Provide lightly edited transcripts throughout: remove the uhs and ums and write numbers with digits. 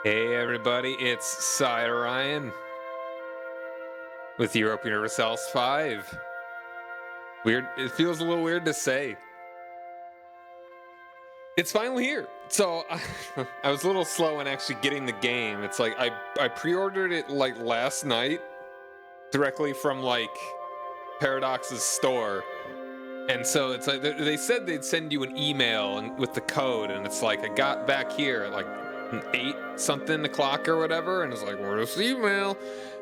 Hey everybody, it's Cy Ryan with Europa Universalis V. Weird, it feels a little weird to say. It's finally here. So I was a little slow in actually getting the game. It's like I pre-ordered it like last night directly from like Paradox's store. And so it's like they said they'd send you an email with the code, and it's like I got back here at like 8 something o'clock or whatever, and it's like, where's the email?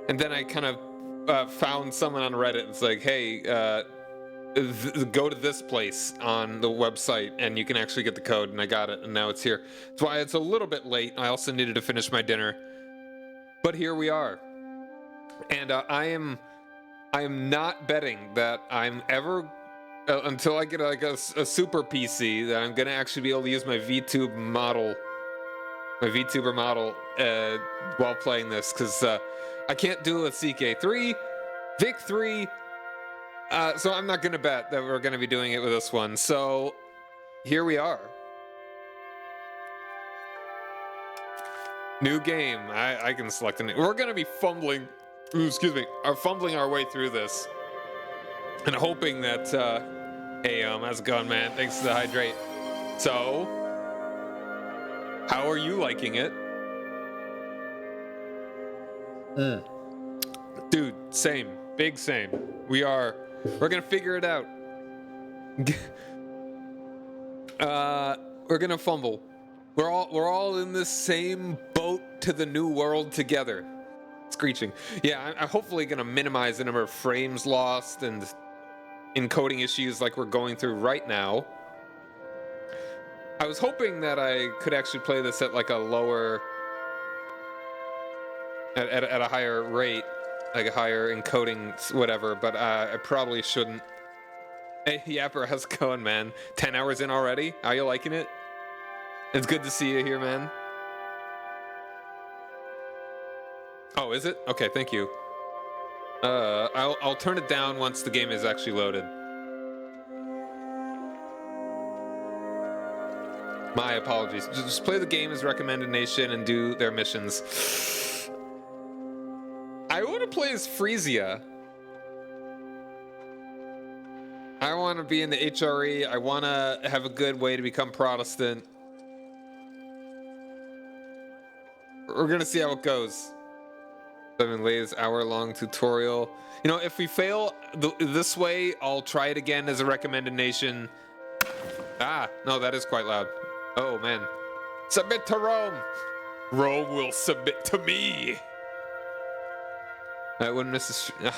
And then I kind of found someone on Reddit. It's like, hey, go to this place on the website and you can actually get the code. And I got it, and now it's here. That's why it's a little bit late. I also needed to finish my dinner, but here we are. And I am not betting that I'm ever until I get like a super PC that I'm gonna actually be able to use my VTuber model while playing this, because I can't do it with CK3, Vic3, so I'm not gonna bet that we're gonna be doing it with this one. So here we are. New game. I can select it. We're gonna be fumbling our way through this and hoping that hey, how's it going, man? Thanks for the hydrate. So how are you liking it? Dude, same. Big same. We're gonna figure it out. We're gonna fumble. We're all in this same boat to the new world together. Screeching. Yeah, I'm hopefully gonna minimize the number of frames lost and encoding issues like we're going through right now. I was hoping that I could actually play this at like a lower, at a higher rate, like a higher encoding, whatever, but I probably shouldn't. Hey, Yapper, how's it going, man? 10 hours in already? How you liking it? It's good to see you here, man. Oh, is it? Okay, thank you. I'll turn it down once the game is actually loaded. My apologies. Just play the game as recommended nation and do their missions. I want to play as Frisia. I want to be in the HRE. I want to have a good way to become Protestant. We're gonna see how it goes. 7 latest hour-long tutorial. You know, if we fail this way, I'll try it again as a recommended nation. Ah, no, that is quite loud. Oh, man. Submit to Rome. Rome will submit to me. I wouldn't miss a...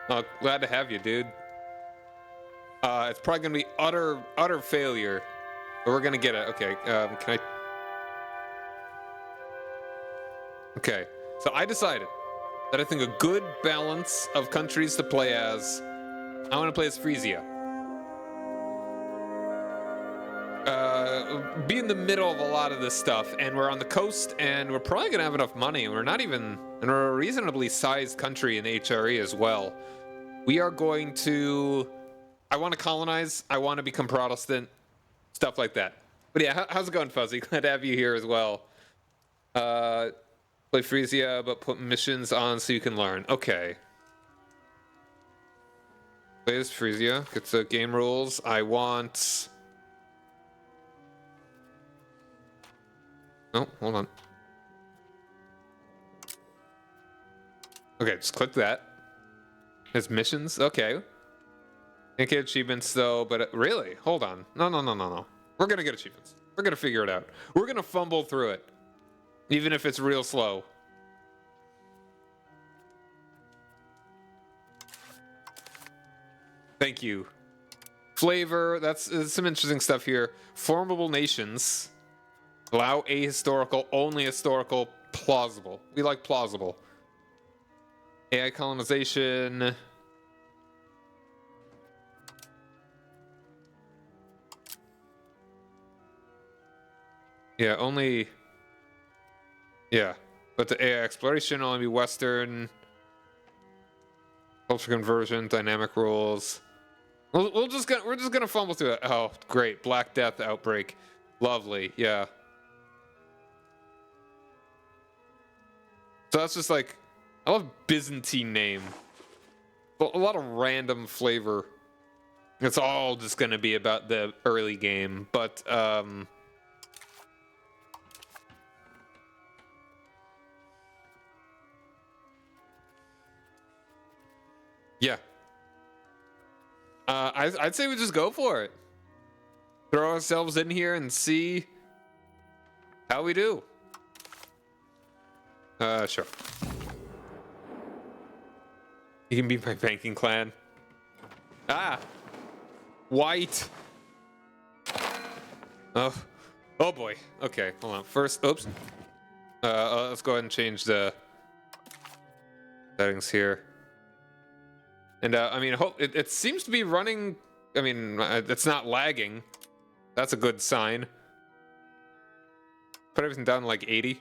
Oh, glad to have you, dude. It's probably going to be utter failure. But we're going to get it. Okay, can I... Okay, so I decided that I think a good balance of countries to play as. I want to play as Frisia. Be in the middle of a lot of this stuff, and we're on the coast, and we're probably gonna have enough money. And we're a reasonably sized country in HRE as well. We are going to. I want to colonize. I want to become Protestant. Stuff like that. But yeah, how's it going, Fuzzy? Glad to have you here as well. Play Frisia, but put missions on so you can learn. Okay. Play as Frisia. Get the game rules. I want... Oh, hold on. Okay, just click that. It's missions? Okay. Can't get achievements though, but really? Hold on. No. We're gonna get achievements. We're gonna figure it out. We're gonna fumble through it. Even if it's real slow. Thank you. Flavor, that's some interesting stuff here. Formable nations. Allow ahistorical, only historical, plausible. We like plausible. AI colonization. Yeah, only... Yeah, but the AI exploration will only be Western. Culture conversion, dynamic rules. We're just gonna fumble through it. Oh, great! Black Death outbreak, lovely. Yeah. So that's just like, I love Byzantine name. A lot of random flavor. It's all just going to be about the early game, but yeah. I'd say we just go for it. Throw ourselves in here and see how we do. Sure. You can be my banking clan. Ah! White! Oh. Oh boy. Okay, hold on. First, oops. Let's go ahead and change the settings here. And, I mean, it seems to be running... I mean, it's not lagging. That's a good sign. Put everything down to like 80.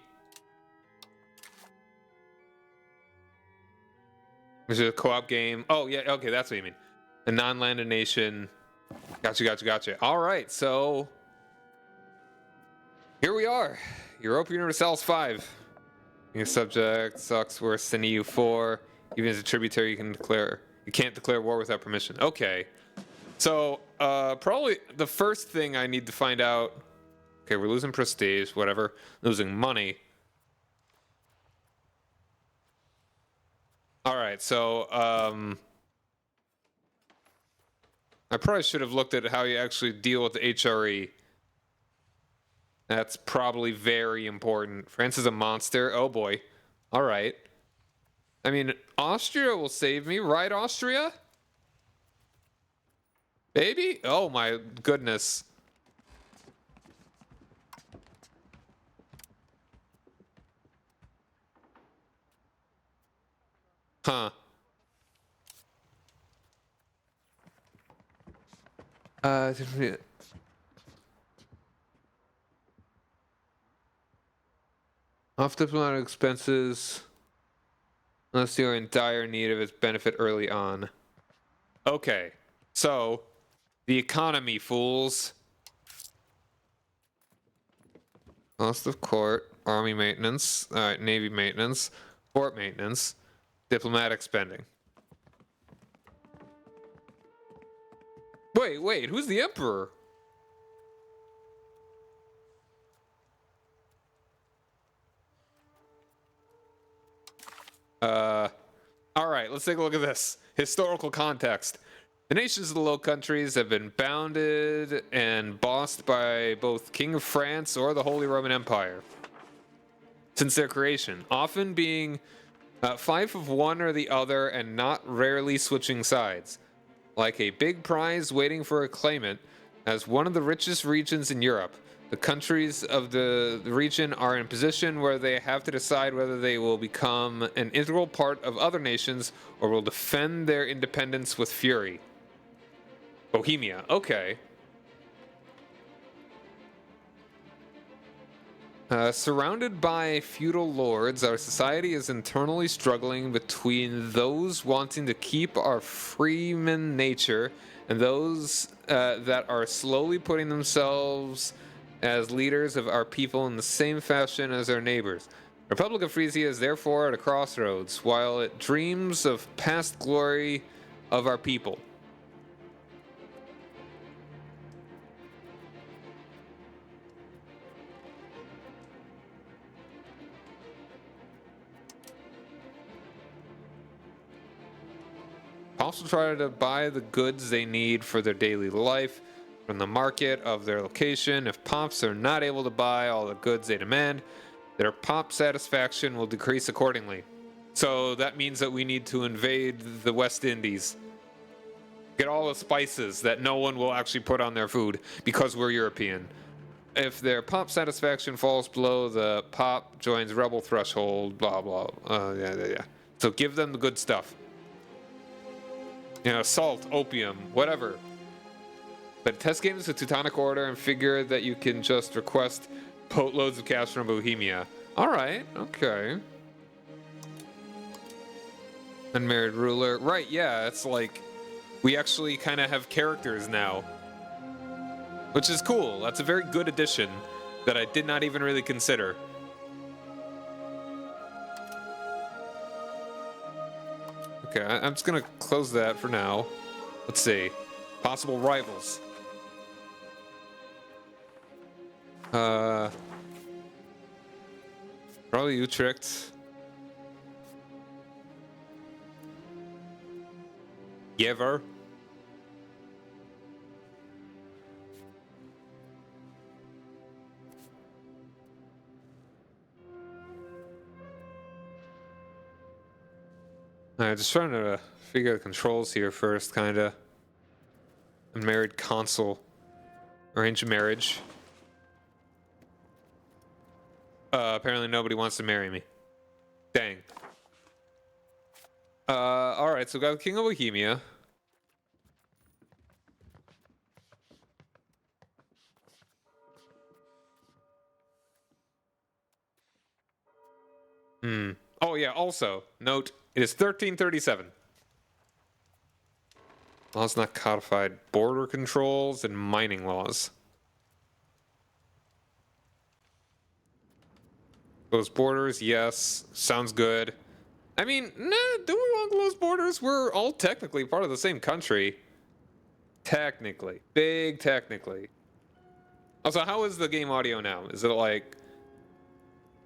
This is a co-op game. Oh, yeah, okay, that's what you mean. A non-landed nation. Gotcha. All right, so... here we are. Europa Universalis V. Being a subject sucks worse than EU4. Even as a tributary, you can't declare war without permission. Okay. So, probably the first thing I need to find out... okay, we're losing prestige, whatever. Losing money. Alright, so, I probably should have looked at how you actually deal with the HRE. That's probably very important. France is a monster. Oh boy. Alright. I mean, Austria will save me, right, Austria? Baby? Oh my goodness. Huh. Off diplomatic expenses, unless you're in dire need of its benefit early on. Okay, so the economy, fools. Cost of court, army maintenance, navy maintenance, port maintenance, diplomatic spending. Wait, who's the emperor? All right, let's take a look at this. Historical context. The nations of the Low Countries have been bounded and bossed by both King of France or the Holy Roman Empire since their creation, often being five of one or the other and not rarely switching sides. Like a big prize waiting for a claimant, as one of the richest regions in Europe, the countries of the region are in a position where they have to decide whether they will become an integral part of other nations or will defend their independence with fury. Bohemia, okay. Surrounded by feudal lords, our society is internally struggling between those wanting to keep our freeman nature and those that are slowly putting themselves as leaders of our people in the same fashion as our neighbors. Republic of Frisia is therefore at a crossroads, while it dreams of past glory of our people. Also try to buy the goods they need for their daily life from the market of their location. If pops are not able to buy all the goods they demand, their pop satisfaction will decrease accordingly. So that means that we need to invade the West Indies. Get all the spices that no one will actually put on their food because we're European. If their pop satisfaction falls below the pop joins rebel threshold, blah, blah. Yeah. So give them the good stuff. You know, salt, opium, whatever. But test games with Teutonic Order and figure that you can just request boatloads of cash from Bohemia. Alright, okay. Unmarried ruler. Right, yeah, it's like we actually kind of have characters now. Which is cool. That's a very good addition that I did not even really consider. Okay, I'm just gonna close that for now. Let's see. Possible rivals. Probably Utrecht. Yever. Alright, just trying to figure the controls here first, kinda. Unmarried consul. Arrange marriage. Apparently nobody wants to marry me. Dang. Alright, so we got the King of Bohemia. Oh yeah, also, note, it is 1337. Laws not codified. Border controls and mining laws. Close borders, yes. Sounds good. I mean, nah, do we want to close borders? We're all technically part of the same country. Technically. Big technically. Also, how is the game audio now? Is it like...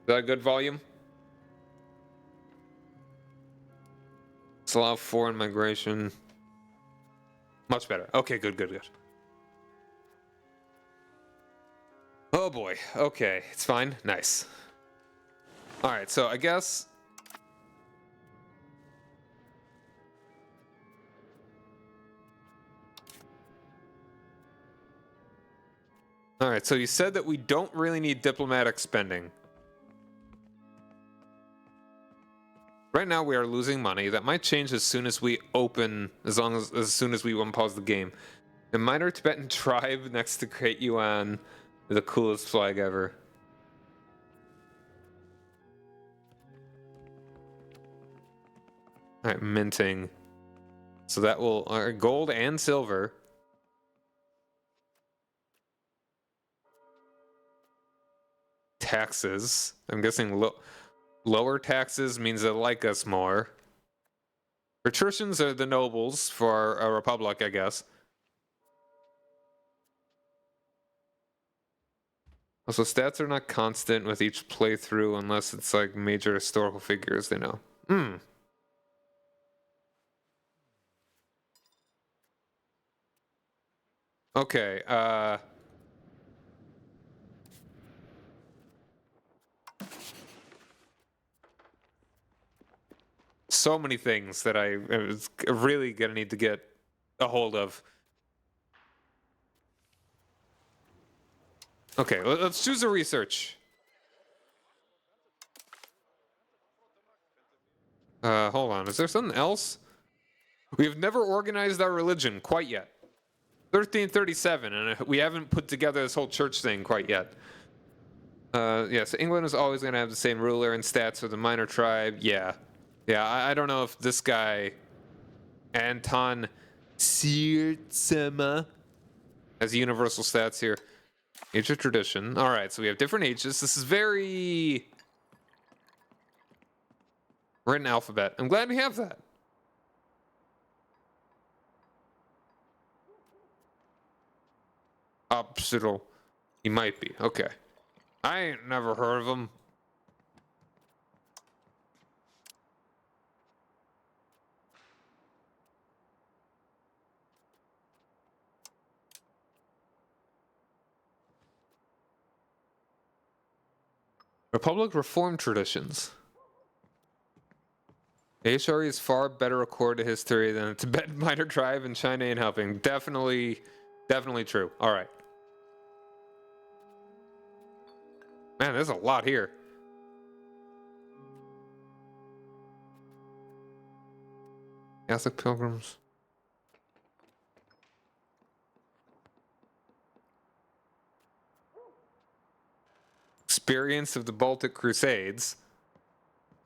Is that a good volume? Let's allow foreign migration. Much better. Okay, good, good, good. Oh boy. Okay, it's fine. Nice. Alright, so I guess... Alright, so you said that we don't really need diplomatic spending. Right now we are losing money. That might change as soon as we open, as soon as we unpause the game. The minor Tibetan tribe next to Great Yuan, the coolest flag ever. Alright, minting. So that will, gold and silver. Taxes. I'm guessing lower taxes means they like us more. Patricians are the nobles for a republic, I guess. Also, stats are not constant with each playthrough unless it's like major historical figures they know. Okay, so many things that I was really gonna need to get a hold of. Okay, let's choose a research. Hold on, is there something else? We have never organized our religion quite yet. 1337, and we haven't put together this whole church thing quite yet. Yeah, so England is always going to have the same ruler and stats for the minor tribe. Yeah. Yeah, I don't know if this guy, Anton Sirtsema, has universal stats here. Age of tradition. All right, so we have different ages. This is very written alphabet. I'm glad we have that. Obsidial. He might be. Okay. I ain't never heard of him. Republic reform traditions. HRE is far better according to history than the Tibetan minor tribe and China ain't helping. Definitely true. All right. Man, there's a lot here. Catholic pilgrims. Experience of the Baltic Crusades.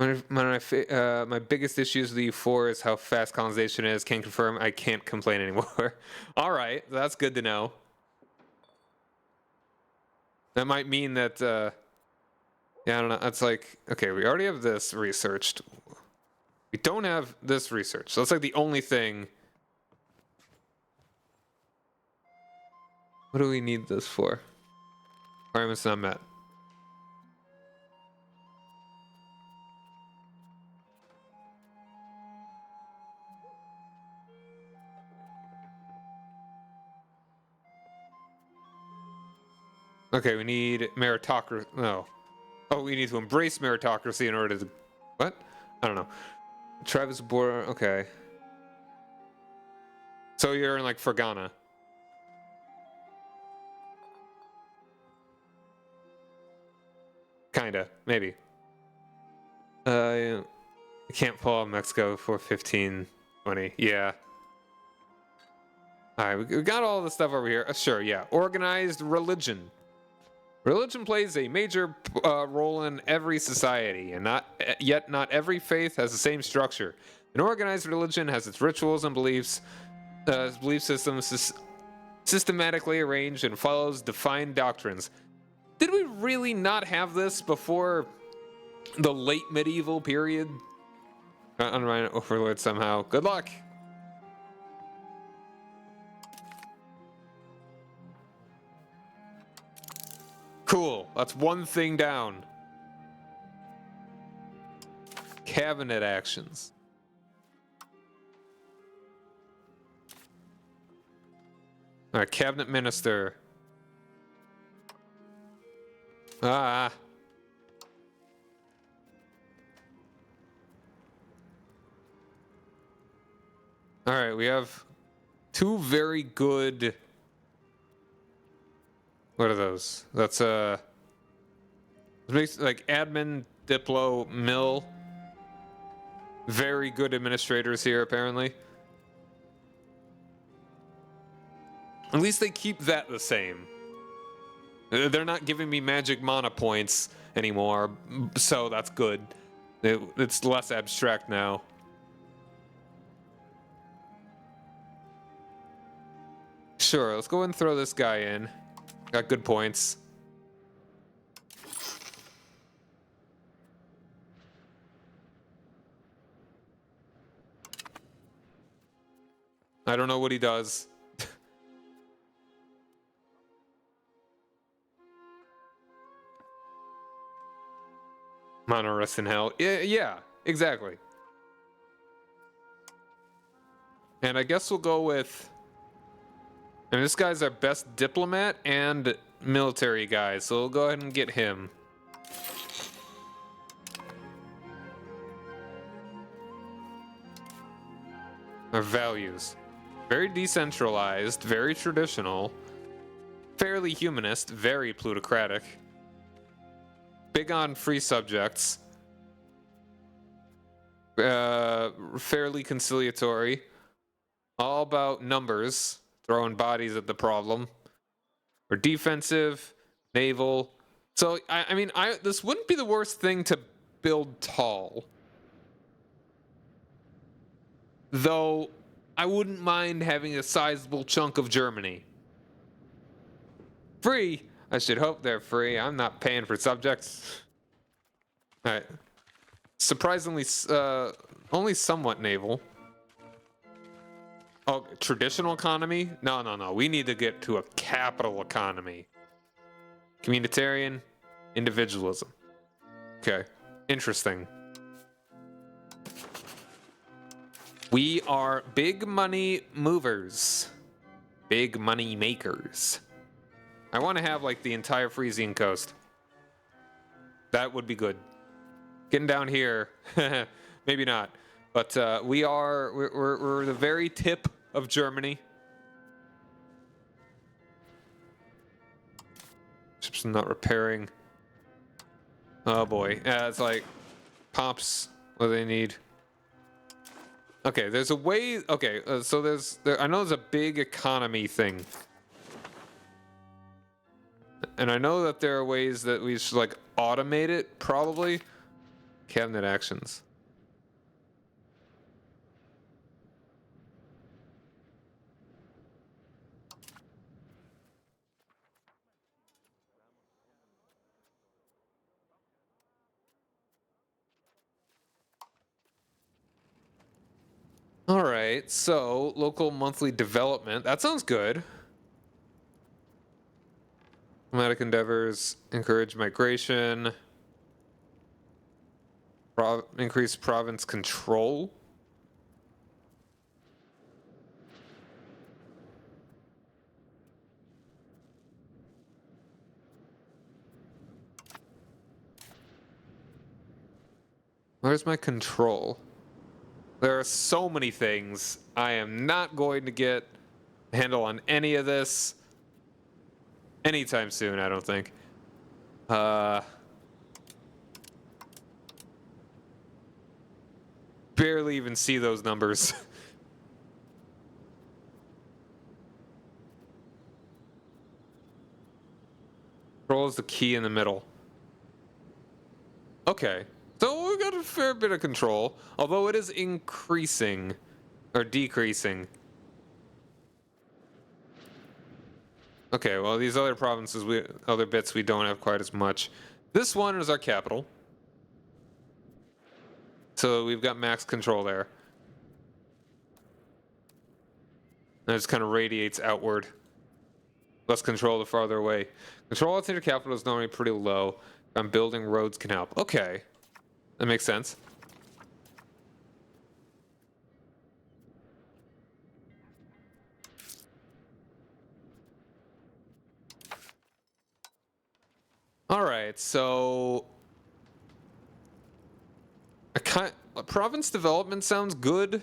My biggest issues with the U4 is how fast colonization is. Can't confirm. I can't complain anymore. All right, that's good to know. That might mean that. Yeah, I don't know. That's like, okay, we already have this researched. We don't have this research. So that's like the only thing. What do we need this for? Requirements not met. Okay, we need meritocracy. No. Oh, we need to embrace meritocracy in order to... What? I don't know. Travis Boer... Okay. So you're in, like, Fergana. Kinda. Maybe. I can't pull out Mexico for 15, 20. Yeah. Alright, we got all the stuff over here. Sure, yeah. Organized religion. Religion plays a major role in every society, and yet not every faith has the same structure. An organized religion has its rituals and belief systems systematically arranged and follows defined doctrines. Did we really not have this before the late medieval period? Undermine overlord somehow. Good luck. Cool. That's one thing down. Cabinet actions. All right, cabinet minister. Ah. All right, we have two very good... What are those? That's like admin, diplo, mill. Very good administrators here, apparently. At least they keep that the same. They're not giving me magic mana points anymore, so that's good. It's less abstract now. Sure, let's go ahead and throw this guy in. Got good points. I don't know what he does. Mono rest in hell. Yeah, exactly. And I guess we'll go with... And this guy's our best diplomat and military guy, so we'll go ahead and get him. Our values. Very decentralized, very traditional, fairly humanist, very plutocratic, big on free subjects, fairly conciliatory, all about numbers, throwing bodies at the problem. We're defensive, naval. So, I mean, this wouldn't be the worst thing to build tall. Though, I wouldn't mind having a sizable chunk of Germany. Free? I should hope they're free. I'm not paying for subjects. Alright. Surprisingly, only somewhat naval. Oh, traditional economy? No. We need to get to a capital economy. Communitarian, individualism. Okay, interesting. We are big money movers. Big money makers. I want to have like the entire Frisian coast. That would be good. Getting down here, maybe not. But we're the very tip of Germany. Ships not repairing. Oh boy, it's like pops. What do they need? Okay, there's a way. Okay, so I know there's a big economy thing, and I know that there are ways that we should like automate it. Probably cabinet actions. All right, so local monthly development. That sounds good. Diplomatic endeavors encourage migration. Increase province control. Where's my control? There are so many things. I am not going to get a handle on any of this anytime soon, I don't think. Barely even see those numbers. Control is the key in the middle. Okay. So we got a fair bit of control, although it is increasing or decreasing. Okay, well these other provinces, other bits we don't have quite as much. This one is our capital. So we've got max control there. And it just kind of radiates outward. Less control the farther away. Control outside your capital is normally pretty low. I'm building roads can help. Okay. That makes sense. Alright, so province development sounds good.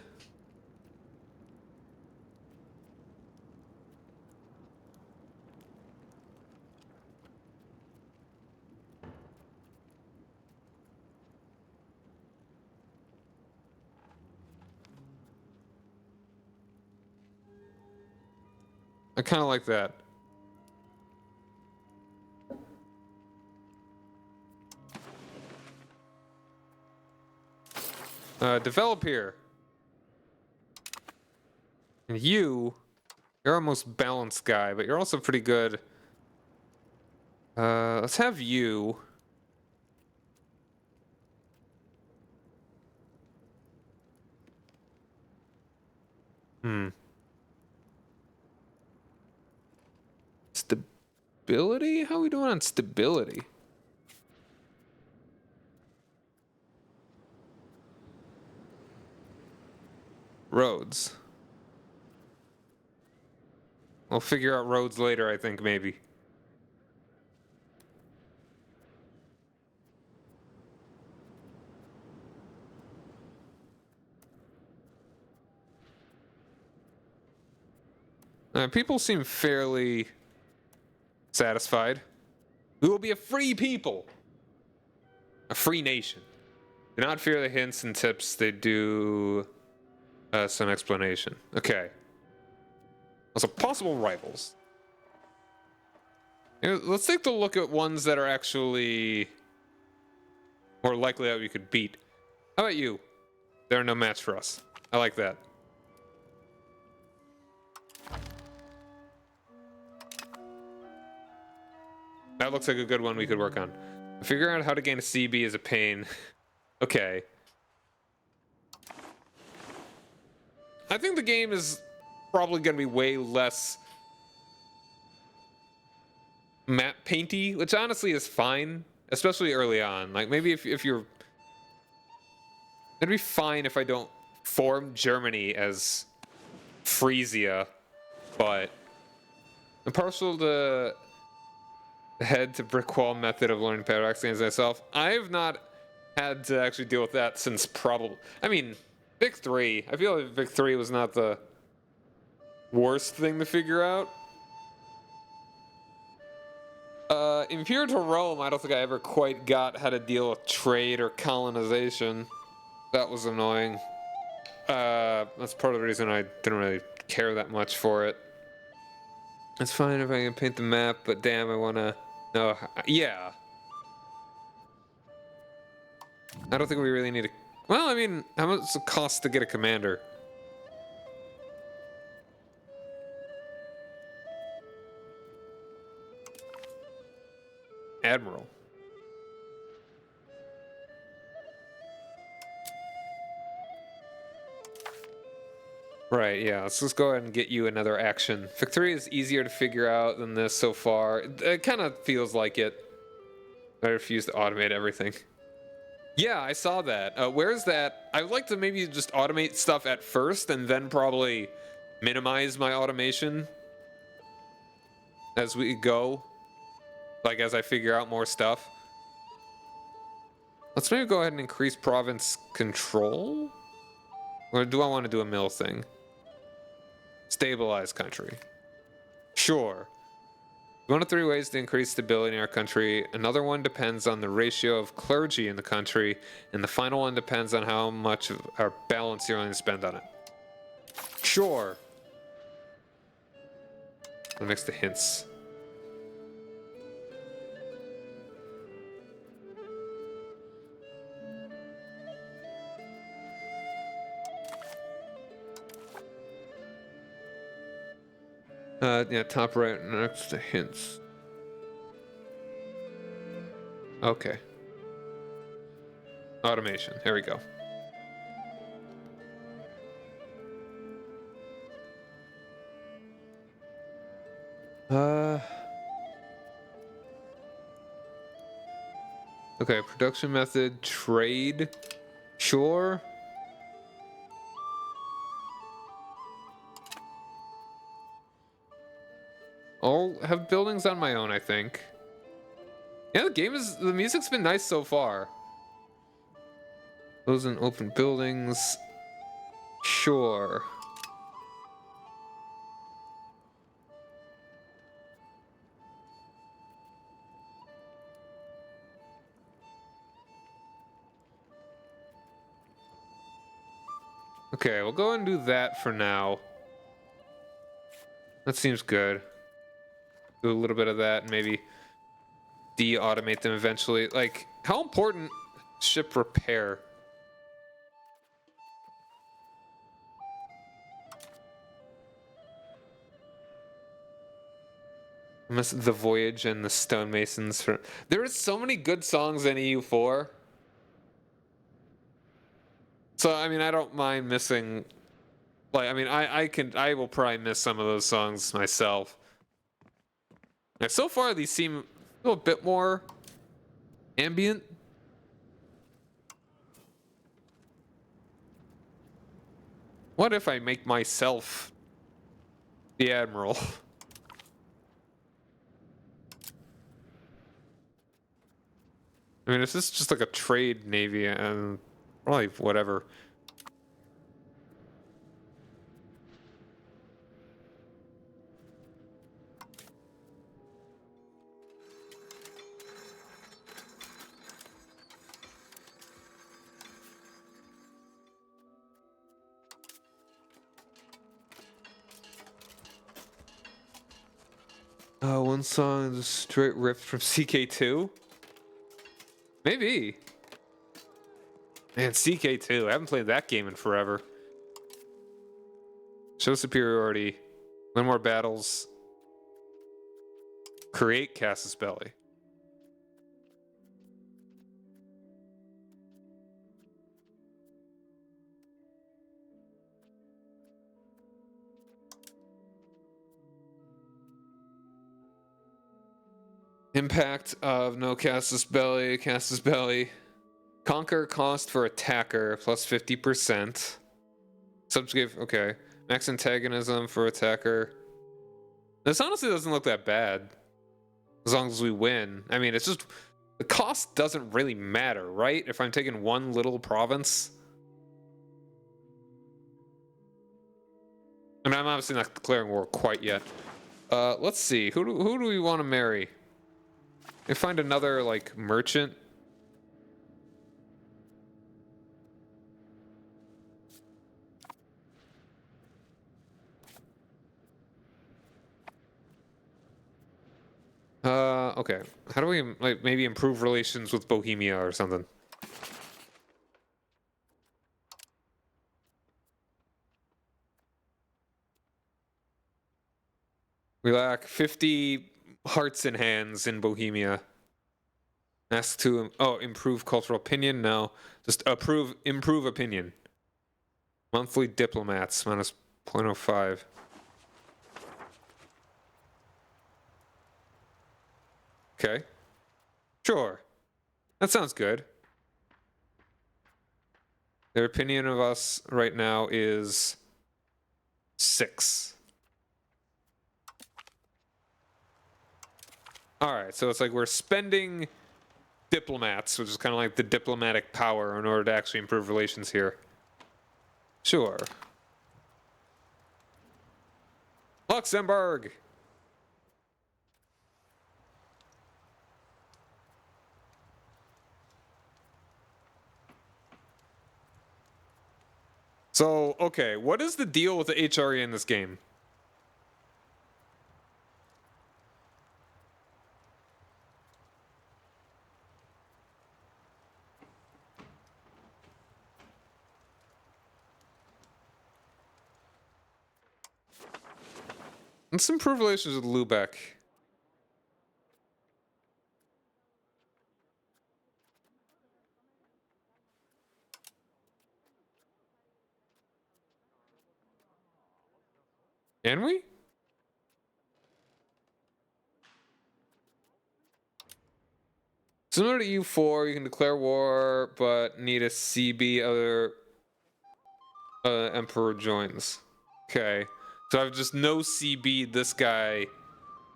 I kind of like that. Develop here. And you're our most balanced guy, but you're also pretty good. Let's have you. Stability? How are we doing on stability? Roads. We'll figure out roads later, I think, maybe. People seem fairly satisfied. We will be a free people. A free nation. Do not fear the hints and tips. They do some explanation. Okay. Also, possible rivals. Let's take a look at ones that are actually more likely that we could beat. How about you? They're no match for us. I like that. That looks like a good one we could work on. Figuring out how to gain a CB is a pain. Okay. I think the game is probably going to be way less map painty, which honestly is fine, especially early on. Like maybe if you're, it'd be fine if I don't form Germany as Frisia, but I'm partial to the head to brick wall method of learning paradox games myself. I've not had to actually deal with that since probably, I mean, Vic 3. I feel like Vic 3 was not the worst thing to figure out. Imperial to Rome, I don't think I ever quite got how to deal with trade or colonization. That was annoying. That's part of the reason I didn't really care that much for it. It's fine if I can paint the map, but damn, I wanna know. Yeah. I don't think we really need a. Well, I mean, how much does it cost to get a commander? Admiral. Right, yeah. Let's just go ahead and get you another action. Victoria is easier to figure out than this so far. It kind of feels like it. I refuse to automate everything. Yeah, I saw that. Where's that? I would like to maybe just automate stuff at first and then probably minimize my automation as we go. Like, as I figure out more stuff. Let's maybe go ahead and increase province control. Or do I want to do a mill thing? Stabilize country. Sure. One of three ways to increase stability in our country. Another one depends on the ratio of clergy in the country. And the final one depends on how much of our balance you're willing to spend on it. Sure. I'll mix the hints. Yeah, top right next to hints. Okay. Automation. Here we go. Okay, production method, trade. Sure. I'll have buildings on my own, I think. Yeah, the music's been nice so far. Close and open buildings. Sure. Okay, we'll go and do that for now. That seems good. Do a little bit of that and maybe de-automate them eventually. Like, how important is ship repair? I miss the Voyage and the Stonemasons. There are so many good songs in EU4. So, I mean, I don't mind missing... Like, I mean, I will probably miss some of those songs myself. Now, so far, these seem a bit more ambient. What if I make myself the Admiral? I mean, is this just like a trade navy and probably whatever. One song is straight ripped from CK2? Maybe. Man, CK2. I haven't played that game in forever. Show superiority. Win more battles. Create Casus Belli. Impact of no Casus Belli. Casus Belli. Conquer cost for attacker plus 50%. Subjugate, okay. Max antagonism for attacker. This honestly doesn't look that bad. As long as we win. I mean, it's just... The cost doesn't really matter, right? If I'm taking one little province. I mean, I'm obviously not declaring war quite yet. Let's see. Who do we want to marry? And find another, like, merchant. Okay. How do we, like, maybe improve relations with Bohemia or something? We lack 50 hearts and hands in Bohemia. Ask to, improve cultural opinion? No. Just improve opinion. Monthly diplomats, minus 0.05. Okay. Sure. That sounds good. Their opinion of us right now is 6. Alright, so it's like we're spending diplomats, which is kind of like the diplomatic power in order to actually improve relations here. Sure. Luxembourg! So, okay, what is the deal with the HRE in this game? Let's improve relations with Lubeck. Can we? Similar to U4, you can declare war, but need a CB other Emperor joins. Okay. So I have just no CB, this guy,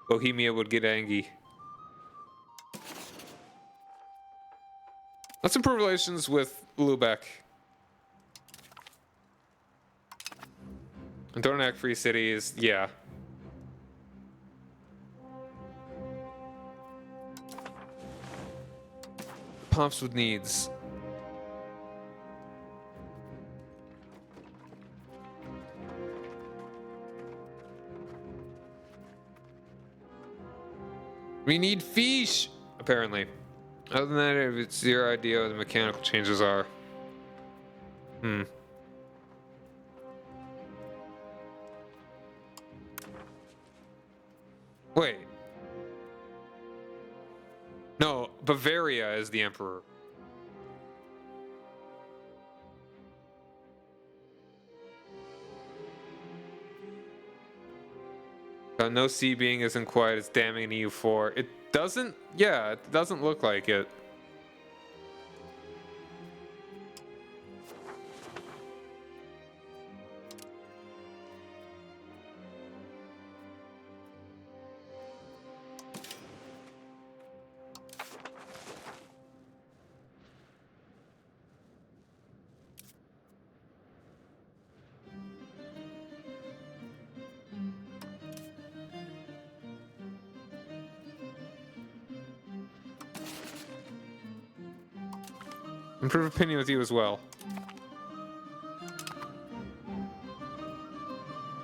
Bohemia would get angry. Let's improve relations with Lubeck. And don't act free cities, yeah. Pomps with needs. We need fish, apparently. Other than that, if it's your idea what the mechanical changes are. Wait. No, Bavaria is the emperor. No C being isn't quite as damning in EU4. It doesn't, yeah, it doesn't look like it. Improve opinion with you as well.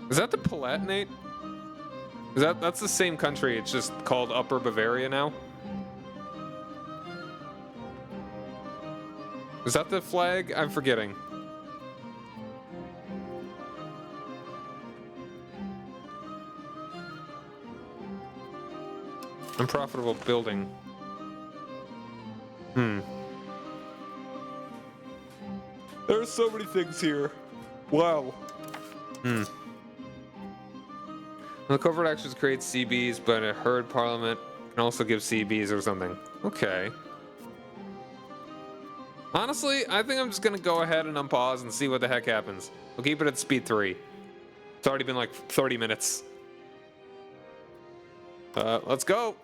Is that the Palatinate? That's the same country, it's just called Upper Bavaria now? Is that the flag? I'm forgetting. Unprofitable building. There's so many things here. Wow. The covert actions create CBs, but a herd parliament can also give CBs or something. Okay. Honestly, I think I'm just gonna go ahead and unpause and see what the heck happens. We'll keep it at speed 3. It's already been like 30 minutes. Let's go.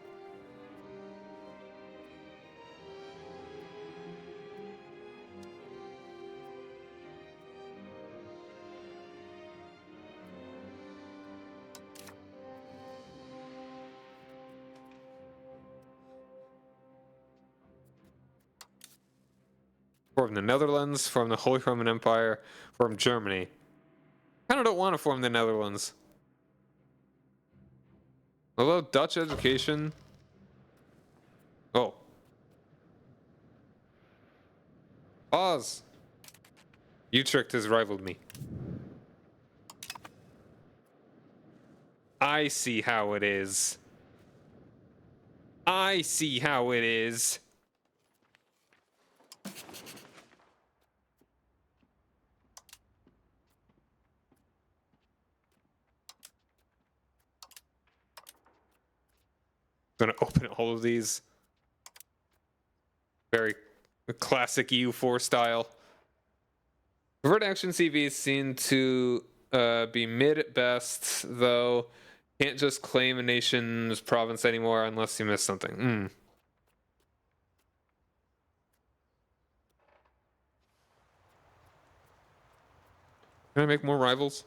Form the Netherlands, form the Holy Roman Empire, form Germany. I kind of don't want to form the Netherlands. Although Dutch education... Oh. Pause. Utrecht has rivaled me. I see how it is. I see how it is. Gonna open all of these. Very classic EU4 style. Revert action CVs seem to be mid at best, though. Can't just claim a nation's province anymore unless you miss something. Can I make more rivals?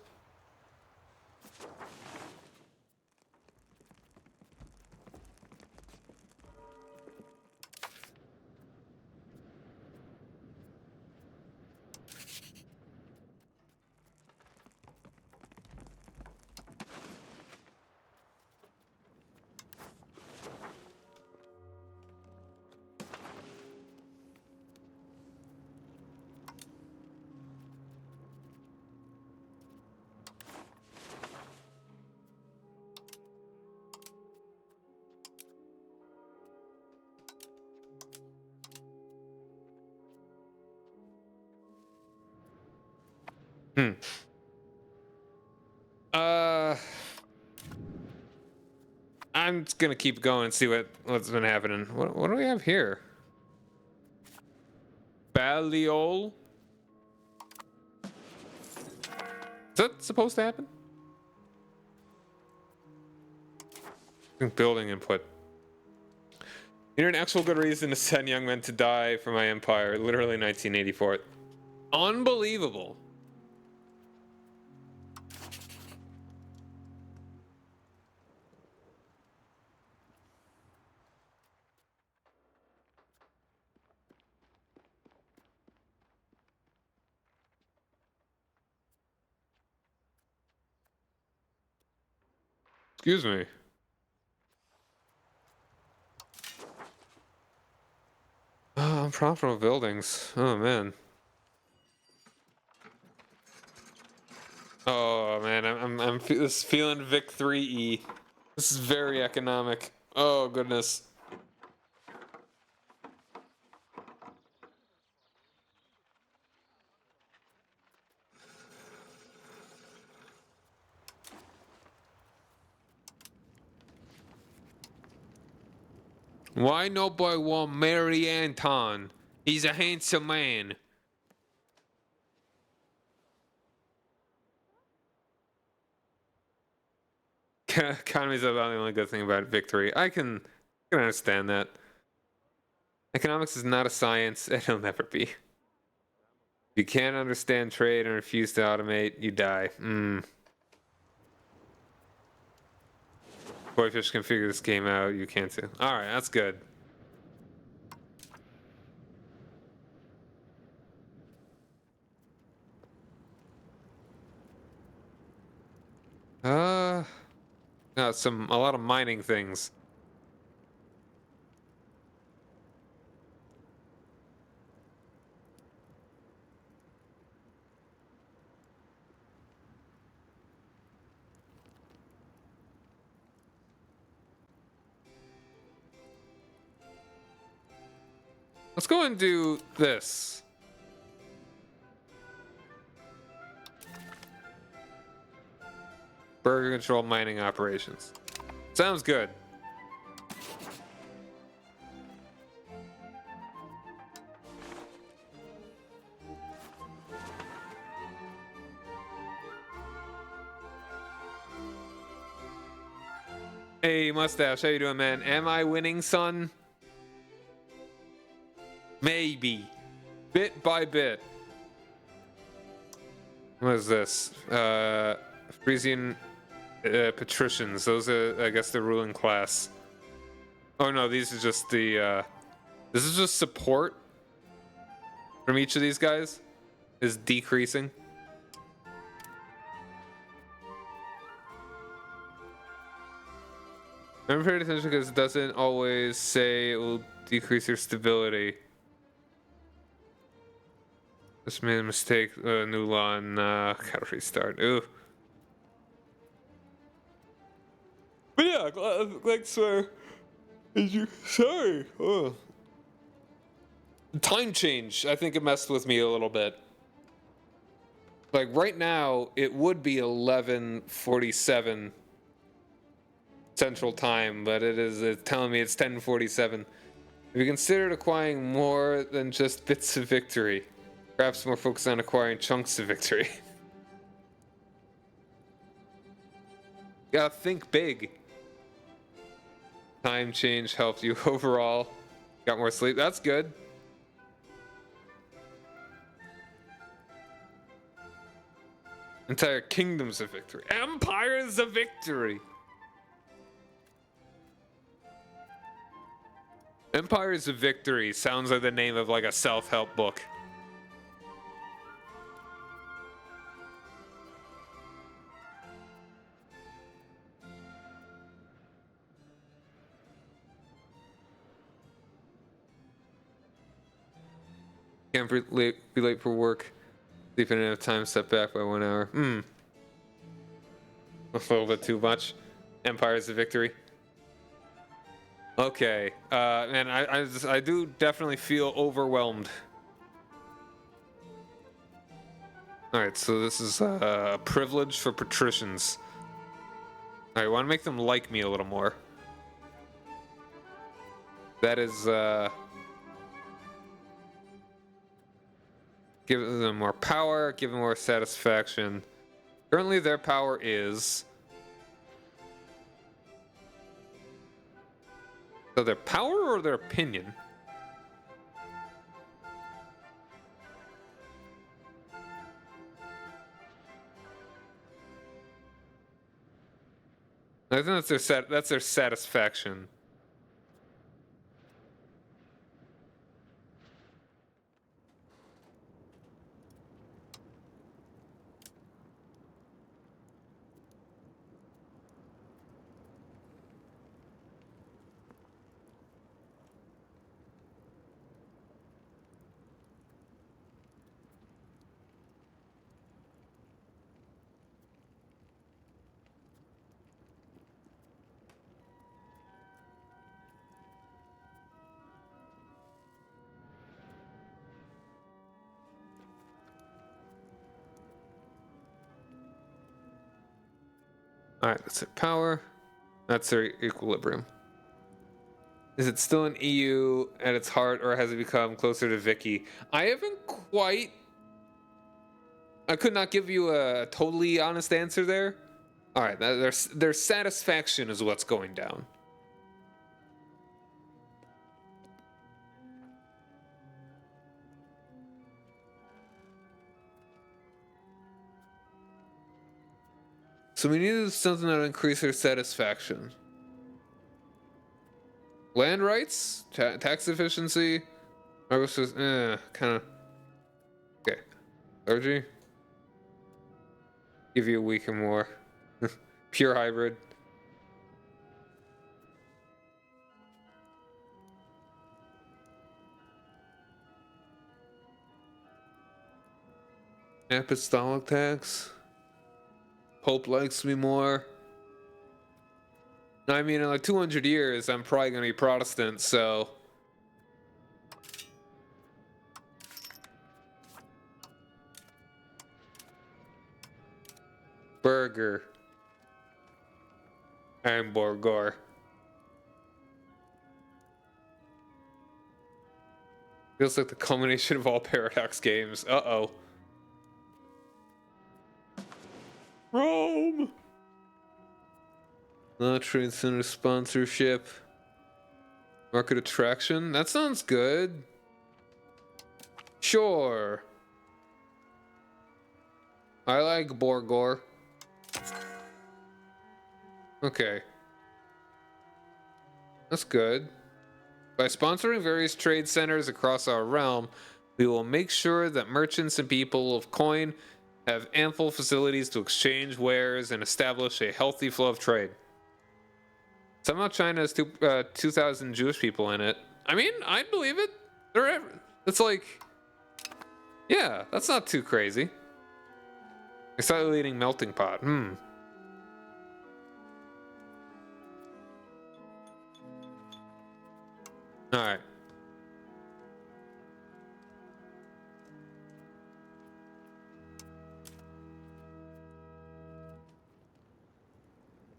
I'm just gonna keep going and see what's been happening. What do we have here? Balliol? Is that supposed to happen? Building input. You need an actual good reason to send young men to die for my empire. Literally 1984. Unbelievable. Excuse me. Unprofitable buildings. Oh man. Oh man, I'm feeling Vic 3E. This is very economic. Oh goodness. Why nobody want marry Anton? He's a handsome man. Economy's about the only good thing about victory. I can understand that. Economics is not a science, and it'll never be. If you can't understand trade and refuse to automate, you die. Boyfish can figure this game out, you can't too. Alright, that's good. A lot of mining things. Let's go and do this. Burger control mining operations. Sounds good. Hey, Mustache, how you doing, man? Am I winning, son? Maybe. Bit by bit. What is this? Frisian patricians. Those are, I guess, the ruling class. Oh no, these are just the, this is just support from each of these guys is decreasing. I'm paying attention because it doesn't always say it will decrease your stability. Just made a mistake. New law and gotta restart. Ooh. But yeah, like swear. Sorry. Oh. Time change. I think it messed with me a little bit. Like right now, it would be 11:47. Central Time, but it's telling me it's 10:47. Have you considered acquiring more than just bits of victory? Perhaps more focused on acquiring chunks of victory. Gotta think big. Time change helped you overall. Got more sleep. That's good. Entire kingdoms of victory. Empires of victory. Empires of Victory sounds like the name of like a self-help book. Can't be late for work. Sleeping in a time set back by 1 hour. A little bit too much. Empires of Victory. Okay, man, I do definitely feel overwhelmed. All right, so this is a privilege for patricians. I want to make them like me a little more. That is give them more power, give them more satisfaction. Currently, their power is. So their power or their opinion? I think that's their satisfaction. Alright, that's their power. That's their equilibrium. Is it still an EU at its heart, or has it become closer to Vicky? I haven't quite... I could not give you a totally honest answer there. Alright, their satisfaction is what's going down. So we need something that will increase their satisfaction. Land rights? Tax efficiency? Kind of. Okay. Clergy? Give you a week or more. Pure hybrid. Apostolic tax? Pope likes me more. I mean, in like 200 years, I'm probably going to be Protestant, so... Burger. Hamburger. Feels like the culmination of all Paradox games. Uh-oh. Rome! Trade center sponsorship. Market attraction? That sounds good. Sure. I like Borgor. Okay. That's good. By sponsoring various trade centers across our realm, we will make sure that merchants and people of coin have ample facilities to exchange wares and establish a healthy flow of trade. Somehow China has 2,000 Jewish people in it. I mean, I'd believe it. It's like, yeah, that's not too crazy. A slightly leading melting pot. Alright.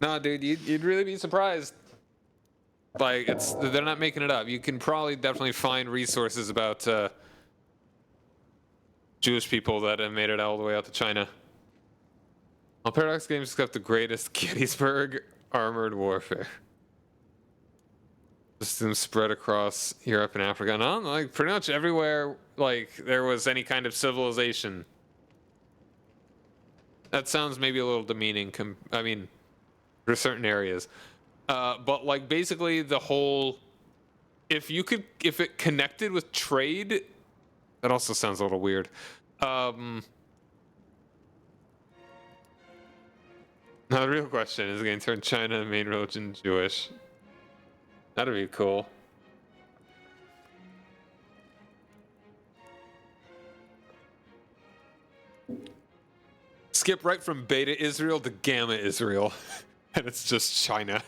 No, dude, you'd really be surprised. Like, they're not making it up. You can probably definitely find resources about Jewish people that have made it all the way out to China. All Paradox games except the greatest Gettysburg armored warfare. Systems spread across Europe and Africa. No, like pretty much everywhere like there was any kind of civilization. That sounds maybe a little demeaning. I mean, for certain areas. But like basically the whole, if it connected with trade, that also sounds a little weird. Now the real question is going to turn China main religion Jewish. That'd be cool. Skip right from Beta Israel to Gamma Israel, and it's just China.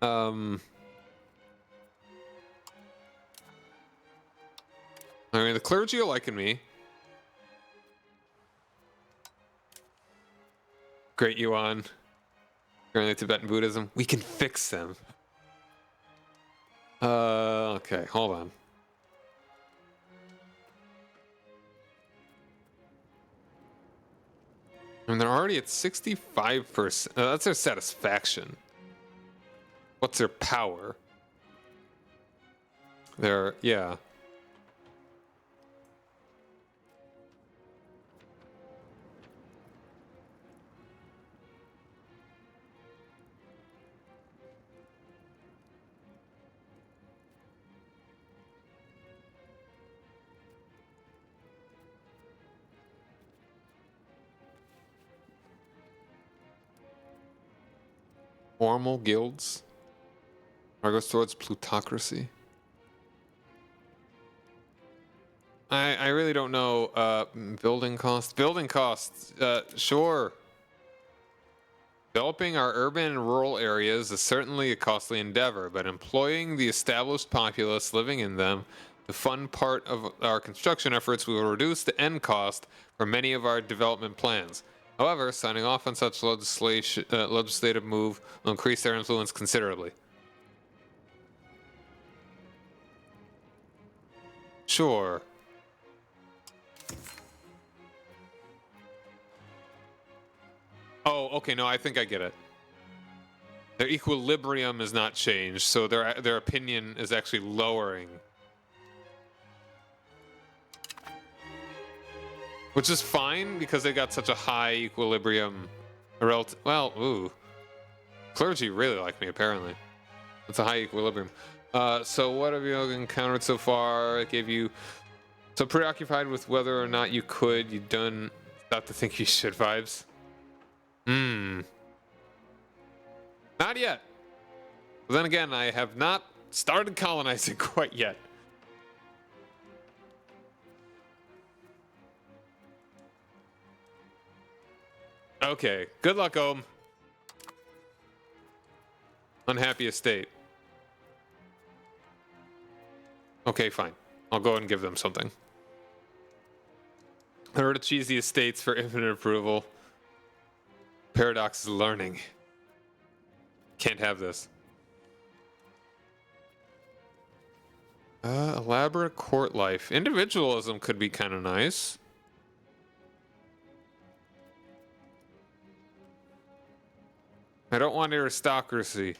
I mean, the clergy are liking me. Great Yuan. Currently Tibetan Buddhism. We can fix them. Okay, hold on. I mean, they're already at 65%. That's their satisfaction. What's their power? Yeah. Formal guilds. Progress towards plutocracy. I really don't know. Building costs. Building costs. Sure. Developing our urban and rural areas is certainly a costly endeavor, but employing the established populace living in them to fund part of our construction efforts will reduce the end cost for many of our development plans. However, signing off on such legislative move will increase their influence considerably. Sure. Oh, okay, no, I think I get it. Their equilibrium is not changed, so their opinion is actually lowering. Which is fine, because they got such a high equilibrium. Well, ooh. Clergy really like me, apparently. It's a high equilibrium. So what have you encountered so far? It gave you... So preoccupied with whether or not you could, you done... Not to think you should vibes. Not yet. But then again, I have not started colonizing quite yet. Okay, good luck, Ohm. Unhappy estate. Okay, fine. I'll go and give them something. I heard of cheesy estates for infinite approval. Paradox is learning. Can't have this. Elaborate court life. Individualism could be kind of nice. I don't want aristocracy.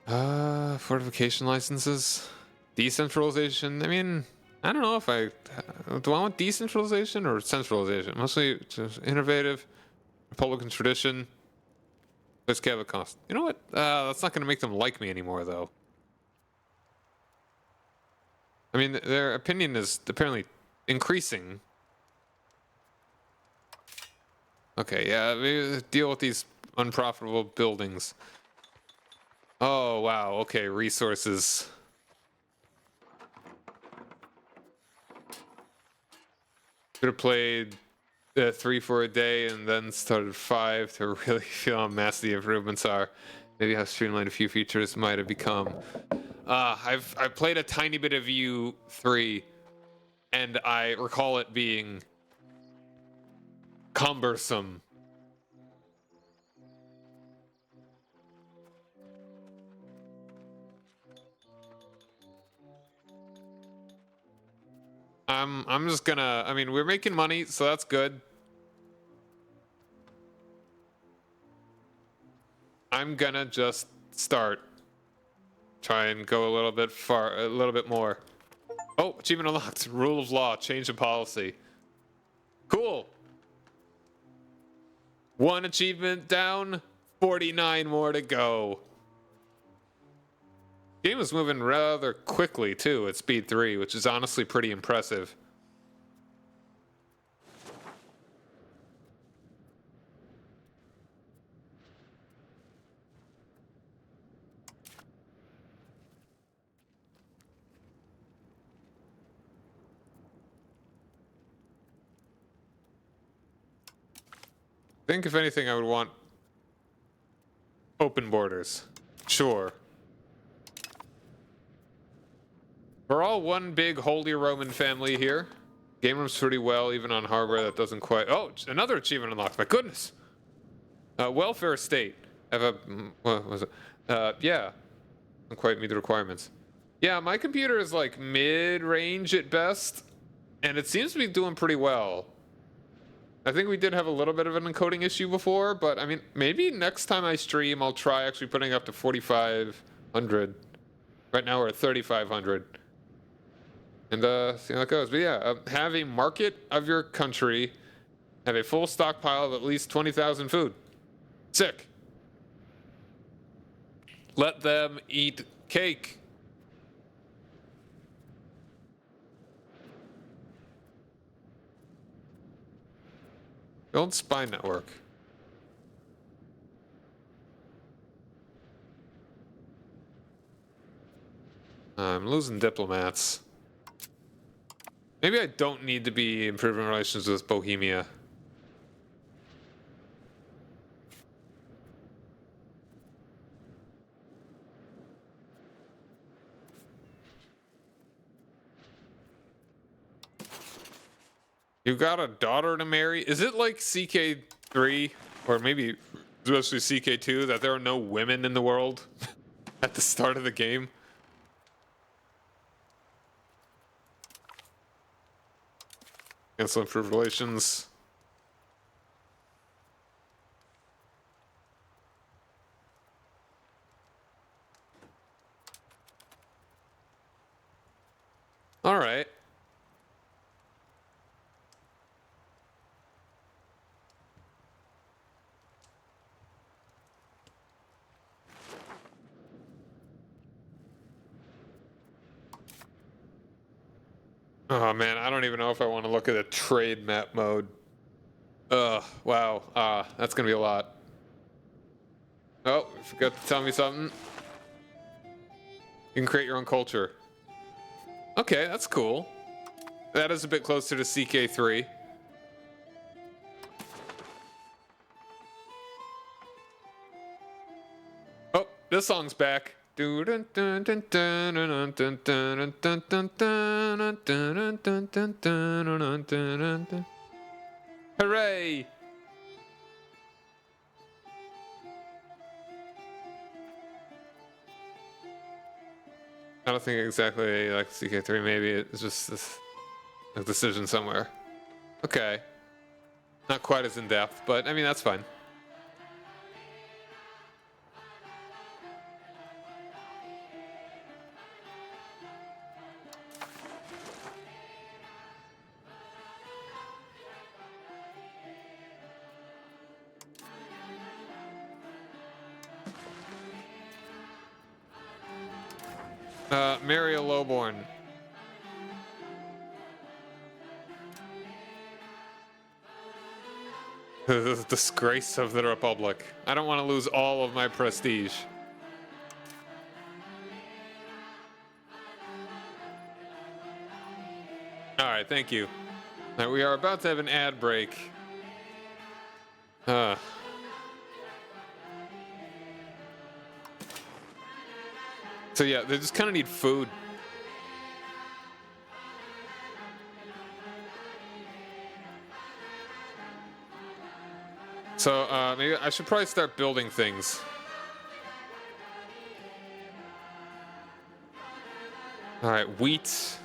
Fortification licenses. Decentralization. I mean, I don't know if do I want decentralization or centralization? Mostly just innovative, Republican tradition. Let's have a cost. You know what? That's not going to make them like me anymore, though. I mean, their opinion is apparently increasing. Okay, yeah, maybe deal with these unprofitable buildings. Oh, wow. Okay, resources. Could have played 3 for a day and then started 5 to really feel how massive the improvements are. Maybe how streamlined a few features might have become. I've played a tiny bit of U3, and I recall it being cumbersome. I'm just gonna, I mean, we're making money, so that's good. I'm gonna just start. Try and go a little bit far, a little bit more. Oh, achievement unlocked. Rule of law, change of policy. Cool. 1 achievement down, 49 more to go. Game is moving rather quickly too at speed 3, which is honestly pretty impressive. I think if anything I would want open borders. Sure. We're all one big Holy Roman family here. Game runs pretty well, even on hardware that doesn't quite... Oh, another achievement unlocked. My goodness. Welfare state. Have a... What was it? Yeah. Don't quite meet the requirements. Yeah, my computer is like mid-range at best, and it seems to be doing pretty well. I think we did have a little bit of an encoding issue before, but I mean, maybe next time I stream, I'll try actually putting up to 4,500. Right now we're at 3,500. And see how that goes. But yeah, have a market of your country, have a full stockpile of at least 20,000 food. Sick. Let them eat cake. Build spy network. I'm losing diplomats. Maybe I don't need to be improving relations with Bohemia. You got a daughter to marry? Is it like CK3 or maybe especially CK2 that there are no women in the world at the start of the game? Cancel improved relations. All right. Oh man, I don't even know if I want to look at a trade map mode. Ugh, wow. That's gonna be a lot. Oh, you forgot to tell me something. You can create your own culture. Okay, that's cool. That is a bit closer to CK3. Oh, this song's back. Hooray! I don't think exactly like CK3. Maybe it's just this a decision somewhere. Okay. Not quite as in depth, but I mean, that's fine. Marry a lowborn. The disgrace of the Republic. I don't want to lose all of my prestige. Alright, thank you. Now we are about to have an ad break. So yeah, they just kind of need food. So maybe I should probably start building things. All right, wheat.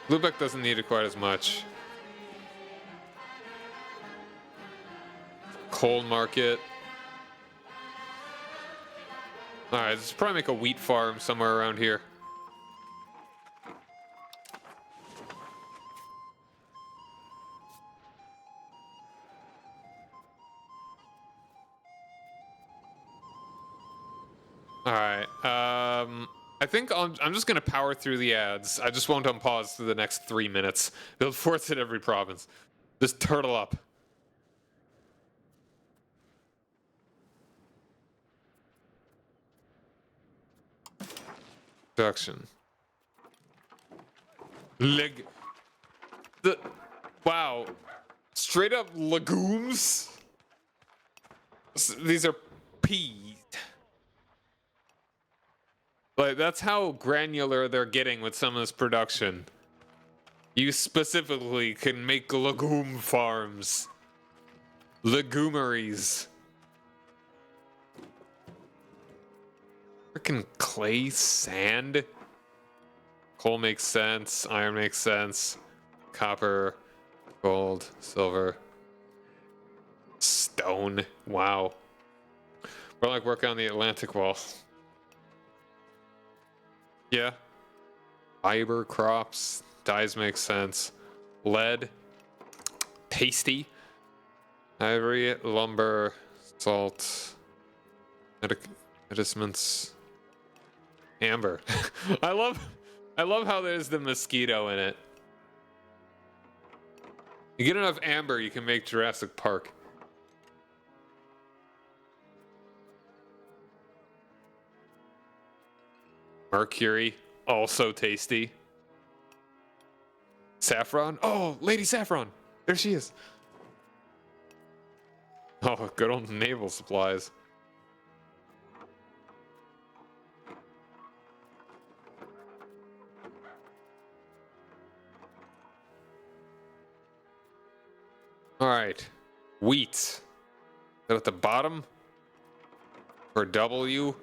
Lubeck doesn't need it quite as much. Coal market. All right, let's probably make a wheat farm somewhere around here. All right. I think I'm just gonna power through the ads. I just won't unpause for the next 3 minutes. Build forts in every province. Just turtle up. Production. Wow. Straight up legumes. These are peas. Like, that's how granular they're getting with some of this production. You specifically can make legume farms. Legumeries. Freaking clay, sand. Coal makes sense. Iron makes sense. Copper, gold, silver, stone. Wow. We're like working on the Atlantic wall. Yeah. Fiber crops. Dyes make sense. Lead. Tasty. Ivory, lumber, salt, medicaments. Amber. I love how there's the mosquito in it. You get enough amber, you can make Jurassic Park. Mercury, also tasty. Saffron. Oh, Lady Saffron. There she is. Oh, good old naval supplies. All right. Wheat. Is that at the bottom? For W?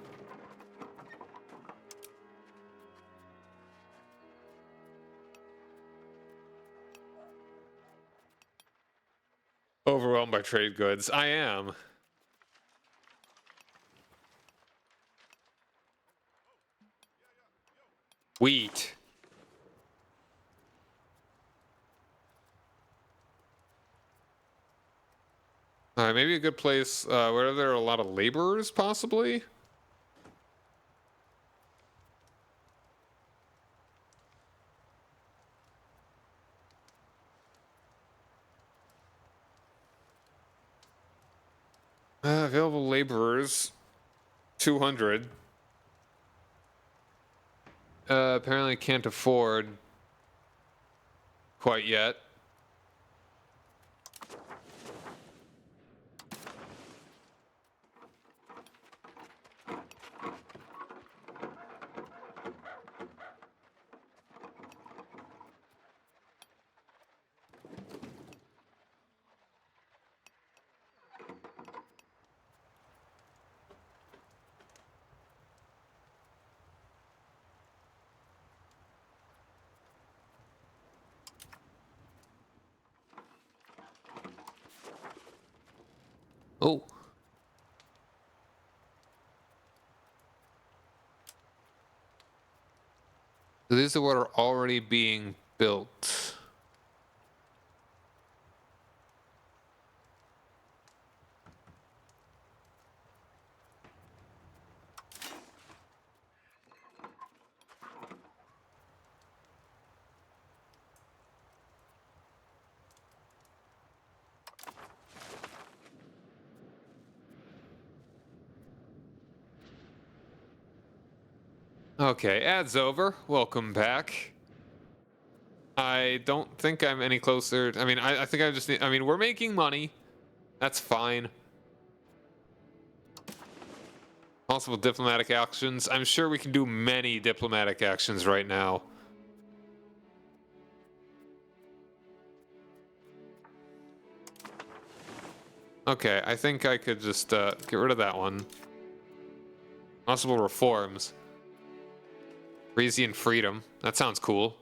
Overwhelmed by trade goods. I am. Wheat. Maybe a good place where there are a lot of laborers, possibly? Available laborers, 200. Apparently can't afford quite yet. Oh. So these are what are already being built. Okay, ads over. Welcome back. I don't think I'm any closer. I mean, I think I just need, I mean, we're making money. That's fine. Possible diplomatic actions. I'm sure we can do many diplomatic actions right now. Okay, I think I could just get rid of that one. Possible reforms. Frisian freedom. That sounds cool.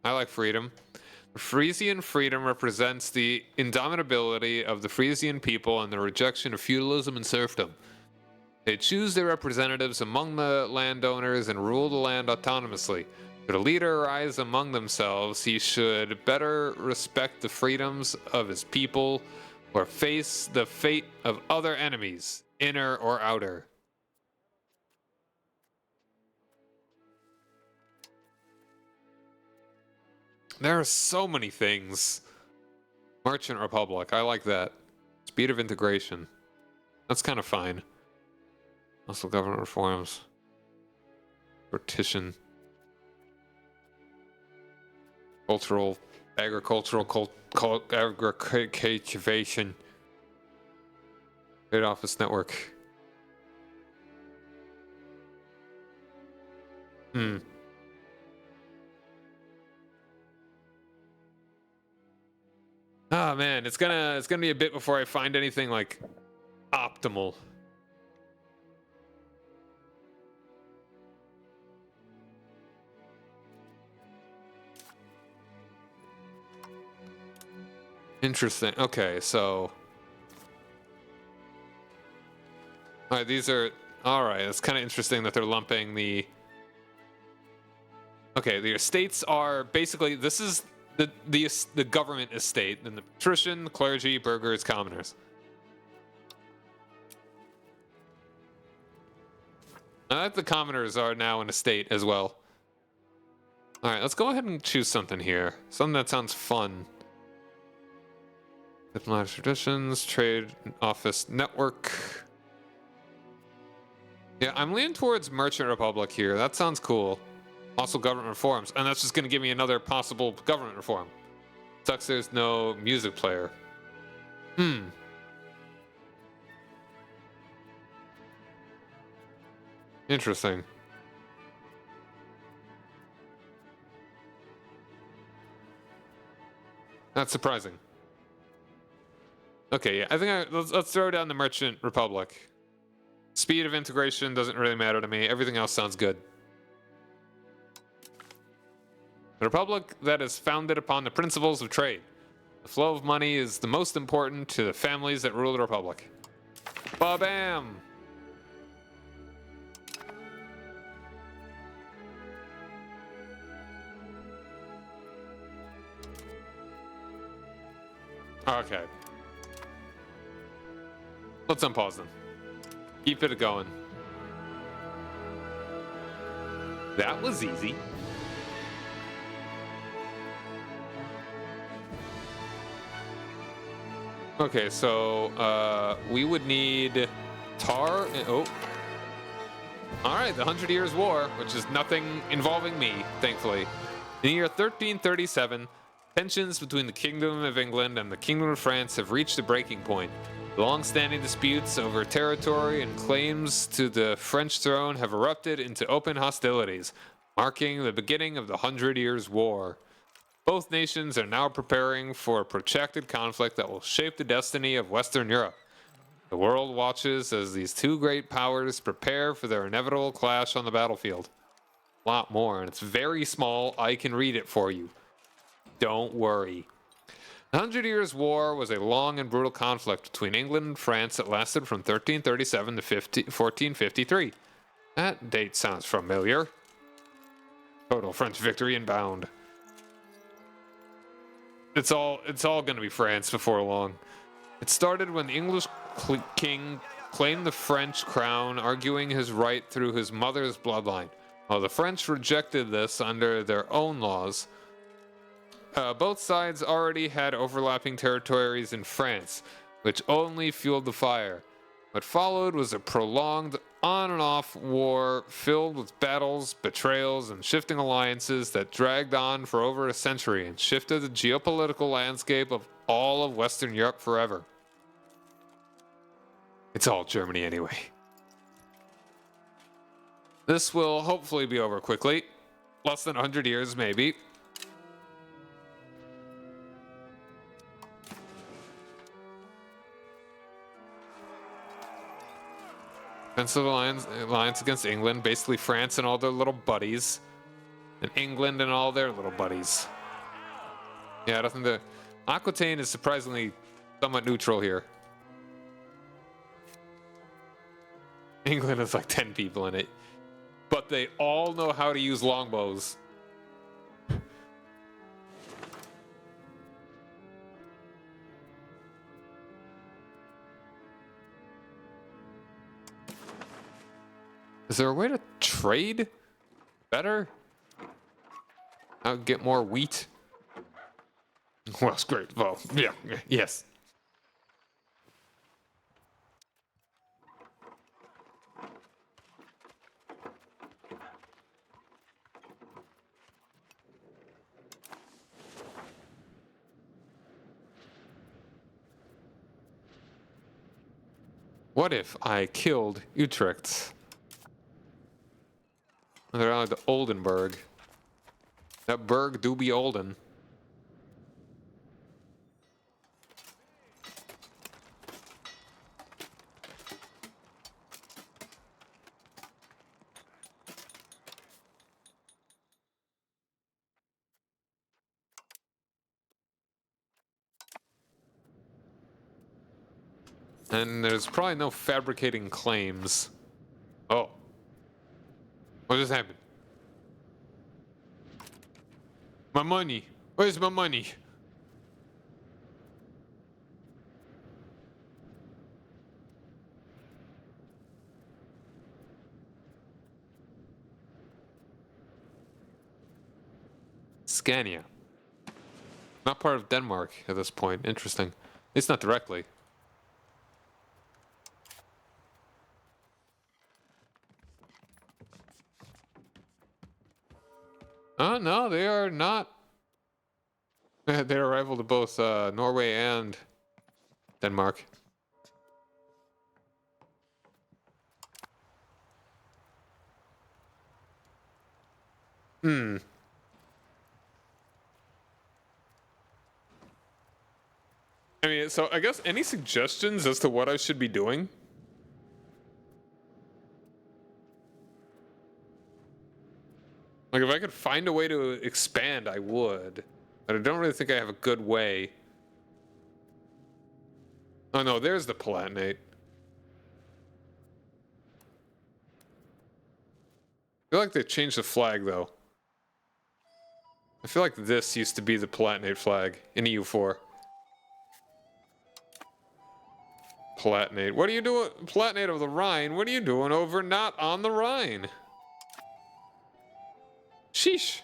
I like freedom. Frisian freedom represents the indomitability of the Frisian people and the rejection of feudalism and serfdom. They choose their representatives among the landowners and rule the land autonomously. Should a leader arise among themselves, he should better respect the freedoms of his people or face the fate of other enemies, inner or outer. There are so many things. Merchant Republic, I like that. Speed of integration. That's kind of fine. Also government reforms. Partition. Cultural, agricultural, cultivation. Trade office network. Oh man, it's gonna be a bit before I find anything like optimal. Interesting. Okay, so all right, these are all right. It's kind of interesting that they're lumping the. Okay, the estates are basically this is the government estate, and the patrician, clergy, burghers, commoners. I like the commoners are now an estate as well. All right, let's go ahead and choose something here. Something that sounds fun. Diplomatic traditions, trade office network. Yeah, I'm leaning towards Merchant Republic here. That sounds cool. Also government reforms, and that's just going to give me another possible government reform. Sucks there's no music player. Interesting. That's surprising. Okay, yeah, I think let's throw down the Merchant Republic. Speed of integration doesn't really matter to me. Everything else sounds good. A republic that is founded upon the principles of trade. The flow of money is the most important to the families that rule the republic. Ba-bam! Okay. Let's unpause them. Keep it going. That was easy. Okay, so we would need tar. Oh, all right, the 100 Years' War, which is nothing involving me, thankfully. In the year 1337, tensions between the Kingdom of England and the Kingdom of France have reached a breaking point. Long-standing disputes over territory and claims to the French throne have erupted into open hostilities, marking the beginning of the 100 Years' War. Both nations are now preparing for a protracted conflict that will shape the destiny of Western Europe. The world watches as these two great powers prepare for their inevitable clash on the battlefield. A lot more, and it's very small. I can read it for you. Don't worry. The 100 Years' War was a long and brutal conflict between England and France that lasted from 1337 to 1453. That date sounds familiar. Total French victory inbound. It's all going to be France before long. It started when the English king claimed the French crown, arguing his right through his mother's bloodline. While the French rejected this under their own laws, both sides already had overlapping territories in France, which only fueled the fire. What followed was a prolonged on and off war filled with battles, betrayals, and shifting alliances that dragged on for over a century and shifted the geopolitical landscape of all of Western Europe forever. It's all Germany anyway. This will hopefully be over quickly. Less than 100 years, maybe. Defensive alliance against England. Basically France and all their little buddies. And England and all their little buddies. Yeah, I don't think the Aquitaine is surprisingly somewhat neutral here. England has like 10 people in it. But they all know how to use longbows. Is there a way to trade better? I'll get more wheat. Well, it's great. Well, yeah, yes. What if I killed Utrecht? They're out of Oldenburg. That burg do be olden. And there's probably no fabricating claims. Oh. What just happened? My money. Where's my money? Scania. Not part of Denmark at this point. Interesting. It's not directly. Oh, no, they are not. They're a rival to both Norway and Denmark. I mean, so I guess any suggestions as to what I should be doing? Like, if I could find a way to expand, I would. But I don't really think I have a good way. Oh no, there's the Palatinate. I feel like they changed the flag, though. I feel like this used to be the Palatinate flag in EU4. Palatinate. What are you doing? Palatinate of the Rhine? What are you doing over not on the Rhine? Sheesh.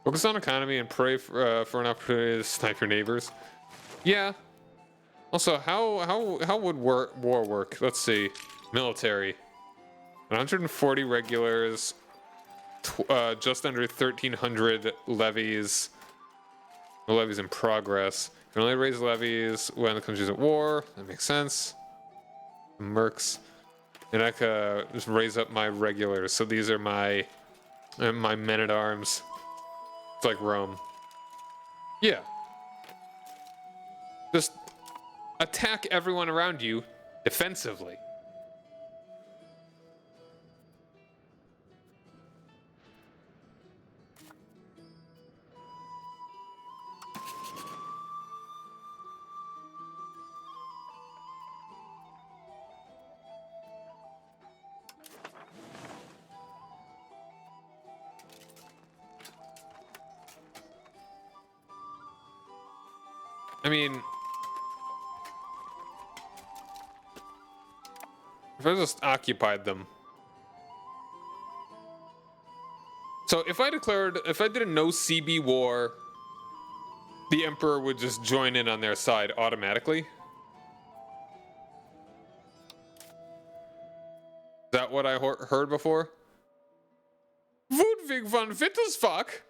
Focus on economy and pray for an opportunity to snipe your neighbors. Yeah. Also, how would war work? Let's see. Military. 140 regulars. Just under 1,300 levies. No levies in progress. You can only raise levies when the country's at war. That makes sense. Mercs. And I could just raise up my regulars. So these are my men at arms. It's like Rome. Yeah. Just attack everyone around you defensively. I mean, if I just occupied them. So if I did a no CB war, the Emperor would just join in on their side automatically? Is that what I heard before? Ludwig von Wittelsbach?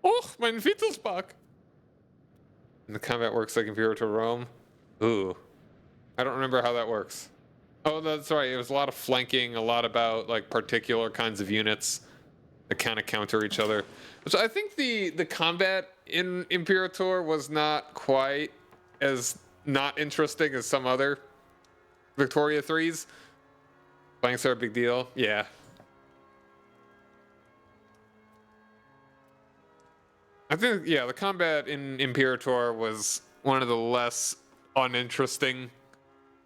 Oh, mein Wittelsbach! And the combat works like Imperator Rome. Ooh. I don't remember how that works. Oh, that's right. It was a lot of flanking, a lot about like particular kinds of units that kind of counter each other. So I think the combat in Imperator was not quite as not interesting as some other Victoria 3s. Flanks are a big deal. Yeah. I think, yeah, the combat in Imperator was one of the less uninteresting.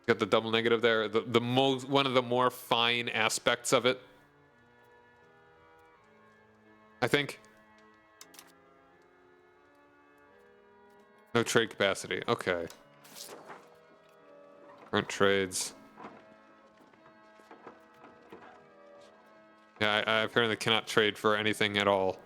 Got the double negative there. The most, one of the more fine aspects of it, I think. No trade capacity. Okay. Current trades. Yeah, I apparently cannot trade for anything at all.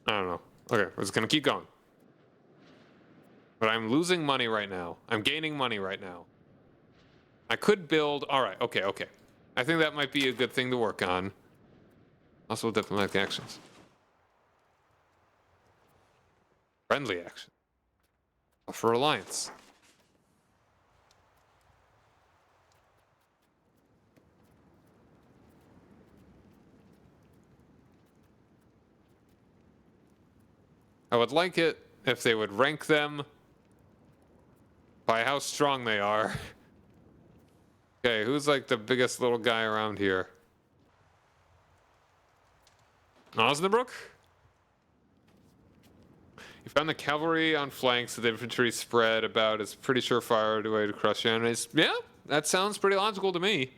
I don't know. Okay, we're just gonna keep going. But I'm losing money right now. I'm gaining money right now. I could build... Alright, okay. I think that might be a good thing to work on. Also diplomatic actions. Friendly action. For alliance. I would like it if they would rank them by how strong they are. Okay, who's like the biggest little guy around here? Osnabrück? You found the cavalry on flanks, so the infantry spread about. It's pretty surefire way to crush enemies. Yeah, that sounds pretty logical to me.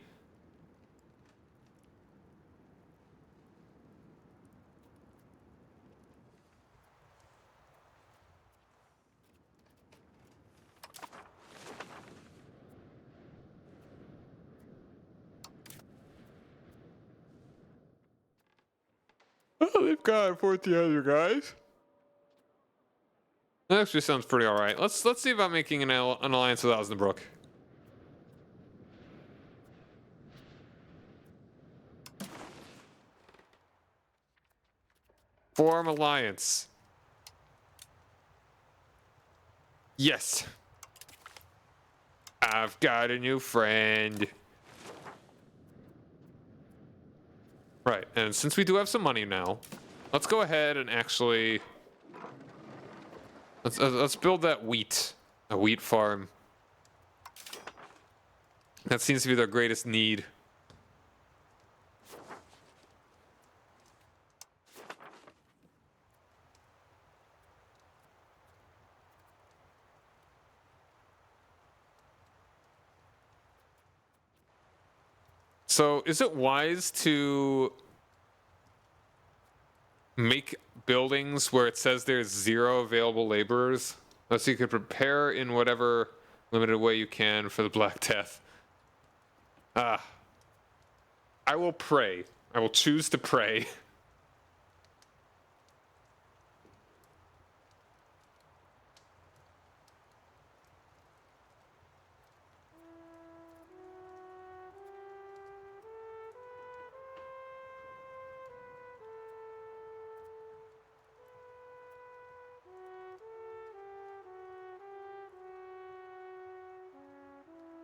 Oh, they've got 14 other guys. That actually sounds pretty alright. Let's see about making an alliance with Osnabrück. Form alliance. Yes. I've got a new friend. Right, and since we do have some money now, let's go ahead and actually let's build that a wheat farm. That seems to be their greatest need. So, is it wise to make buildings where it says there's 0 available laborers? So you could prepare in whatever limited way you can for the Black Death. I will pray. I will choose to pray.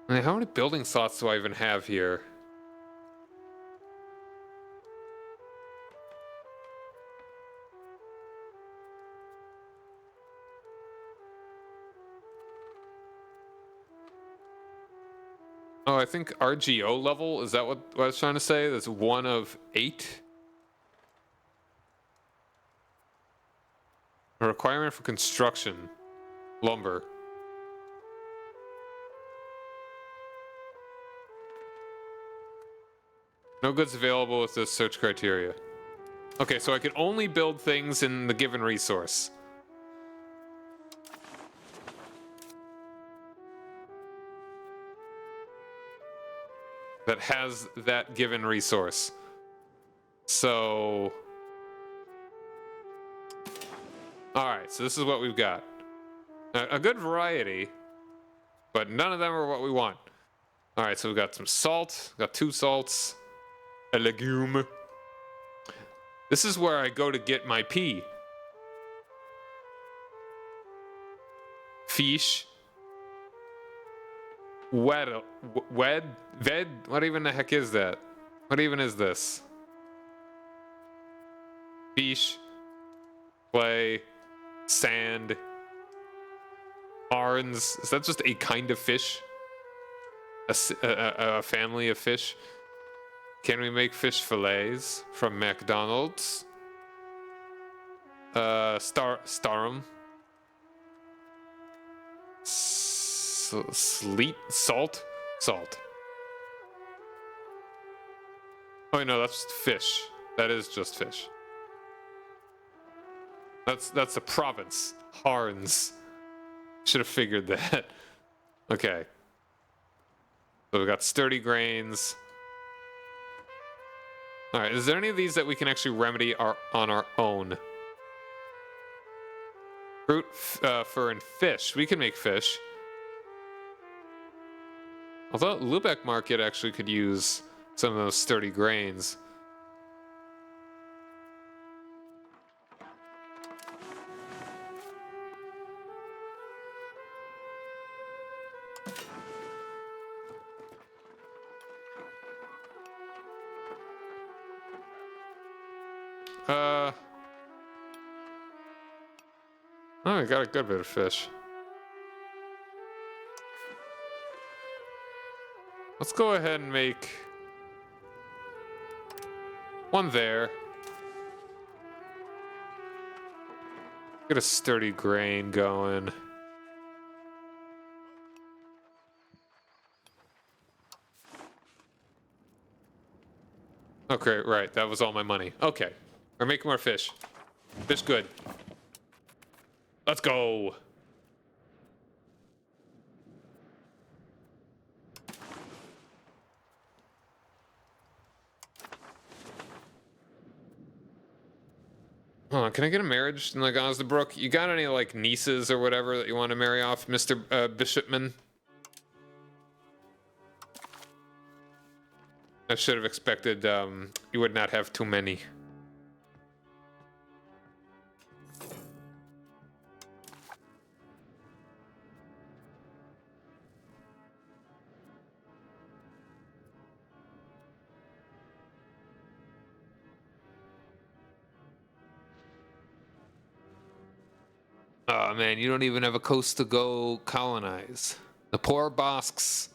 I mean, how many building slots do I even have here? Oh, I think RGO level, is that what I was trying to say? That's 1 of 8? A requirement for construction. Lumber. No goods available with this search criteria. Okay, so I can only build things in the given resource. That has that given resource. So... Alright, so this is what we've got. A good variety, but none of them are what we want. Alright, so we've got some salt, got 2 salts, a legume. This is where I go to get my pea. Fish. Ved, what even the heck is that? What even is this? Fish, clay, sand, arns. Is that just a kind of fish? A family of fish? Can we make fish fillets from McDonald's? Starum. Sleet? Salt? Salt. Oh no, that's fish. That is just fish. That's a province. Harns. Should have figured that. Okay. So we got sturdy grains. Alright, is there any of these that we can actually remedy on our own? Fruit, fur, and fish. We can make fish. Although Lubeck Market actually could use some of those sturdy grains. Oh, we got a good bit of fish. Let's go ahead and make one there. Get a sturdy grain going. Okay, right. That was all my money. Okay. We're making more fish. Fish good. Let's go. Hold on, can I get a marriage in like Osnabrück? You got any like nieces or whatever that you want to marry off, Mr. Bishopman? I should have expected you would not have too many. Oh man, you don't even have a coast to go colonize. The poor Basques.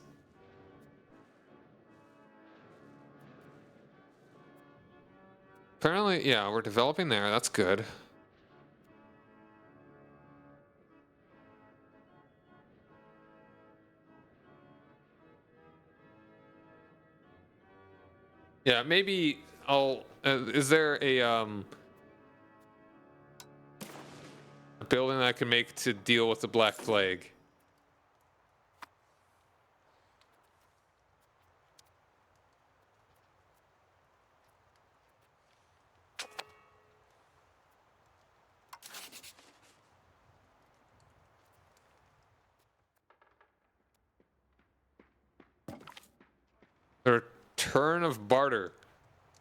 Apparently, yeah, we're developing there. That's good. Yeah, maybe I'll. Is there a building that I can make to deal with the Black Plague? The return of barter.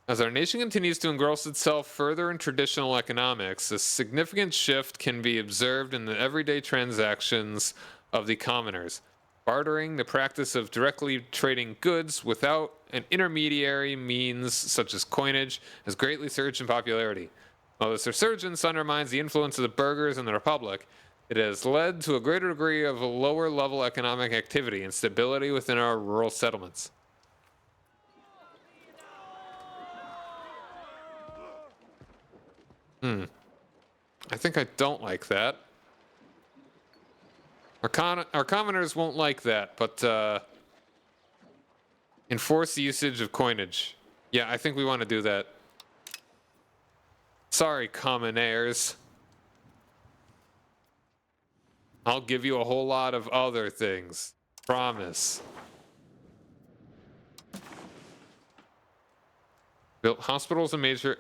As our nation continues to engross itself further in traditional economics, a significant shift can be observed in the everyday transactions of the commoners. Bartering, the practice of directly trading goods without an intermediary means such as coinage, has greatly surged in popularity. While this resurgence undermines the influence of the burghers in the Republic, it has led to a greater degree of a lower level economic activity and stability within our rural settlements. I think I don't like that. Our commoners won't like that, but enforce the usage of coinage. Yeah, I think we want to do that. Sorry, commonaires. I'll give you a whole lot of other things. Promise. Built hospitals in major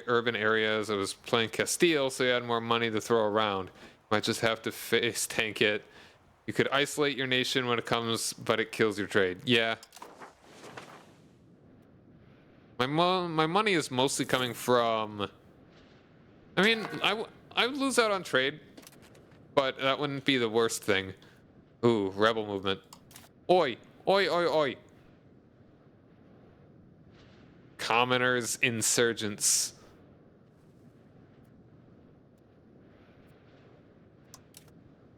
urban areas. I was playing Castile, so you had more money to throw around. Might just have to face tank it. You could isolate your nation when it comes, but it kills your trade. Yeah. My money is mostly coming from... I mean, I would lose out on trade, but that wouldn't be the worst thing. Ooh, rebel movement. Oi! Oi, oi, oi! Commoners, insurgents.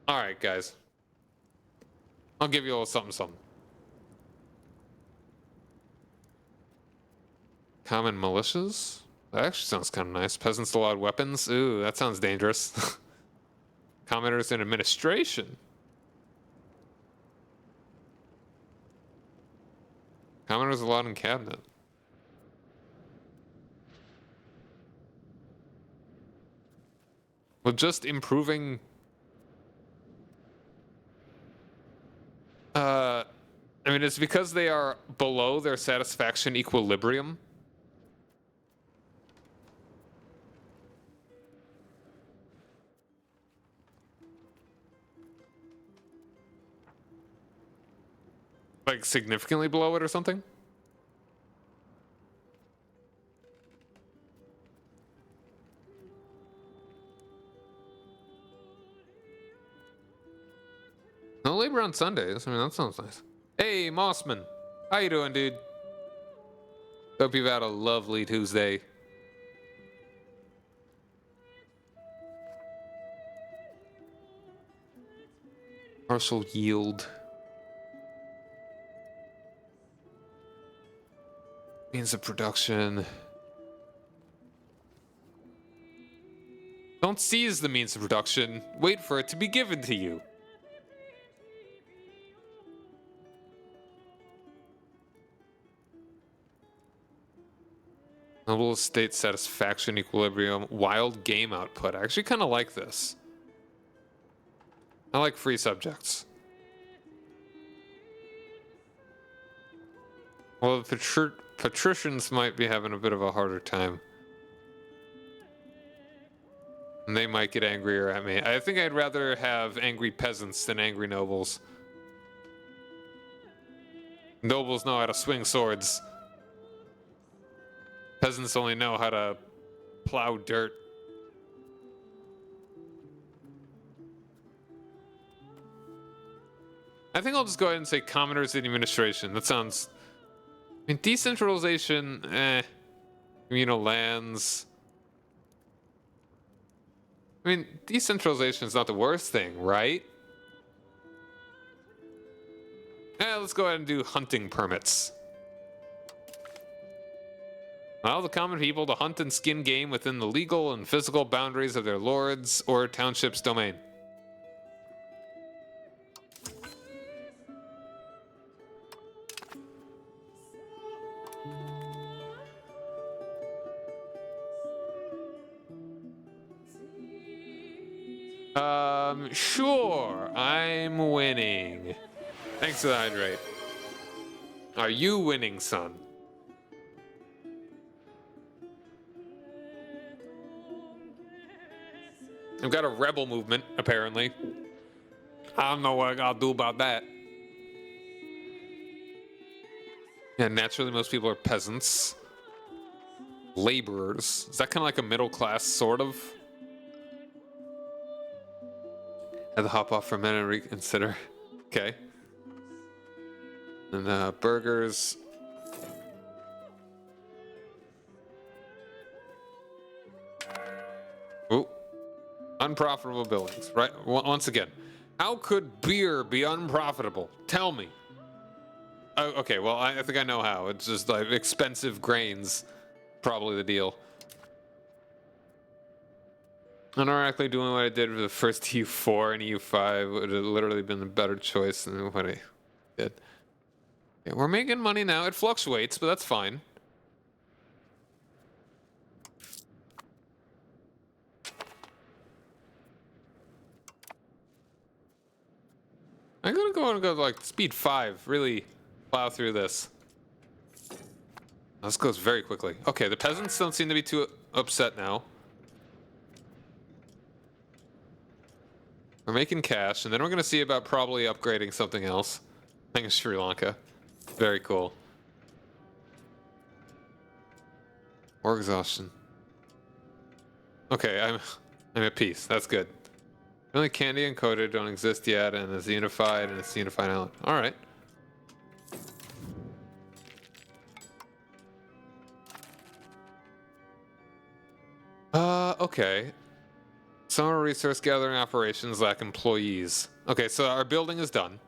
Alright, guys. I'll give you a little something, something. Common militias? That actually sounds kind of nice. Peasants allowed weapons? Ooh, that sounds dangerous. Commoners in administration. Commoners allowed in cabinet. Well, just improving... I mean, it's because they are below their satisfaction equilibrium. Like, significantly below it or something? No labor on Sundays. I mean, that sounds nice. Hey, Mossman. How you doing, dude? Hope you've had a lovely Tuesday. Partial yield. Means of production. Don't seize the means of production. Wait for it to be given to you. Noble estate satisfaction equilibrium. Wild game output. I actually kind of like this. I like free subjects. Well, the patricians might be having a bit of a harder time. And they might get angrier at me. I think I'd rather have angry peasants than angry nobles. Nobles know how to swing swords. Peasants only know how to plow dirt. I think I'll just go ahead and say commoners in administration. That sounds... I mean, decentralization, communal lands. I mean, decentralization is not the worst thing, right? Let's go ahead and do hunting permits. Allow the common people to hunt and skin game within the legal and physical boundaries of their lords or township's domain. Sure, I'm winning. Thanks for the hydrate. Are you winning, son? I've got a rebel movement, apparently. I don't know what I gotta do about that. Yeah, naturally most people are peasants. Laborers. Is that kind of like a middle class, sort of? Had to hop off for a minute and reconsider. Okay. And burgers. Ooh. Unprofitable buildings, right? Once again, how could beer be unprofitable? Tell me. Oh, okay, well, I think I know how. It's just like expensive grains, probably the deal. Unironically, doing what I did with the first EU4 and EU5 would have literally been a better choice than what I did. Yeah, we're making money now. It fluctuates, but that's fine. I'm gonna go and go like speed 5, really plow through this. This goes very quickly. Okay, the peasants don't seem to be too upset now. We're making cash, and then we're going to see about probably upgrading something else. I think it's Sri Lanka. Very cool. More exhaustion. Okay, I'm at peace. That's good. Only candy and coated don't exist yet, and it's unified, and it's unified island. All right. Okay. Summer resource gathering operations lack employees. Okay, so our building is done.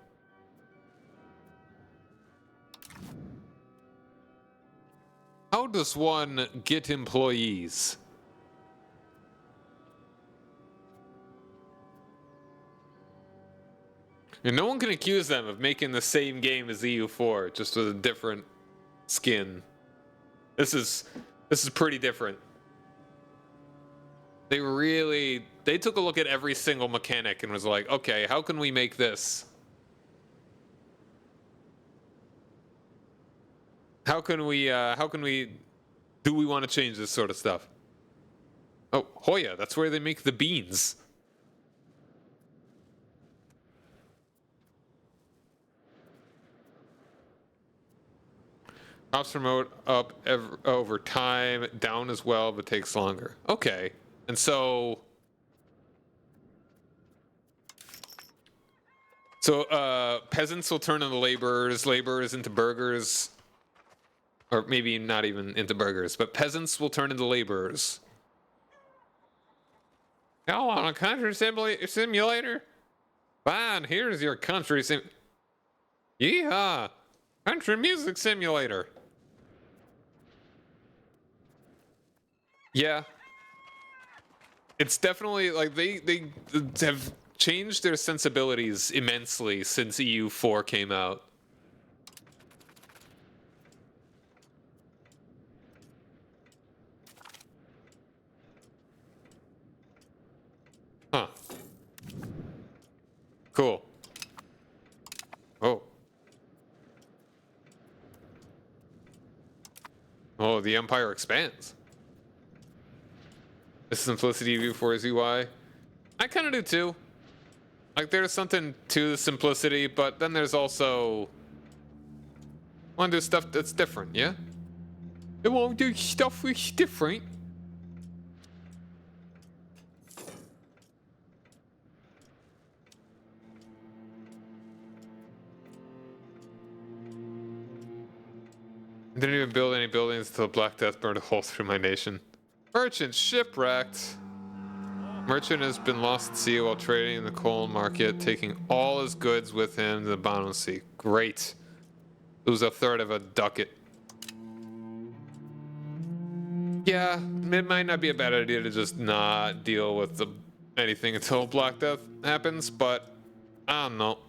How does one get employees? And no one can accuse them of making the same game as EU4, just with a different skin. This is pretty different. They took a look at every single mechanic and was like, okay, how can we make this? How can we, do we want to change this sort of stuff? Oh, Hoya, that's where they make the beans. Ops remote up over time, down as well, but takes longer. Okay, and so peasants will turn into laborers, laborers into burgers, or maybe not even into burgers, but peasants will turn into laborers. Y'all want a country simulator? Fine, here's your country sim. Yeehaw! Country music simulator. Yeah. It's definitely like they have changed their sensibilities immensely since EU4 came out. Huh. Cool. Oh. Oh, the empire expands. The simplicity of EU4 is UI. I kind of do too. Like, there's something to the simplicity, but then there's also want to do stuff that's different, yeah? They won't do stuff that's different. I didn't even build any buildings until Black Death burned a hole through my nation. Merchant shipwrecked. Merchant has been lost at sea while trading in the coal market, taking all his goods with him to the bottom of the sea. Great. Lose a third of a ducat. Yeah, it might not be a bad idea to just not deal with anything until Black Death happens, but I don't know.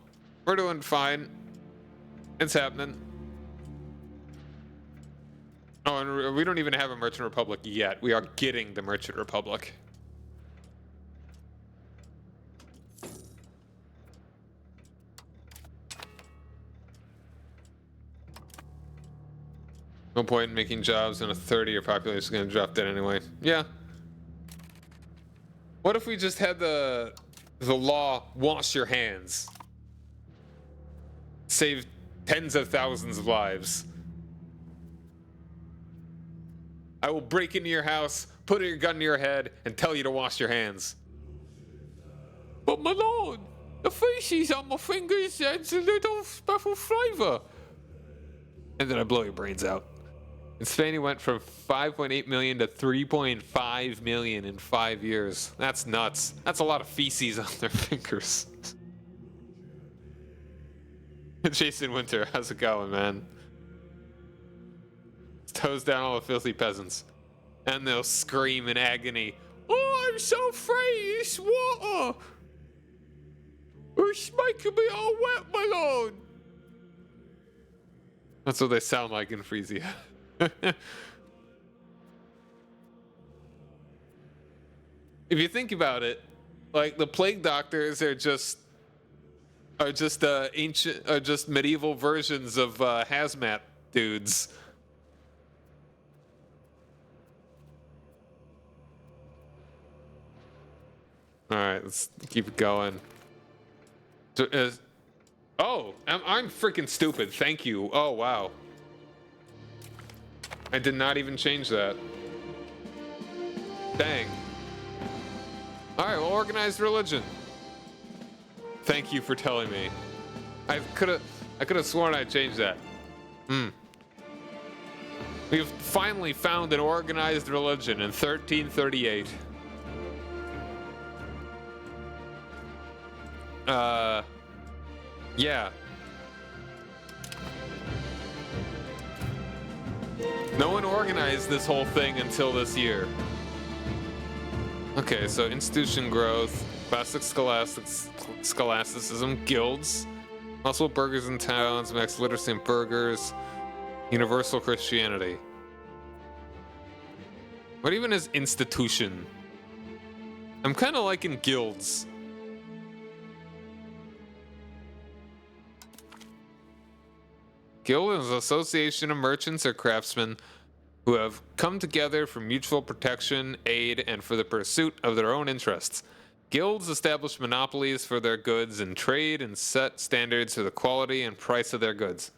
We're doing fine. It's happening. Oh, and we don't even have a Merchant Republic yet. We are getting the Merchant Republic. No point in making jobs when a third of your population is going to drop dead anyway. Yeah. What if we just had the law wash your hands? Save tens of thousands of lives. I will break into your house, put your gun to your head, and tell you to wash your hands. But my lord, the feces on my fingers adds a little special flavor. And then I blow your brains out. In Spain, he went from 5.8 million to 3.5 million in 5 years. That's nuts. That's a lot of feces on their fingers. Jason Winter, how's it going, man? Toes down all the filthy peasants. And they'll scream in agony. Oh, I'm so afraid it's water. It's making me all wet, my lord. That's what they sound like in Frisia. If you think about it, like the plague doctors are just medieval versions of hazmat dudes. Alright, let's keep it going. So, oh, I'm freaking stupid. Thank you. Oh, wow. I did not even change that. Dang. Alright, well, organized religion. Thank you for telling me. I could have sworn I changed that. We've finally found an organized religion in 1338. Yeah. No one organized this whole thing until this year. Okay, so institution growth, classic scholasticism, guilds, muscle burgers in towns, max literacy in burgers, universal Christianity. What even is institution? I'm kind of liking guilds. Guild is an association of merchants or craftsmen who have come together for mutual protection, aid, and for the pursuit of their own interests. Guilds establish monopolies for their goods and trade and set standards for the quality and price of their goods.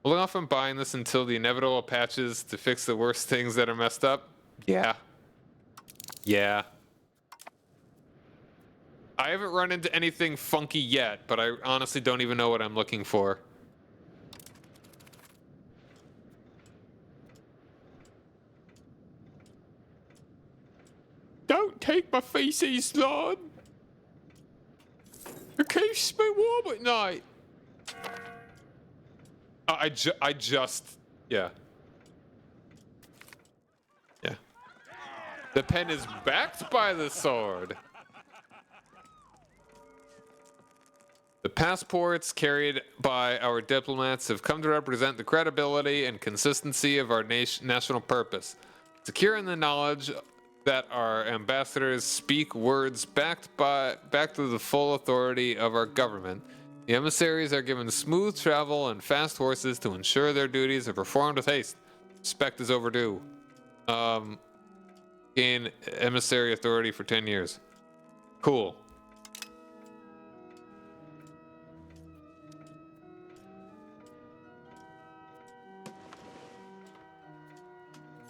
Holding off on buying this until the inevitable patches to fix the worst things that are messed up? Yeah. Yeah. I haven't run into anything funky yet, but I honestly don't even know what I'm looking for. Don't take my feces, Lord. It keeps me warm at night. I just, yeah. Yeah. The pen is backed by the sword. The passports carried by our diplomats have come to represent the credibility and consistency of our national purpose. Secure in the knowledge that our ambassadors speak words backed to the full authority of our government. The emissaries are given smooth travel and fast horses to ensure their duties are performed with haste. Respect is overdue. Gain emissary authority for 10 years. Cool.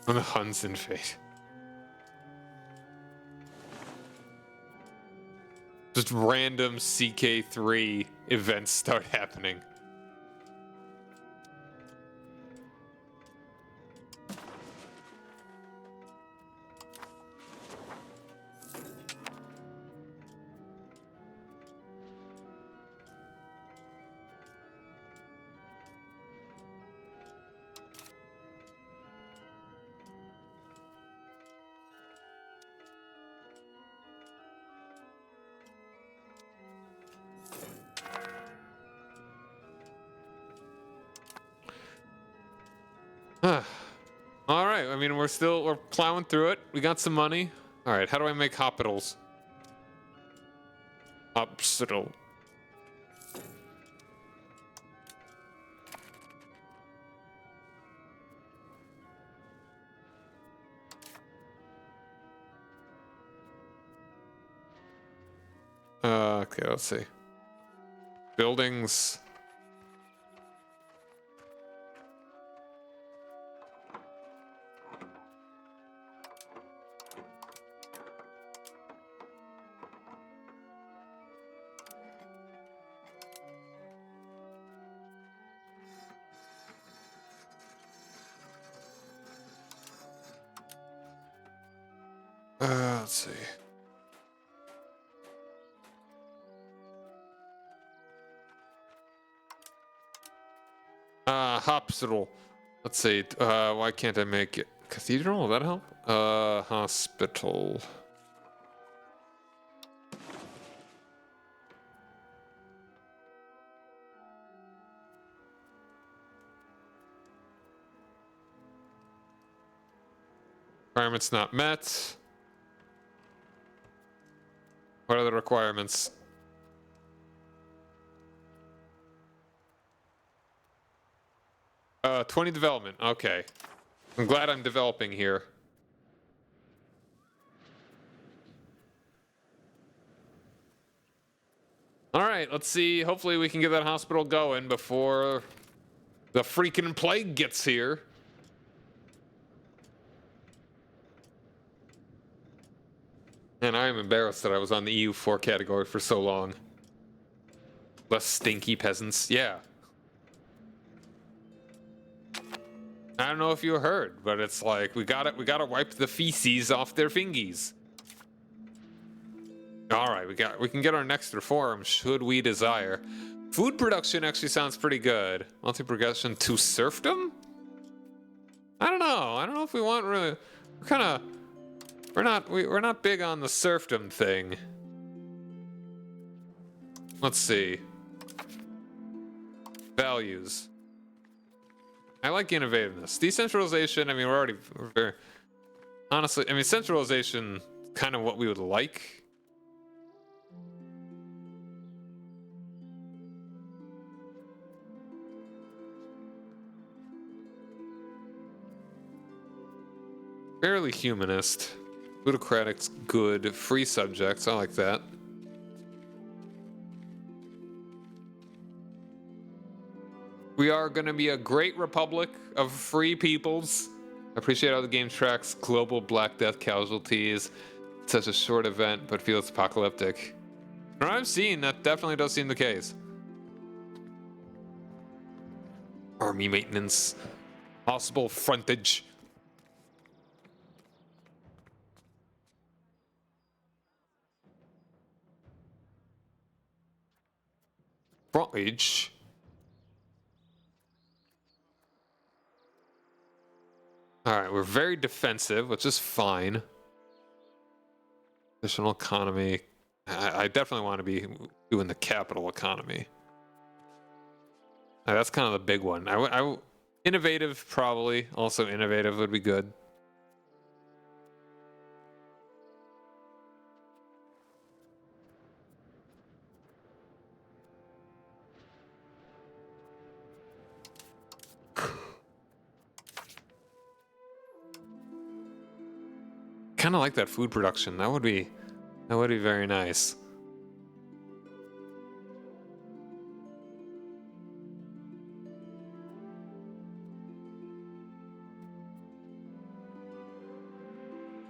On the Huns in fate. Just random CK3 events start happening. All right, I mean, we're plowing through it. We got some money. All right, how do I make hospitals? Hospital. Okay, let's see. Buildings. Let's see. Hospital. Let's see. Why can't I make it? Cathedral? Will that help? Hospital. Requirements not met. What are the requirements? Uh, 20 development. Okay. I'm glad I'm developing here. All right, let's see. Hopefully we can get that hospital going before the freaking plague gets here. And I am embarrassed that I was on the EU4 category for so long. Less stinky peasants. Yeah. I don't know if you heard, but it's like we gotta wipe the feces off their fingies. All right, we can get our next reform should we desire. Food production actually sounds pretty good. Multi-progression to serfdom? I don't know. I don't know if we want really. We're not big on the serfdom thing. Let's see. Values. I like innovativeness. Decentralization, I mean, we're very... Honestly, I mean, centralization, kind of what we would like. Fairly humanist. Plutocratic's good. Free subjects, I like that. We are going to be a great republic of free peoples. I appreciate how the game tracks global Black Death casualties. It's such a short event, but feels apocalyptic. From what I've seen, that definitely does seem the case. Army maintenance. Possible frontage. Frontage. Alright, we're very defensive, which is fine. Additional economy. I definitely want to be doing the capital economy. That's kind of the big one. Innovative, probably. Also innovative would be good. Kind of like that food production. That would be very nice.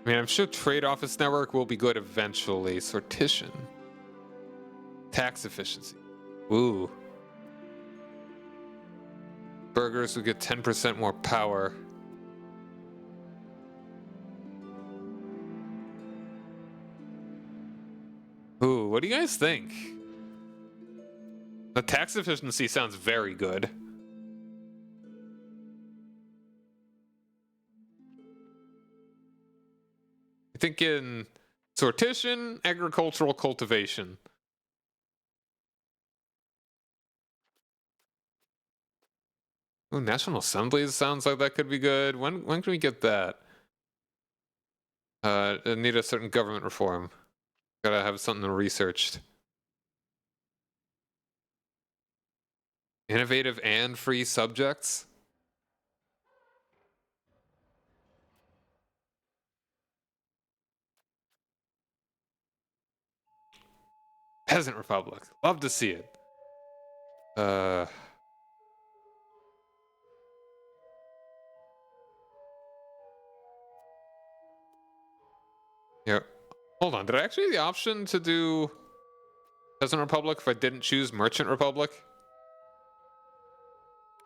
I mean, I'm sure trade office network will be good eventually. Sortition. Tax efficiency. Ooh. Burgers would get 10% more power. Ooh, what do you guys think? The tax efficiency sounds very good. I think in sortition, agricultural cultivation. Ooh, National Assemblies sounds like that could be good. When can we get that? Need a certain government reform. Gotta have something researched. Innovative and free subjects? Peasant Republic. Love to see it. Yeah. Hold on. Did I actually have the option to do Peasant Republic if I didn't choose Merchant Republic?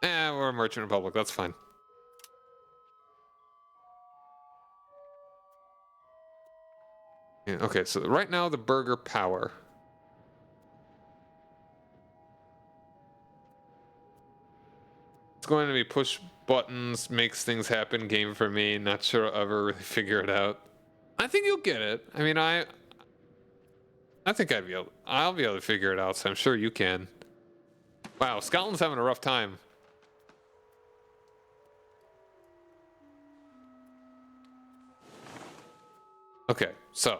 We're a Merchant Republic. That's fine. Yeah, okay, so right now the burger power. It's going to be push buttons, makes things happen game for me. Not sure I'll ever really figure it out. I think you'll get it. I mean, I think I'll be able to figure it out, so I'm sure you can. Wow, Scotland's having a rough time. Okay, so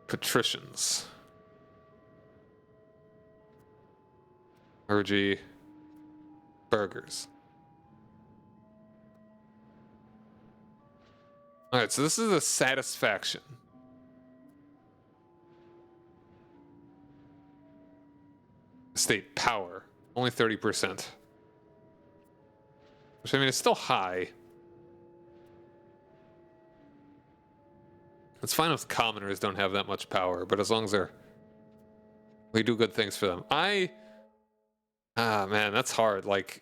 patricians. Urgy burgers. All right, so this is a satisfaction. state power. Only 30%. Which, I mean, it's still high. It's fine if commoners don't have that much power, but as long as we do good things for them. Man, that's hard. Like,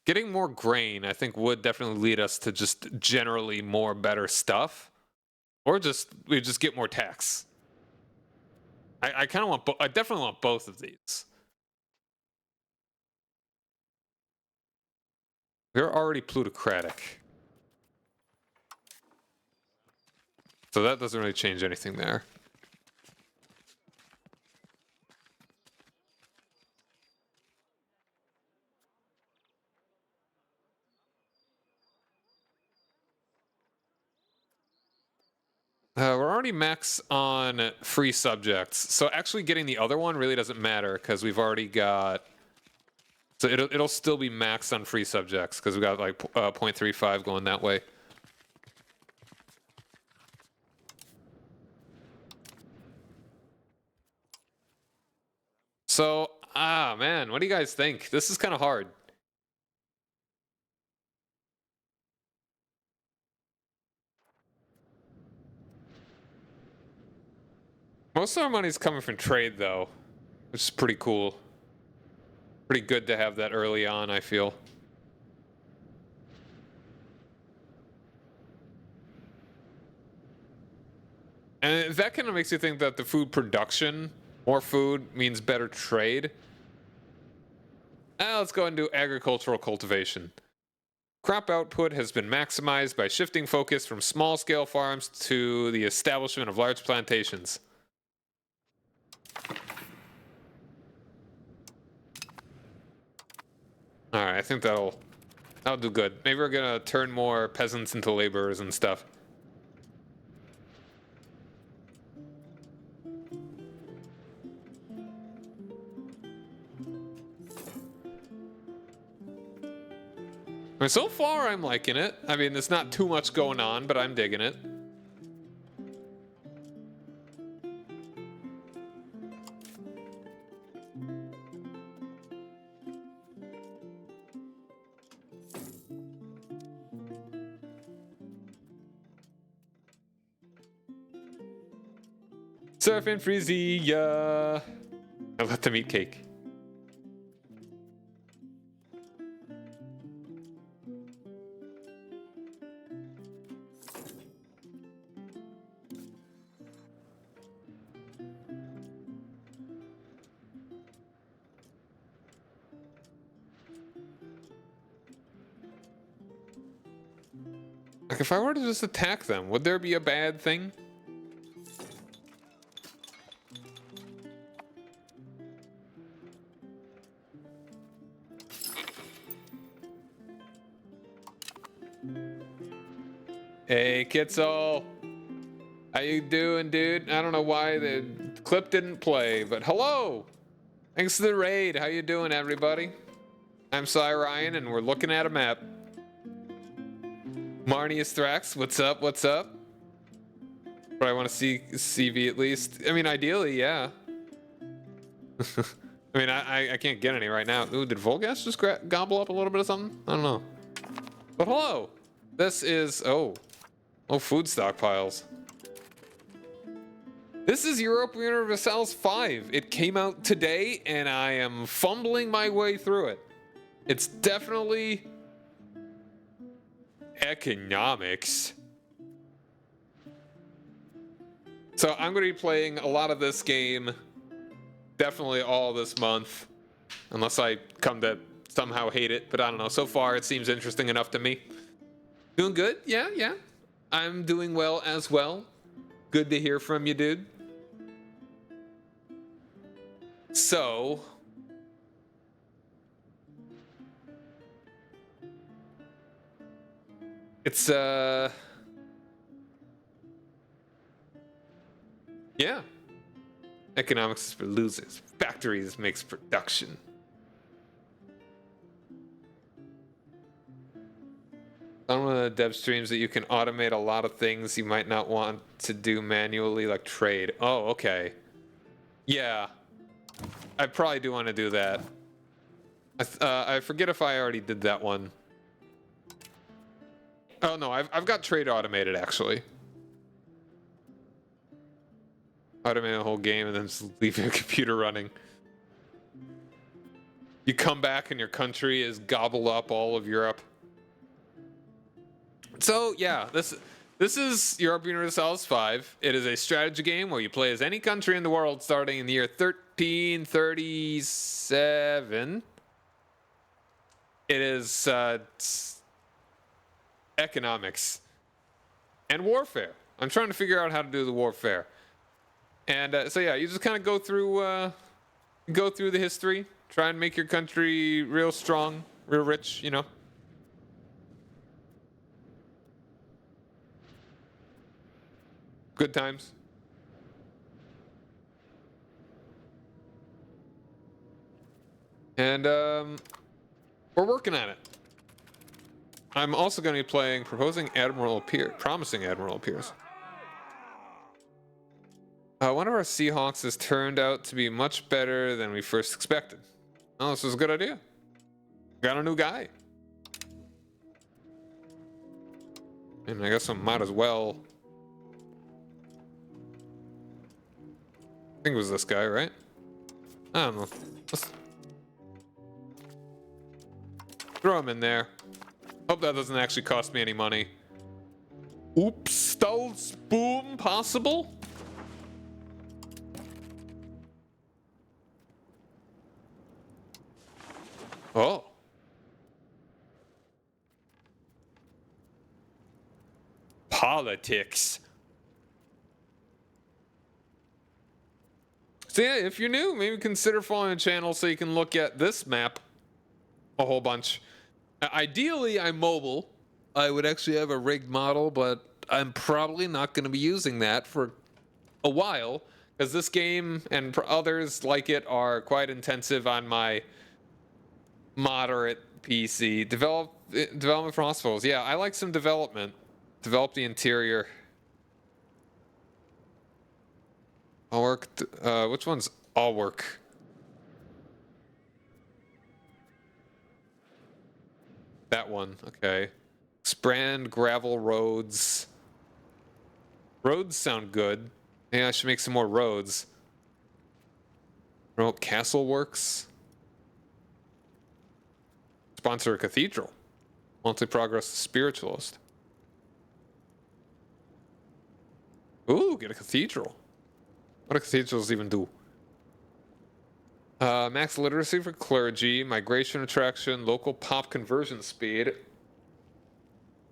getting more grain, I think, would definitely lead us to just generally more better stuff. Or we just get more tax. I kind of want I definitely want both of these. We're already plutocratic. So that doesn't really change anything there. We're already max on free subjects. So actually getting the other one really doesn't matter because we've already got... So it'll still be maxed on free subjects because we got like 0.35 going that way. So, man, what do you guys think? This is kind of hard. Most of our money's coming from trade, though, which is pretty cool. Pretty good to have that early on, I feel. And that kind of makes you think that the food production, more food, means better trade. Now let's go and do agricultural cultivation. Crop output has been maximized by shifting focus from small-scale farms to the establishment of large plantations. Alright, I think that'll do good. Maybe we're gonna turn more peasants into laborers and stuff. I mean, so far I'm liking it. I mean, there's not too much going on, but I'm digging it. Surfing Frisia. I let them eat cake. Like, if I were to just attack them, would there be a bad thing? Hey, Kitzel. How you doing, dude? I don't know why the clip didn't play, but hello! Thanks for the raid. How you doing, everybody? I'm Cy Ryan, and we're looking at a map. Marnius Thrax, what's up, what's up? But I want to see CV at least. I mean, ideally, yeah. I mean, I can't get any right now. Ooh, did Volgas just gobble up a little bit of something? I don't know. But hello! This is... Oh, food stockpiles. This is Europa Universalis V. It came out today, and I am fumbling my way through it. It's definitely... economics. So I'm going to be playing a lot of this game, definitely all this month, unless I come to somehow hate it, but I don't know. So far, it seems interesting enough to me. Doing good? Yeah. I'm doing well as well. Good to hear from you, dude. So... It's, yeah. Economics is for losers. Factories makes production. On one of the dev streams that you can automate a lot of things you might not want to do manually, like trade. Oh, okay. Yeah. I probably do want to do that. I forget if I already did that one. Oh no, I've got trade automated actually. Automate the whole game and then just leave your computer running. You come back and your country is gobbled up all of Europe. So yeah, this is Europa Universalis V. It is a strategy game where you play as any country in the world starting in the year 1337. It is economics and warfare. I'm trying to figure out how to do the warfare. And so yeah, you just kind of go through the history, try and make your country real strong, real rich, you know. Good times. And we're working on it. I'm also going to be playing Promising Admiral appears. One of our Seahawks has turned out to be much better than we first expected. Oh, this is a good idea. Got a new guy. And I guess I might as well. I think it was this guy, right? I don't know. Let's throw him in there. Hope that doesn't actually cost me any money. Oops, stealth boom possible? Oh. Politics. So yeah, if you're new, maybe consider following the channel so you can look at this map a whole bunch. Ideally, I'm mobile. I would actually have a rigged model, but I'm probably not going to be using that for a while because this game and others like it are quite intensive on my moderate PC. Development for hospitals. Yeah, I like some development. Develop the interior. I'll work. Which one's all work? That one. Okay. Expand gravel roads. Roads sound good. Yeah, I should make some more roads. Promote castle works. Sponsor a cathedral. Monthly progress spiritualist. Ooh, get a cathedral. What do cathedrals even do? Max literacy for clergy, migration attraction, local pop conversion speed.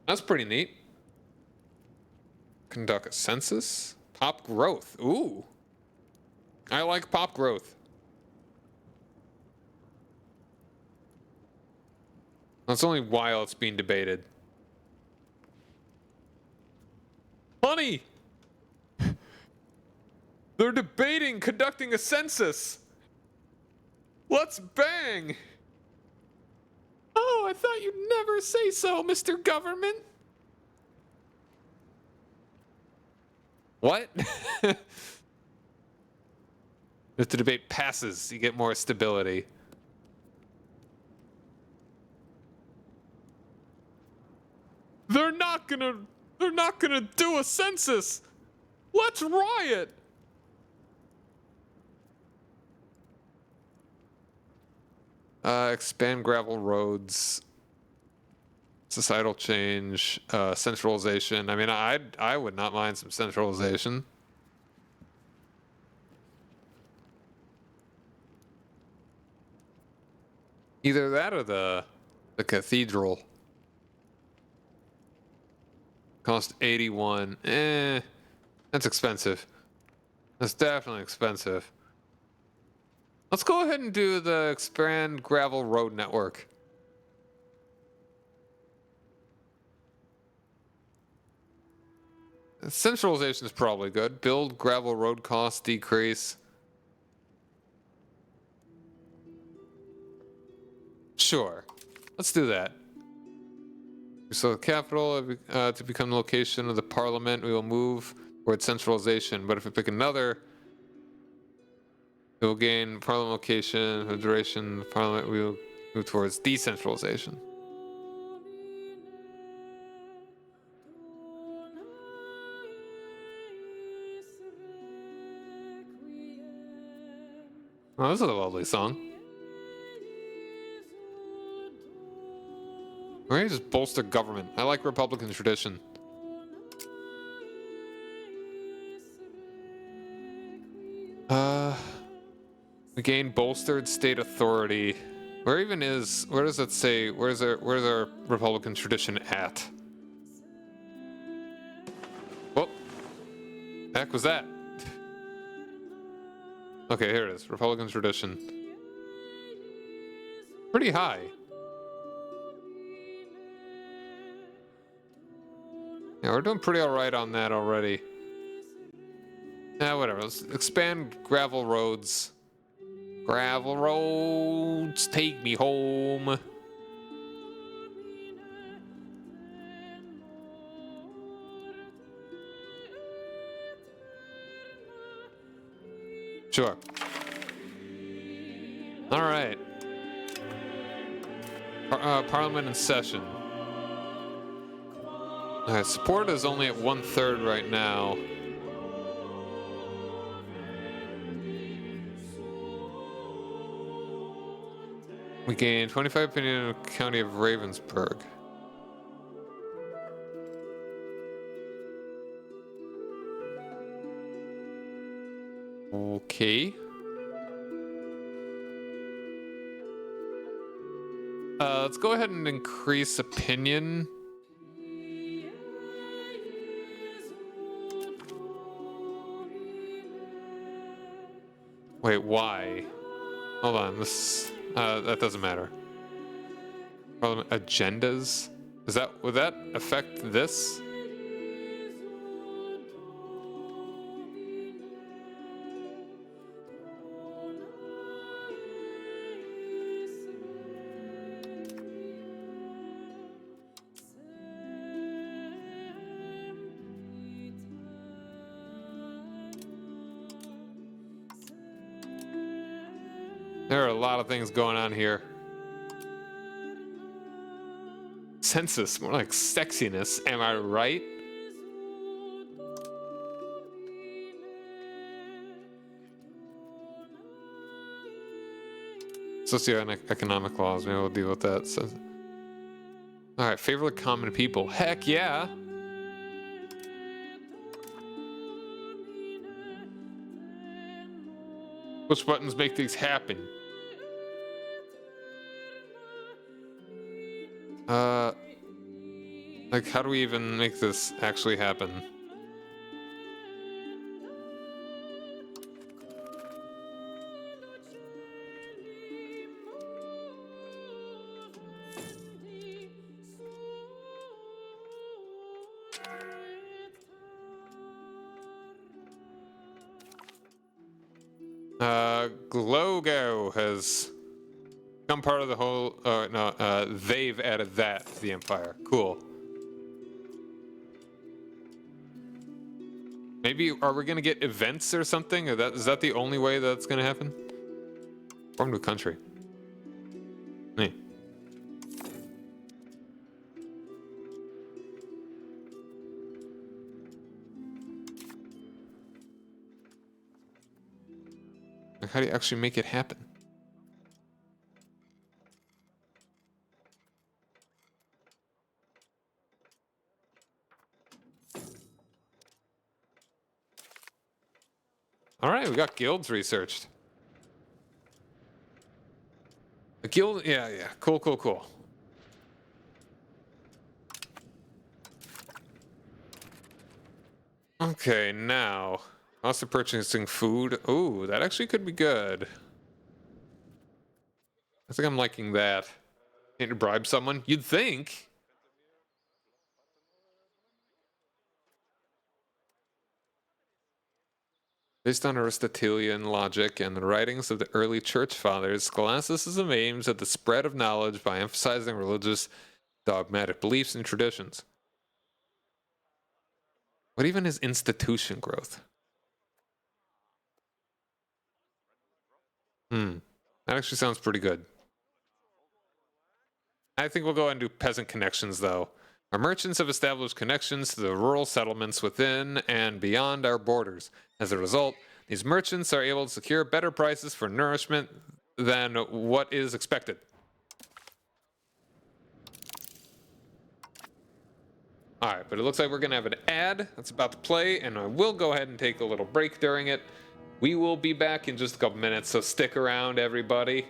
That's pretty neat. Conduct a census. Pop growth. Ooh. I like pop growth. That's only while it's being debated. Honey! They're debating conducting a census. Let's bang! Oh, I thought you'd never say so, Mr. Government. What? If the debate passes, you get more stability. They're not gonna do a census. Let's riot. Expand gravel roads. Societal change. Centralization. I mean, I would not mind some centralization. Either that or the cathedral. Cost 81. That's expensive. That's definitely expensive. Let's go ahead and do the expand gravel road network. Centralization is probably good. Build gravel road costs decrease. Sure. Let's do that. So the capital to become the location of the parliament, we will move towards centralization. But if we pick another It will gain parliament location, for the duration, the parliament will move towards decentralization. Oh, this is a lovely song. Why don't you just bolster government? I like Republican tradition. We gain bolstered state authority. Where does it say, where's our Republican tradition at? What the heck was that? Okay, here it is. Republican tradition. Pretty high. Yeah, we're doing pretty alright on that already. Yeah, whatever. Let's expand gravel roads. Gravel roads, take me home. Sure. All right. Parliament in session. All right, support is only at 1/3 right now. We gained 25 opinion in the county of Ravensburg. Okay. Let's go ahead and increase opinion. Wait, why? Hold on, that doesn't matter. Parliament agendas? Would that affect this? There are a lot of things going on here. Census, more like sexiness, am I right? Socioeconomic laws, maybe we'll deal with that. So, alright, favor the common people. Heck yeah! Which buttons make these happen? Like, how do we even make this actually happen? Glogo has become part of the whole, they've added that to the Empire. Cool. Maybe, are we gonna get events or something? Or is that the only way that's gonna happen? Form new country. Hey. Like, how do you actually make it happen? All right, we got guilds researched. A guild, yeah, cool. Okay, now, also purchasing food. Ooh, that actually could be good. I think I'm liking that. Need to bribe someone? You'd think. Based on Aristotelian logic and the writings of the early church fathers, scholasticism aims at the spread of knowledge by emphasizing religious dogmatic beliefs and traditions. What even is institution growth? That actually sounds pretty good. I think we'll go ahead and do peasant connections, though. Our merchants have established connections to the rural settlements within and beyond our borders. As a result, these merchants are able to secure better prices for nourishment than what is expected. Alright, but it looks like we're going to have an ad that's about to play, and I will go ahead and take a little break during it. We will be back in just a couple minutes, so stick around, everybody.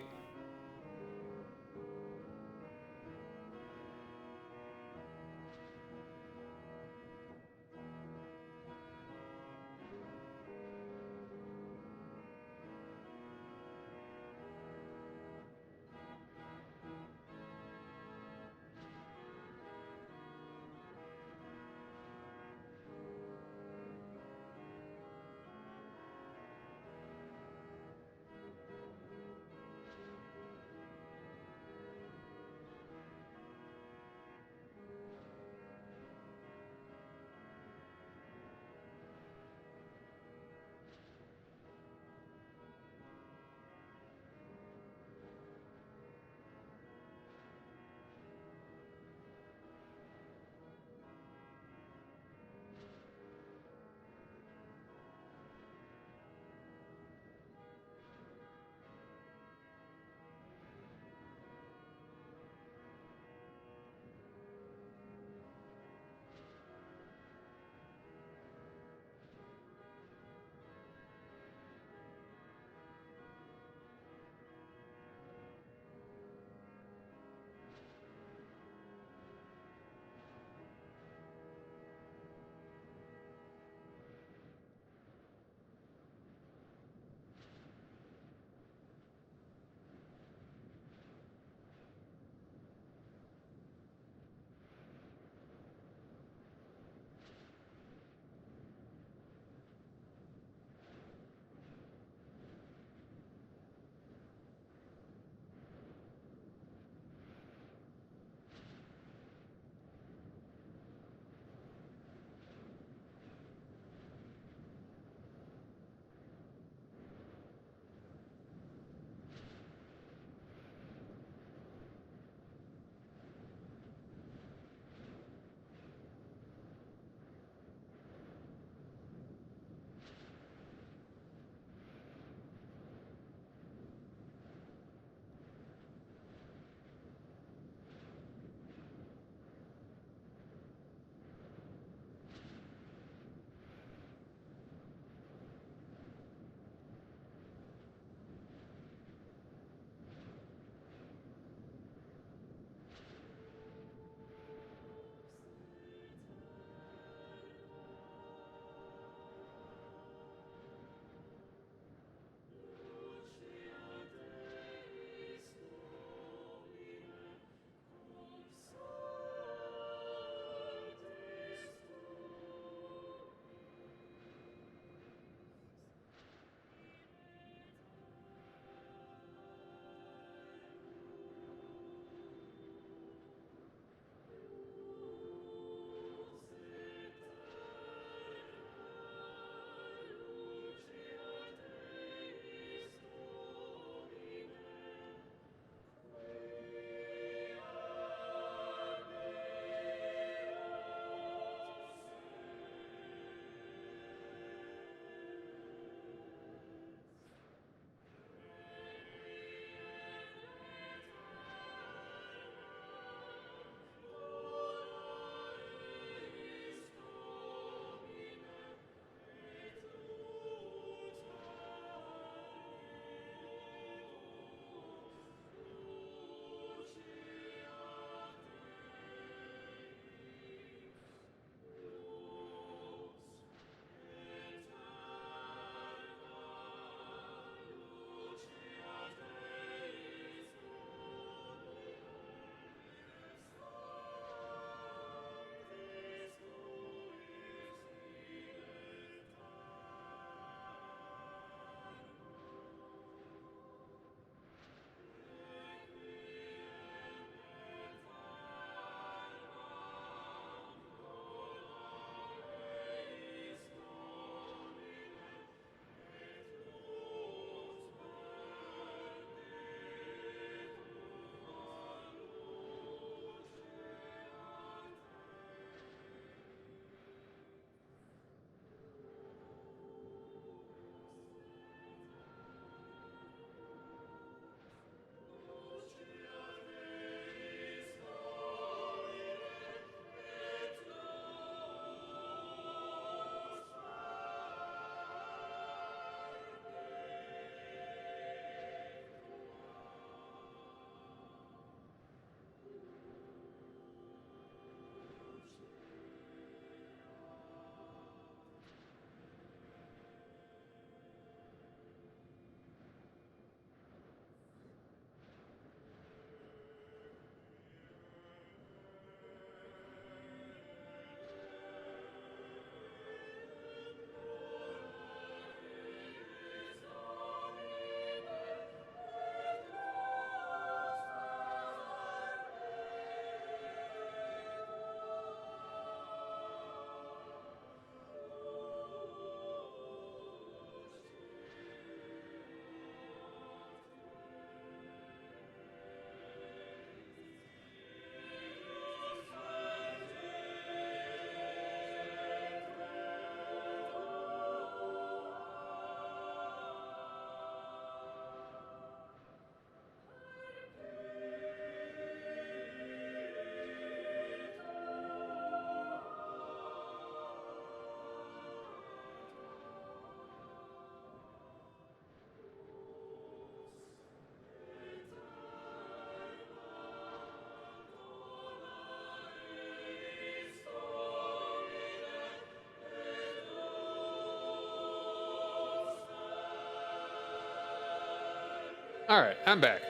Alright, I'm back.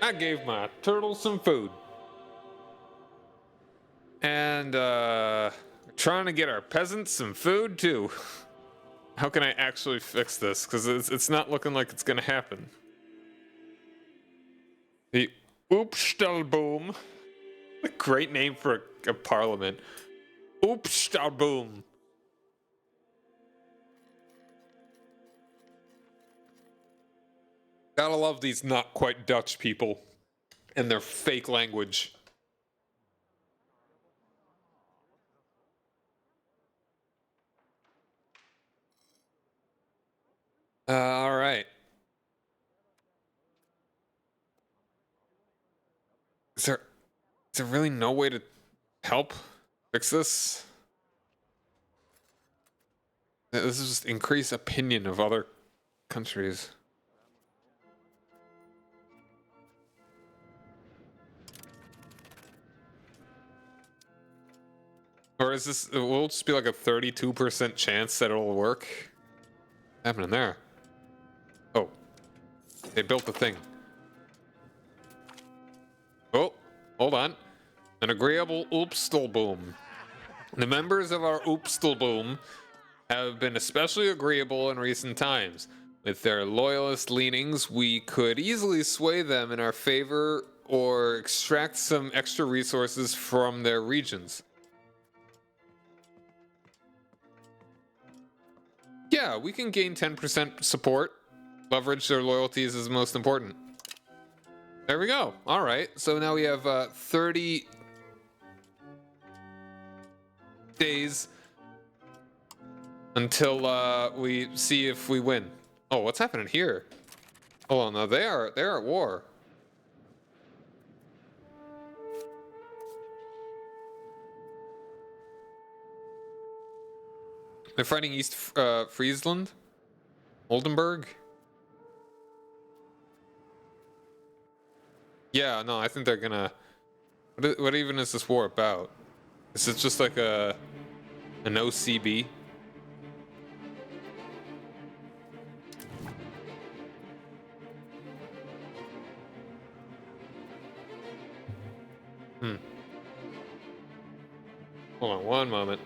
I gave my turtle some food. And, trying to get our peasants some food, too. How can I actually fix this? Because it's not looking like it's gonna happen. The Oopstalboom. A great name for a parliament. Oopstalboom. Gotta love these not quite Dutch people and their fake language. All right. Is there really no way to help fix this? This is just increase opinion of other countries. Or is this, will it just be like a 32% chance that it'll work? What's happening there? Oh, they built the thing. Oh, hold on. An agreeable Oopstalboom. The members of our Oopstalboom have been especially agreeable in recent times. With their loyalist leanings, we could easily sway them in our favor or extract some extra resources from their regions. Yeah, we can gain 10% support. Leverage their loyalties is most important. There we go. All right. So now we have 30 days until we see if we win. Oh, what's happening here? Oh no, they're at war. They're fighting East Friesland, Oldenburg. Yeah, no, I think they're gonna. What even is this war about? Is it just like an OCB? Hold on one moment.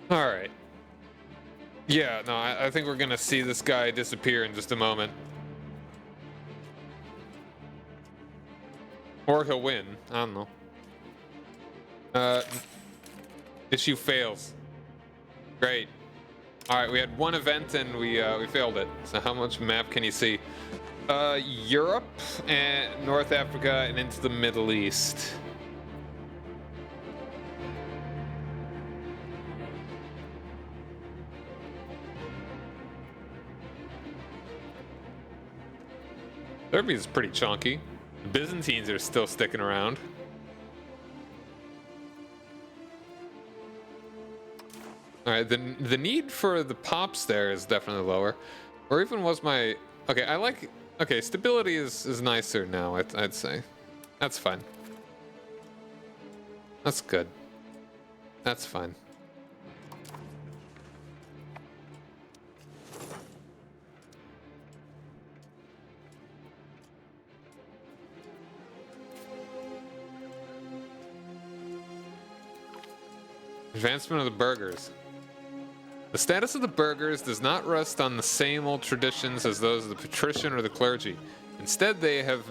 All right. Yeah, no, I think we're gonna see this guy disappear in just a moment. Or he'll win. I don't know. Issue fails. Great. All right, we had one event and we failed it. So how much map can you see? Europe and North Africa and into the Middle East. Serbia's pretty chunky. The Byzantines are still sticking around. All right, the need for the pops there is definitely lower. Or even was my... Okay, I like... Okay, stability is nicer now, I'd say. That's fine. That's good. That's fine. Advancement of the burghers. The status of the burghers does not rest on the same old traditions as those of the patrician or the clergy. Instead, they have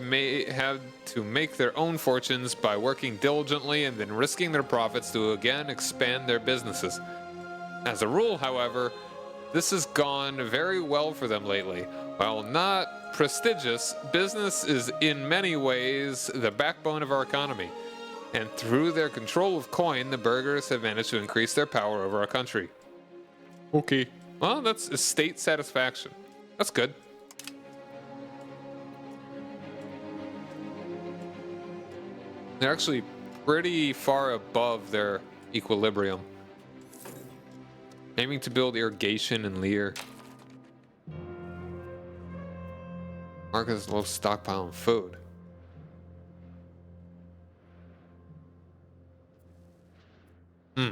had to make their own fortunes by working diligently and then risking their profits to again expand their businesses. As a rule, however, this has gone very well for them lately. While not prestigious, business is in many ways the backbone of our economy. And through their control of coin, the burghers have managed to increase their power over our country. Okay. Well, that's estate satisfaction. That's good. They're actually pretty far above their equilibrium. Aiming to build irrigation in Lear. Marcus low stockpile of food. Hmm.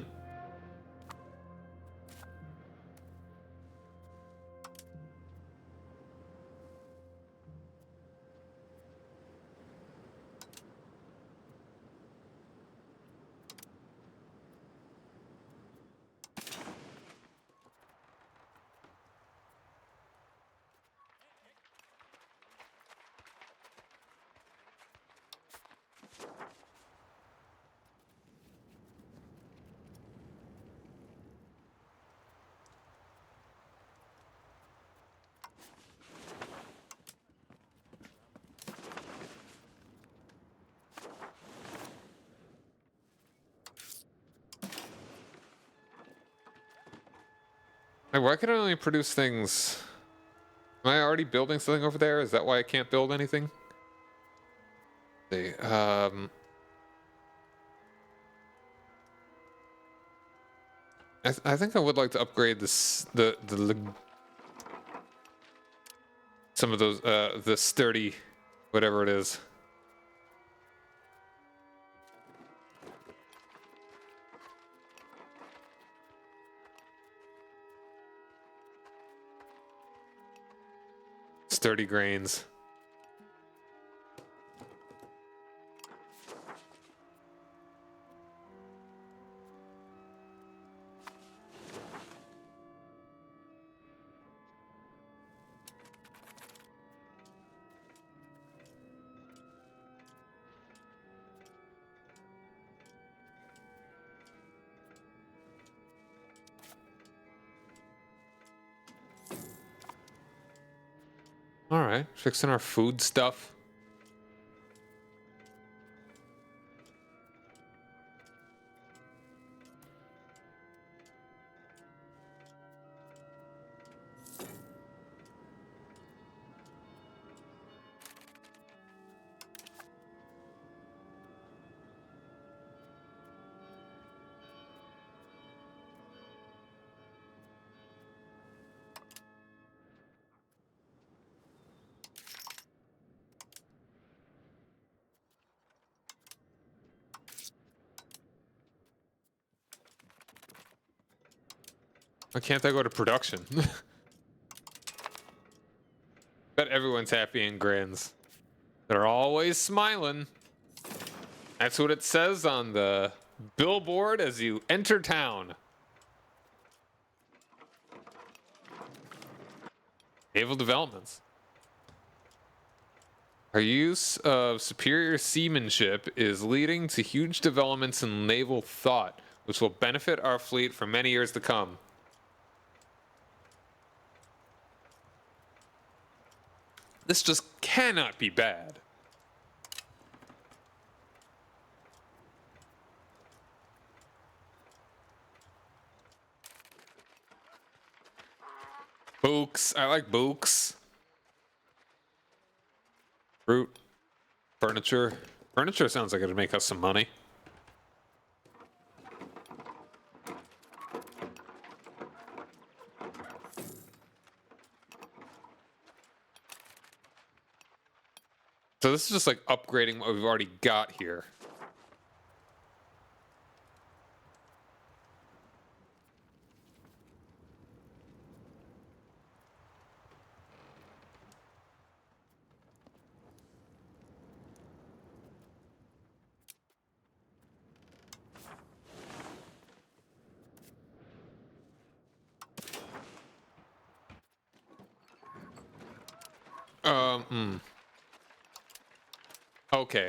Like, why can I only produce things? Am I already building something over there? Is that why I can't build anything? Let's see, I think I would like to upgrade this some of those the sturdy whatever it is. Sturdy grains. All right, fixing our food stuff. Why can't I go to production? Bet everyone's happy and grins. They're always smiling. That's what it says on the billboard as you enter town. Naval developments. Our use of superior seamanship is leading to huge developments in naval thought, which will benefit our fleet for many years to come. This just cannot be bad. Books. I like books. Fruit. Furniture. Furniture sounds like it'd make us some money. So this is just like upgrading what we've already got here.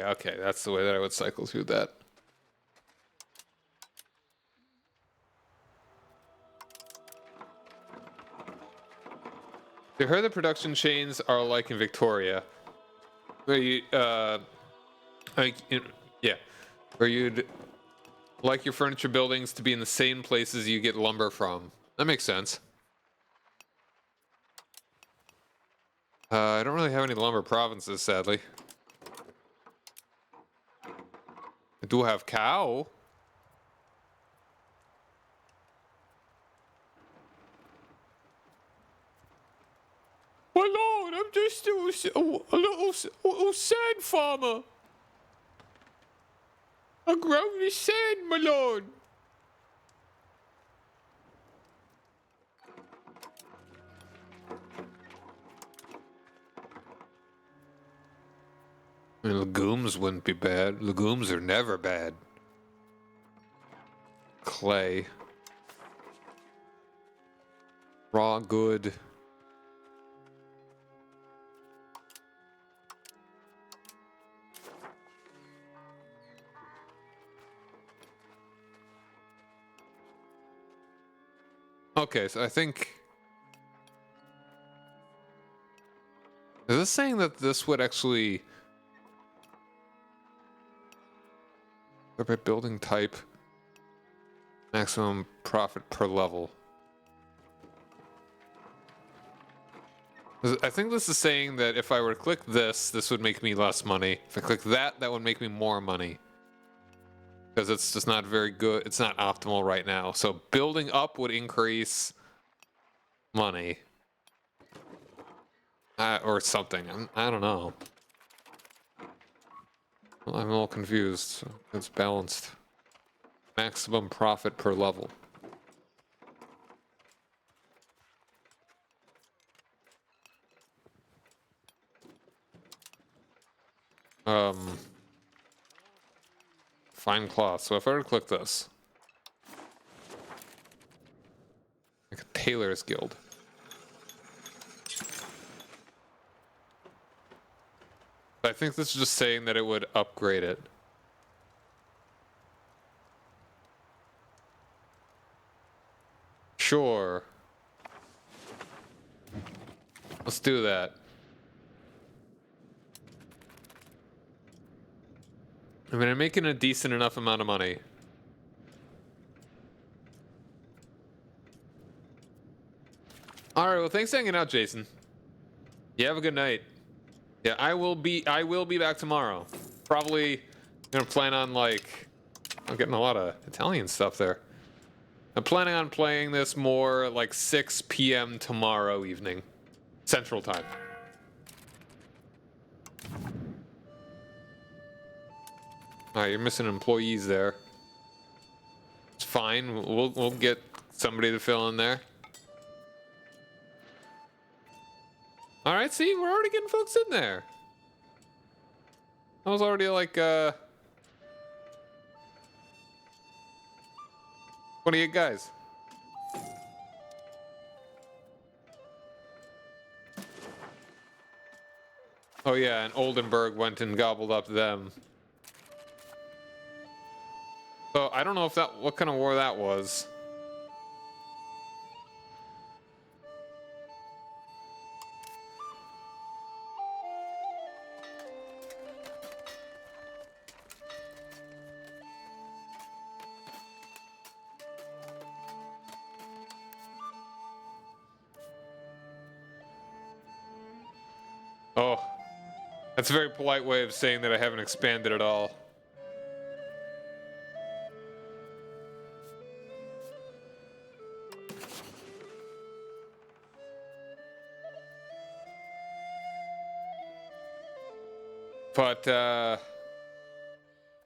Okay, that's the way that I would cycle through that. I heard the production chains are like in Victoria, where you, yeah, where you'd like your furniture buildings to be in the same places you get lumber from. That makes sense. I don't really have any lumber provinces, sadly. I do have cow. My lord, I'm just a little sand farmer. I grow the sand, my lord. I mean, legumes wouldn't be bad. Legumes are never bad. Clay. Raw good. Okay, so I think... Is this saying that this would actually... By building type, maximum profit per level. I think this is saying that if I were to click this, this would make me less money. If I click that, that would make me more money. Because it's just not very good. It's not optimal right now. So building up would increase money. Or something. I don't know. Well, I'm all confused. So it's balanced. Maximum profit per level. Fine cloth. So if I were to click this, like a tailor's guild. I think this is just saying that it would upgrade it. Sure. Let's do that. I mean, I'm making a decent enough amount of money. Alright, well thanks for hanging out, Jason. You have a good night. Yeah, I will be back tomorrow. Probably gonna plan on like I'm getting a lot of Italian stuff there. I'm planning on playing this more like 6 p.m. tomorrow evening. Central Time. Alright, you're missing employees there. It's fine. We'll get somebody to fill in there. Alright, see, we're already getting folks in there. I was already like, what do you guys? Oh yeah, and Oldenburg went and gobbled up them. So I don't know if that, what kind of war that was. Oh, that's a very polite way of saying that I haven't expanded at all. But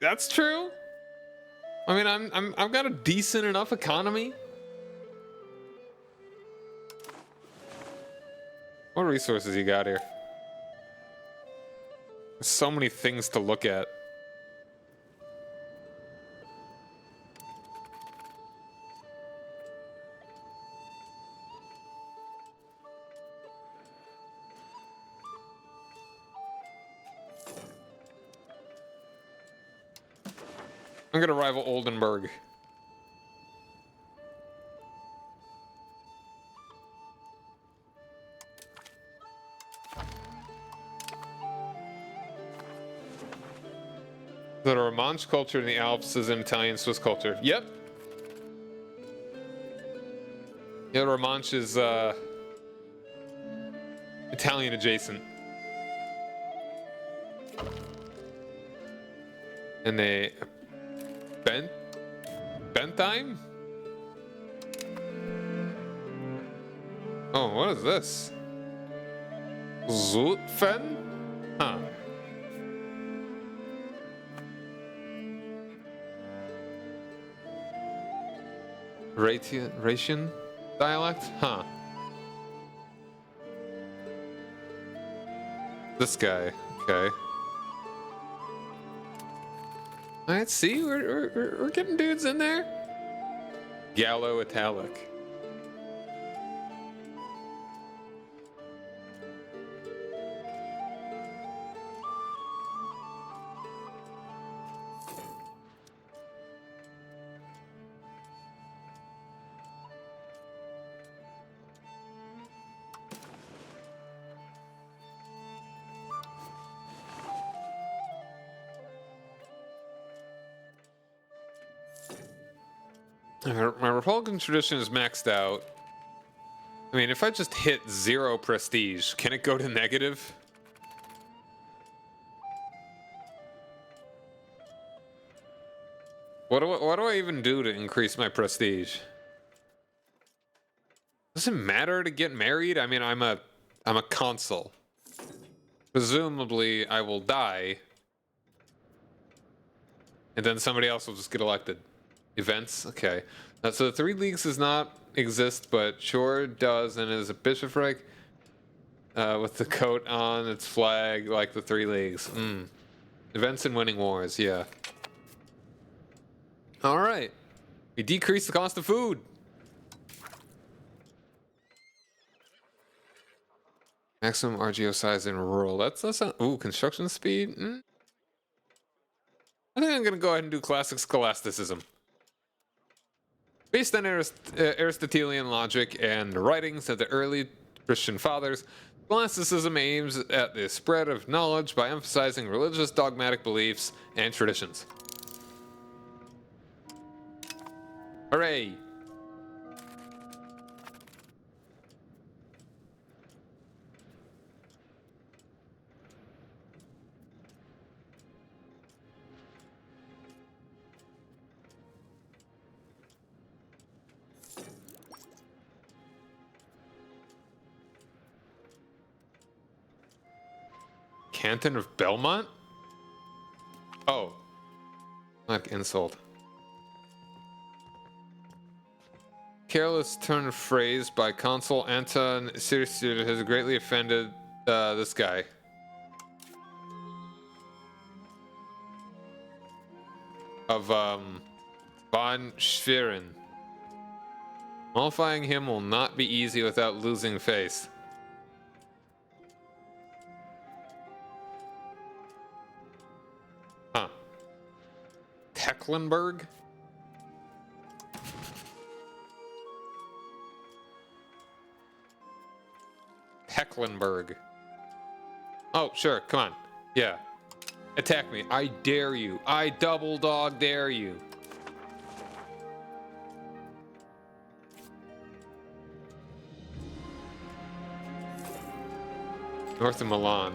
that's true. I mean, I've got a decent enough economy. What resources you got here? There's so many things to look at. I'm gonna rival Oldenburg. The Romansh culture in the Alps is an Italian-Swiss culture. Yep. Yeah, Romansh is Italian adjacent. And they Bentheim? Oh, what is this? Zutphen? Huh. Ratian dialect? Huh. This guy. Okay. Alright, see? We're getting dudes in there. Gallo Italic. My Republican tradition is maxed out. I mean, if I just hit 0 prestige, can it go to negative? What do I even do to increase my prestige? Does it matter to get married? I mean, I'm a consul. Presumably, I will die, and then somebody else will just get elected. Events? Okay. So the 3 leagues does not exist, but sure does, and is a bishopric with the coat on its flag like the 3 leagues. Events and winning wars, yeah. Alright. We decrease the cost of food. Maximum RGO size in rural. That's not... Ooh, construction speed? I think I'm gonna go ahead and do classic scholasticism. Based on Aristotelian logic and the writings of the early Christian fathers, scholasticism aims at the spread of knowledge by emphasizing religious dogmatic beliefs and traditions. Hooray! Canton of Belmont? Oh. Like insult. Careless turn of phrase by Consul Anton Sirsu has greatly offended this guy. Of Von Schwerin. Mollifying him will not be easy without losing face. Huh. Tecklenburg? Tecklenburg. Oh, sure, come on. Yeah. Attack me. I dare you. I double dog dare you. North of Milan.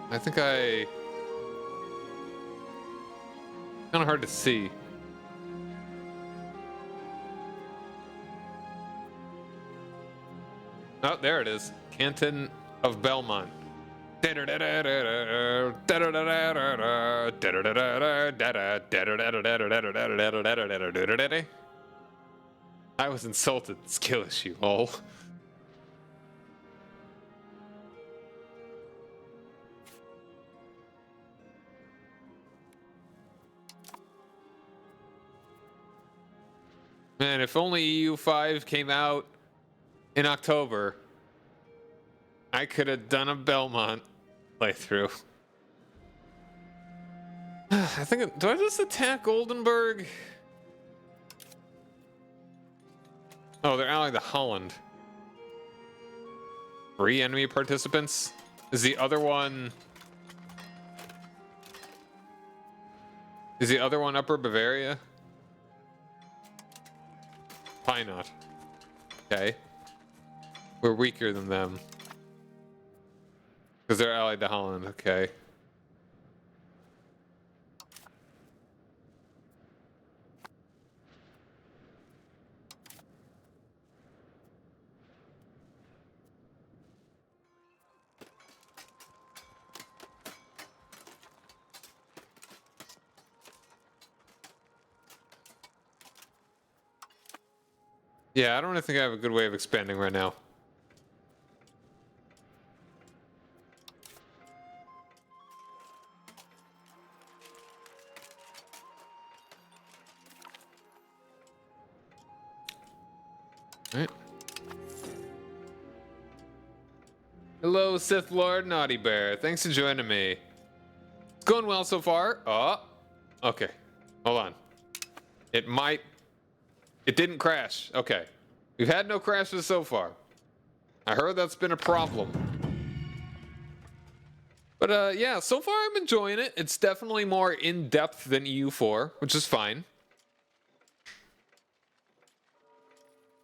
I think kind of hard to see. Oh, there it is. Canton of Belmont. I was insulted. Skill issue, lol. Man, if only EU5 came out in October, I could have done a Belmont playthrough. I think, do I just attack Oldenburg? Oh, they're allied to Holland. 3 enemy participants? Is the other one... Is the other one Upper Bavaria? Why not? Okay. We're weaker than them. Because they're allied to Holland, okay. Yeah, I don't really think I have a good way of expanding right now. All right. Hello, Sith Lord Naughty Bear. Thanks for joining me. It's going well so far. Oh, okay. Hold on. It didn't crash. Okay. We've had no crashes so far. I heard that's been a problem. But yeah, so far I'm enjoying it. It's definitely more in-depth than EU4, which is fine.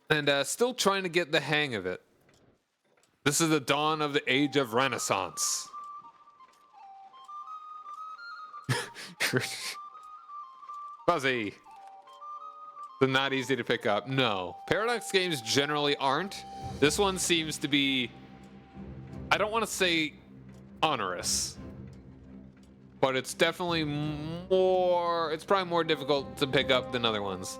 And still trying to get the hang of it. This is the dawn of the age of Renaissance. Fuzzy. They're not easy to pick up. No. Paradox games generally aren't. This one seems to be, I don't want to say onerous, but it's definitely it's probably more difficult to pick up than other ones.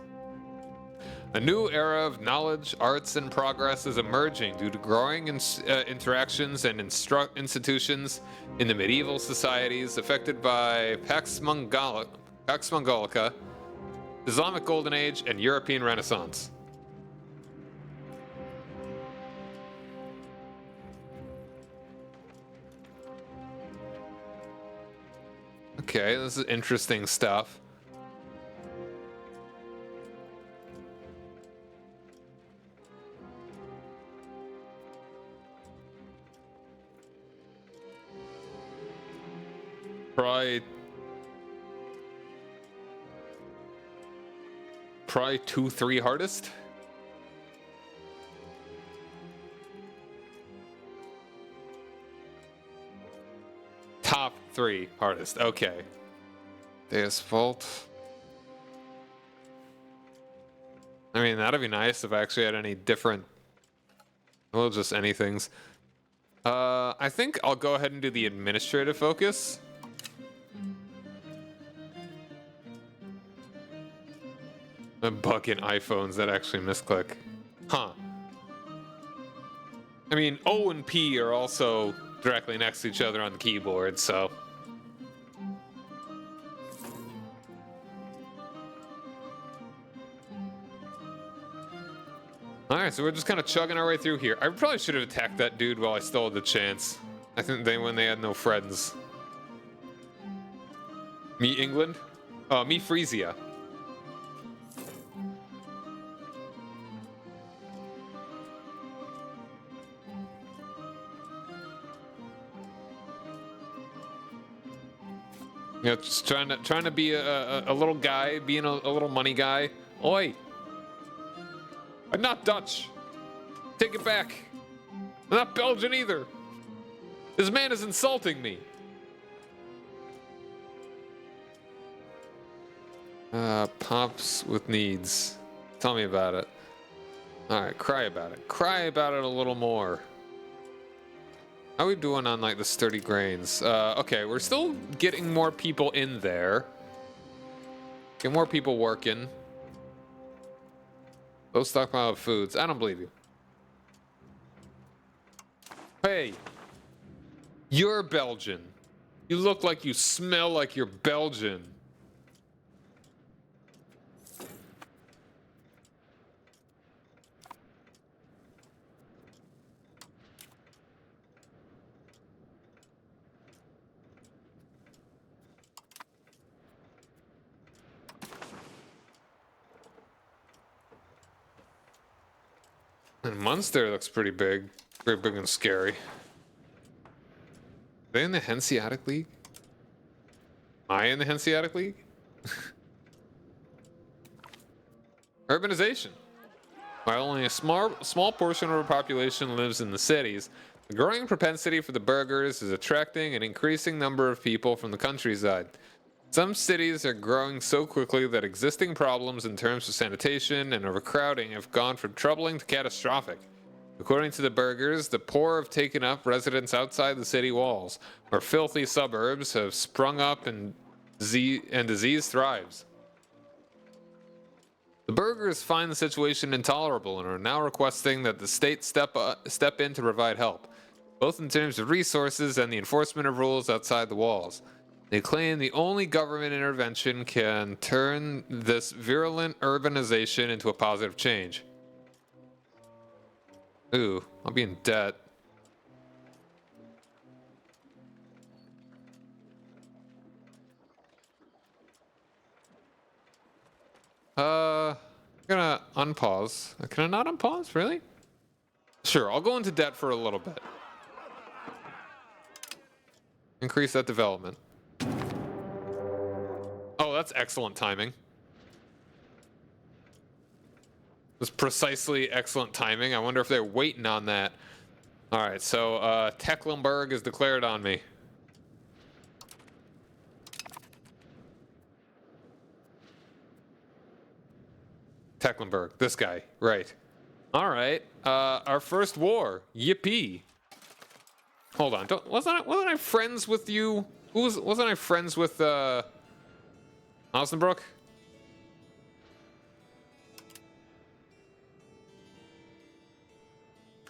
A new era of knowledge, arts, and progress is emerging due to growing interactions and institutions in the medieval societies affected by Pax Mongolica, Islamic Golden Age, and European Renaissance. Okay, this is interesting stuff. Probably 2-3 hardest. Top 3 hardest. Okay. Deus Vault. I mean, that'd be nice if I actually had any different. Well, just anythings. I think I'll go ahead and do the administrative focus. A bug in iPhones that actually misclick. Huh. I mean, O and P are also directly next to each other on the keyboard, so. Alright, so we're just kind of chugging our way through here. I probably should have attacked that dude while I still had the chance. I think when they had no friends. Me England? Oh, me Frisia. Yeah, just trying to be a little guy, being a little money guy. Oi! I'm not Dutch. Take it back. I'm not Belgian either. This man is insulting me. Pops with needs. Tell me about it. All right, cry about it. Cry about it a little more. How are we doing on like the sturdy grains? Okay, we're still getting more people in there. Get more people working. Low stockpile of foods. I don't believe you. Hey, you're Belgian. You look like you smell like you're Belgian. And Munster looks pretty big. Very big and scary. Are they in the Hanseatic League? Am I in the Hanseatic League? Urbanization. While only a small portion of our population lives in the cities, the growing propensity for the burghers is attracting an increasing number of people from the countryside. Some cities are growing so quickly that existing problems in terms of sanitation and overcrowding have gone from troubling to catastrophic. According to the burghers, the poor have taken up residence outside the city walls, where filthy suburbs have sprung up and disease thrives. The burghers find the situation intolerable and are now requesting that the state step in to provide help, both in terms of resources and the enforcement of rules outside the walls. They claim the only government intervention can turn this virulent urbanization into a positive change. Ooh, I'll be in debt. I'm gonna unpause. Can I not unpause? Really? Sure, I'll go into debt for a little bit. Increase that development. Oh, that's excellent timing. That's precisely excellent timing. I wonder if they're waiting on that. Alright, so Tecklenburg is declared on me. Tecklenburg, this guy, right. Alright, our first war. Yippee. Hold on, wasn't I friends with you? Wasn't I friends with Osnabrück?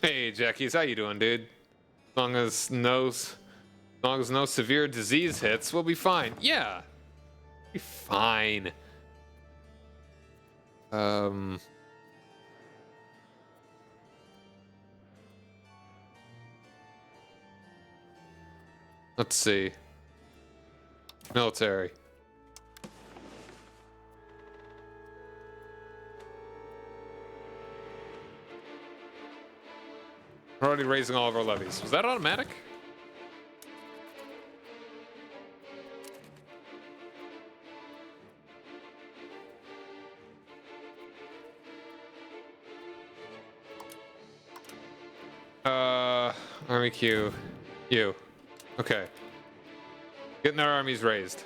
Hey Jackies, how you doing, dude? As long as no severe disease hits, we'll be fine. Yeah. Be fine. Let's see. Military. We're already raising all of our levies. Was that automatic? Army Q. You. Okay. Getting our armies raised.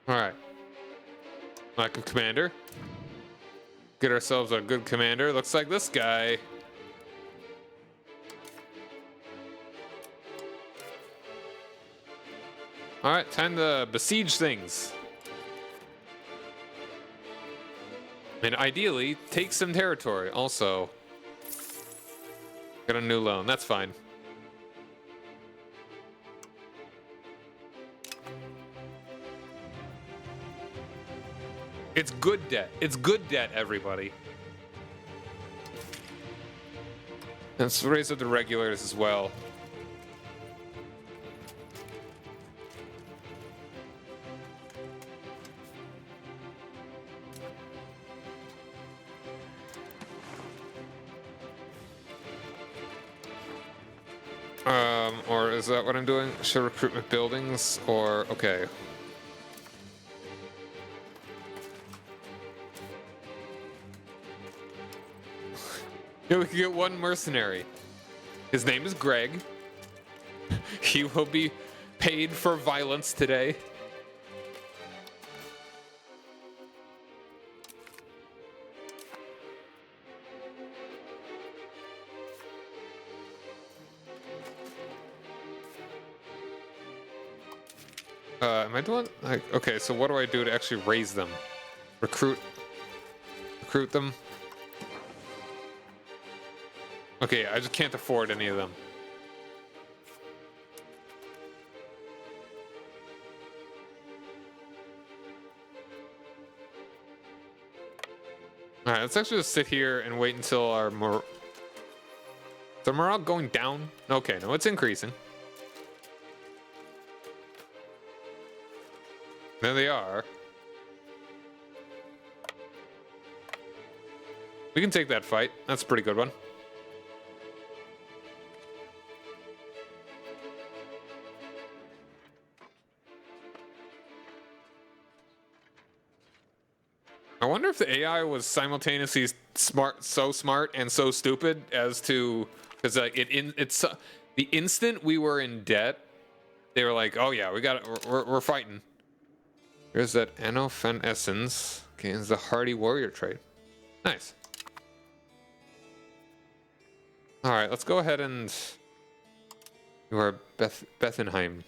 Alright. Lack of commander. Get ourselves a good commander. Looks like this guy. Alright, time to besiege things. And ideally, take some territory. Also, get a new loan. That's fine. It's good debt. It's good debt, everybody. Let's raise up the regulars as well. Or is that what I'm doing? Show recruitment buildings, or okay. Yeah, we can get one mercenary. His name is Greg. He will be paid for violence today. Am I doing like okay? So what do I do to actually raise them? Recruit them. Okay, I just can't afford any of them. Alright, let's actually just sit here and wait until our is the morale going down? Okay, no, it's increasing. There they are. We can take that fight. That's a pretty good one. I wonder if the AI was simultaneously so smart and so stupid as to, because like it's the instant we were in debt, they were like, oh yeah, we're fighting. There's that Enofen Essence. Gains the hardy warrior trait. Nice. All right, let's go ahead and do our Bethenheim.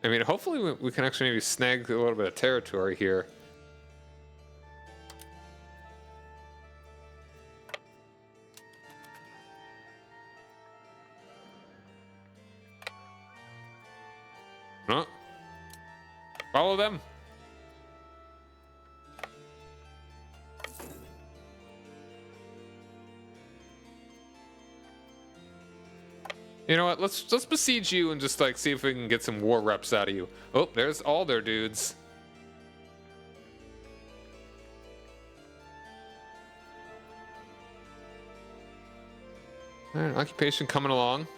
I mean, hopefully we can actually maybe snag a little bit of territory here. Oh. Follow them. You know what? Let's besiege you and just like see if we can get some war reps out of you. Oh, there's all their dudes. All right, occupation coming along.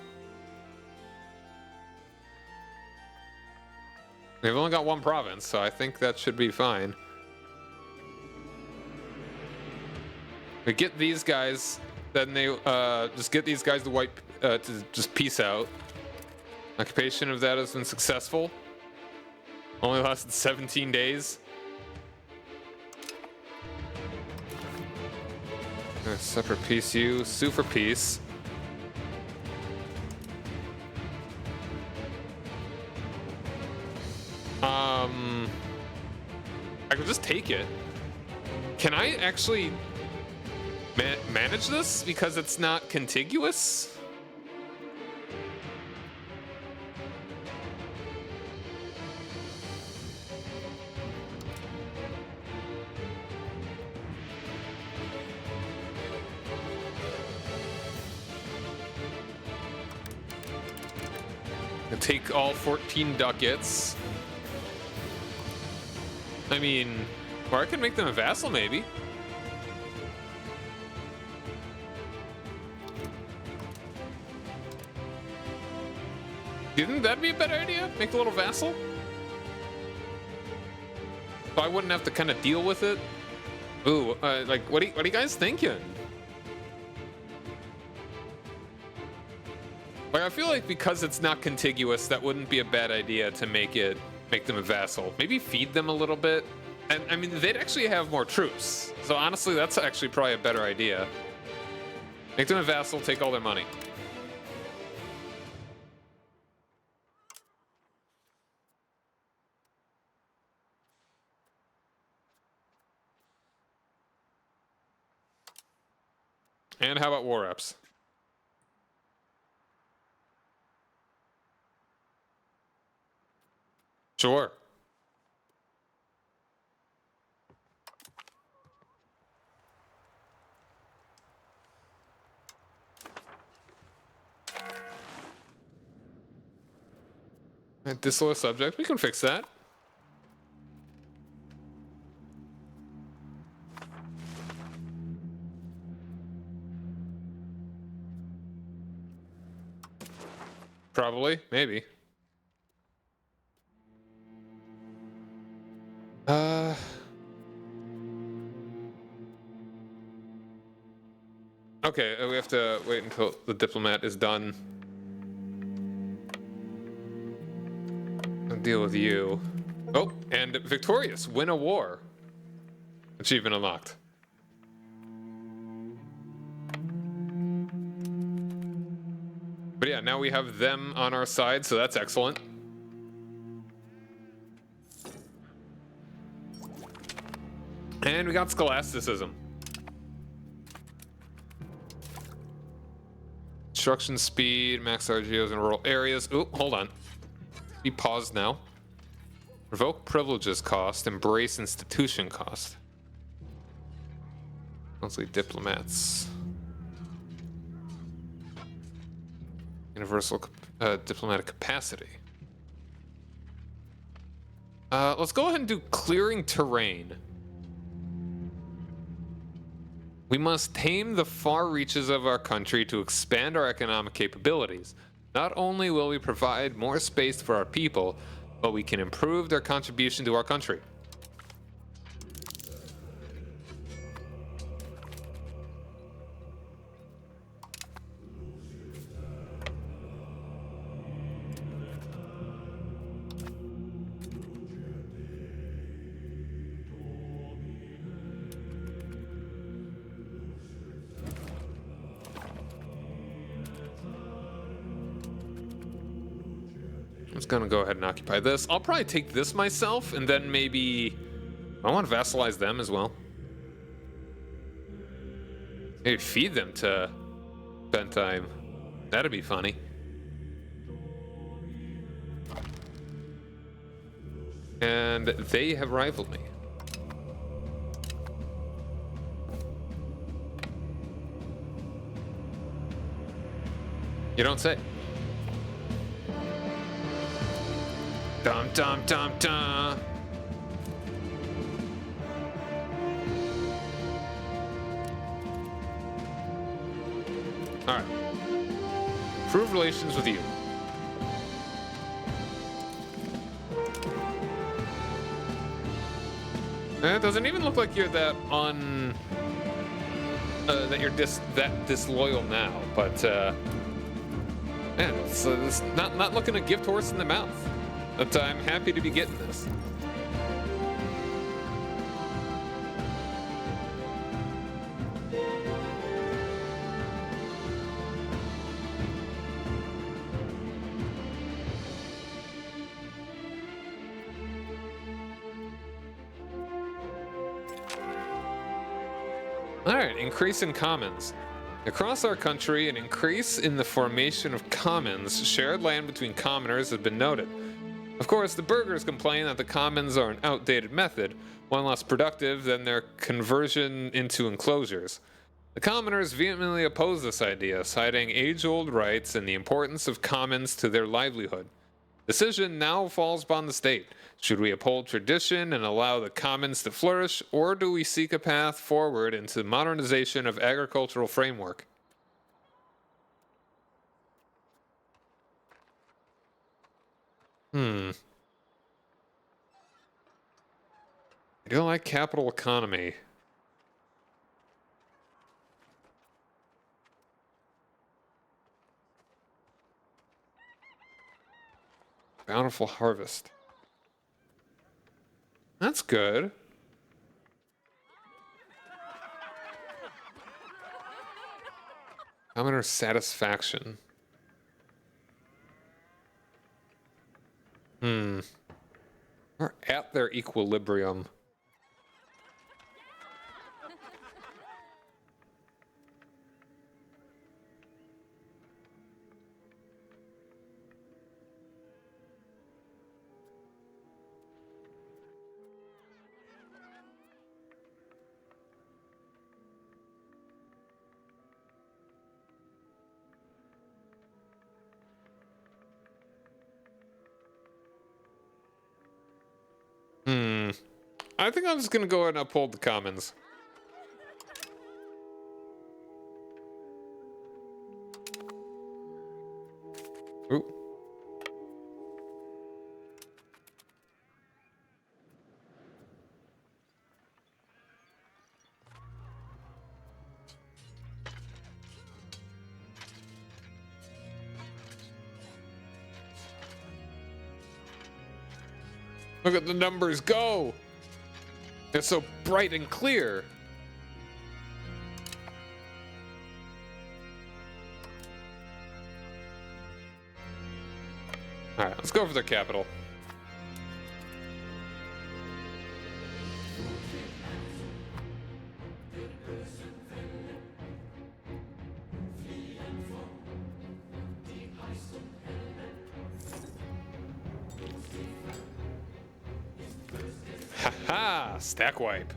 We've only got one province, so I think that should be fine. We get these guys, then they just get these guys to just peace out. Occupation of that has been successful. Only lasted 17 days. Separate peace, you sue for peace. I could just take it. Can I actually manage this because it's not contiguous? I'll take all 14 ducats. I mean, or I can make them a vassal, maybe. Do you think that'd be a better idea? Make a little vassal? So I wouldn't have to kind of deal with it. Ooh, like, what are you guys thinking? Like, I feel like because it's not contiguous, that wouldn't be a bad idea to make them a vassal. Maybe feed them a little bit. And I mean, they'd actually have more troops. So honestly, that's actually probably a better idea. Make them a vassal, take all their money. And how about war reps? Sure. Disloyal subject, we can fix that. Probably, maybe. Okay, we have to wait until the diplomat is done. I'll deal with you. Oh, and victorious, win a war. Achievement unlocked. But yeah, now we have them on our side, so that's excellent. And we got scholasticism. Construction speed, max RGOs in rural areas. Oh, hold on. Be paused now. Revoke privileges cost, embrace institution cost. Mostly diplomats. Universal diplomatic capacity. Let's go ahead and do clearing terrain. We must tame the far reaches of our country to expand our economic capabilities. Not only will we provide more space for our people, but we can improve their contribution to our country. Let's gonna go ahead and occupy this. I'll probably take this myself, and then maybe I want to vassalize them as well. Maybe feed them to Bentime. That'd be funny. And they have rivaled me. You don't say. Dum dum dum dum. All right. Improve relations with you. It doesn't even look like you're that that you're that disloyal now, but man, it's not looking a gift horse in the mouth. But I'm happy to be getting this. Alright, increase in commons. Across our country, an increase in the formation of commons, shared land between commoners, has been noted. Of course, the burghers complain that the commons are an outdated method, one less productive than their conversion into enclosures. The commoners vehemently oppose this idea, citing age-old rights and the importance of commons to their livelihood. Decision now falls upon the state. Should we uphold tradition and allow the commons to flourish, or do we seek a path forward into modernization of agricultural framework? I do like capital economy. Bountiful harvest. That's good. Commoner satisfaction. We're at their equilibrium. I think I'm just gonna go ahead and uphold the commons. Ooh. Look at the numbers go! They're so bright and clear. All right, let's go for their capital. Haha, stack wipe.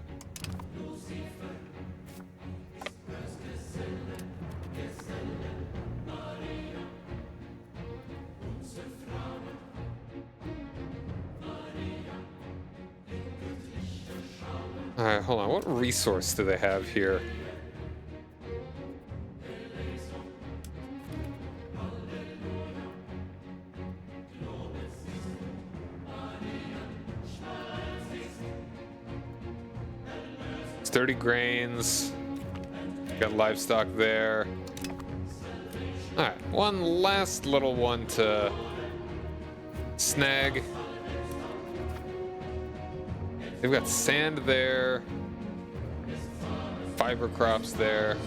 All right, hold on. What resource do they have here? Sturdy grains. Got livestock there. All right, one last little one to snag. They've got sand there, fiber crops there.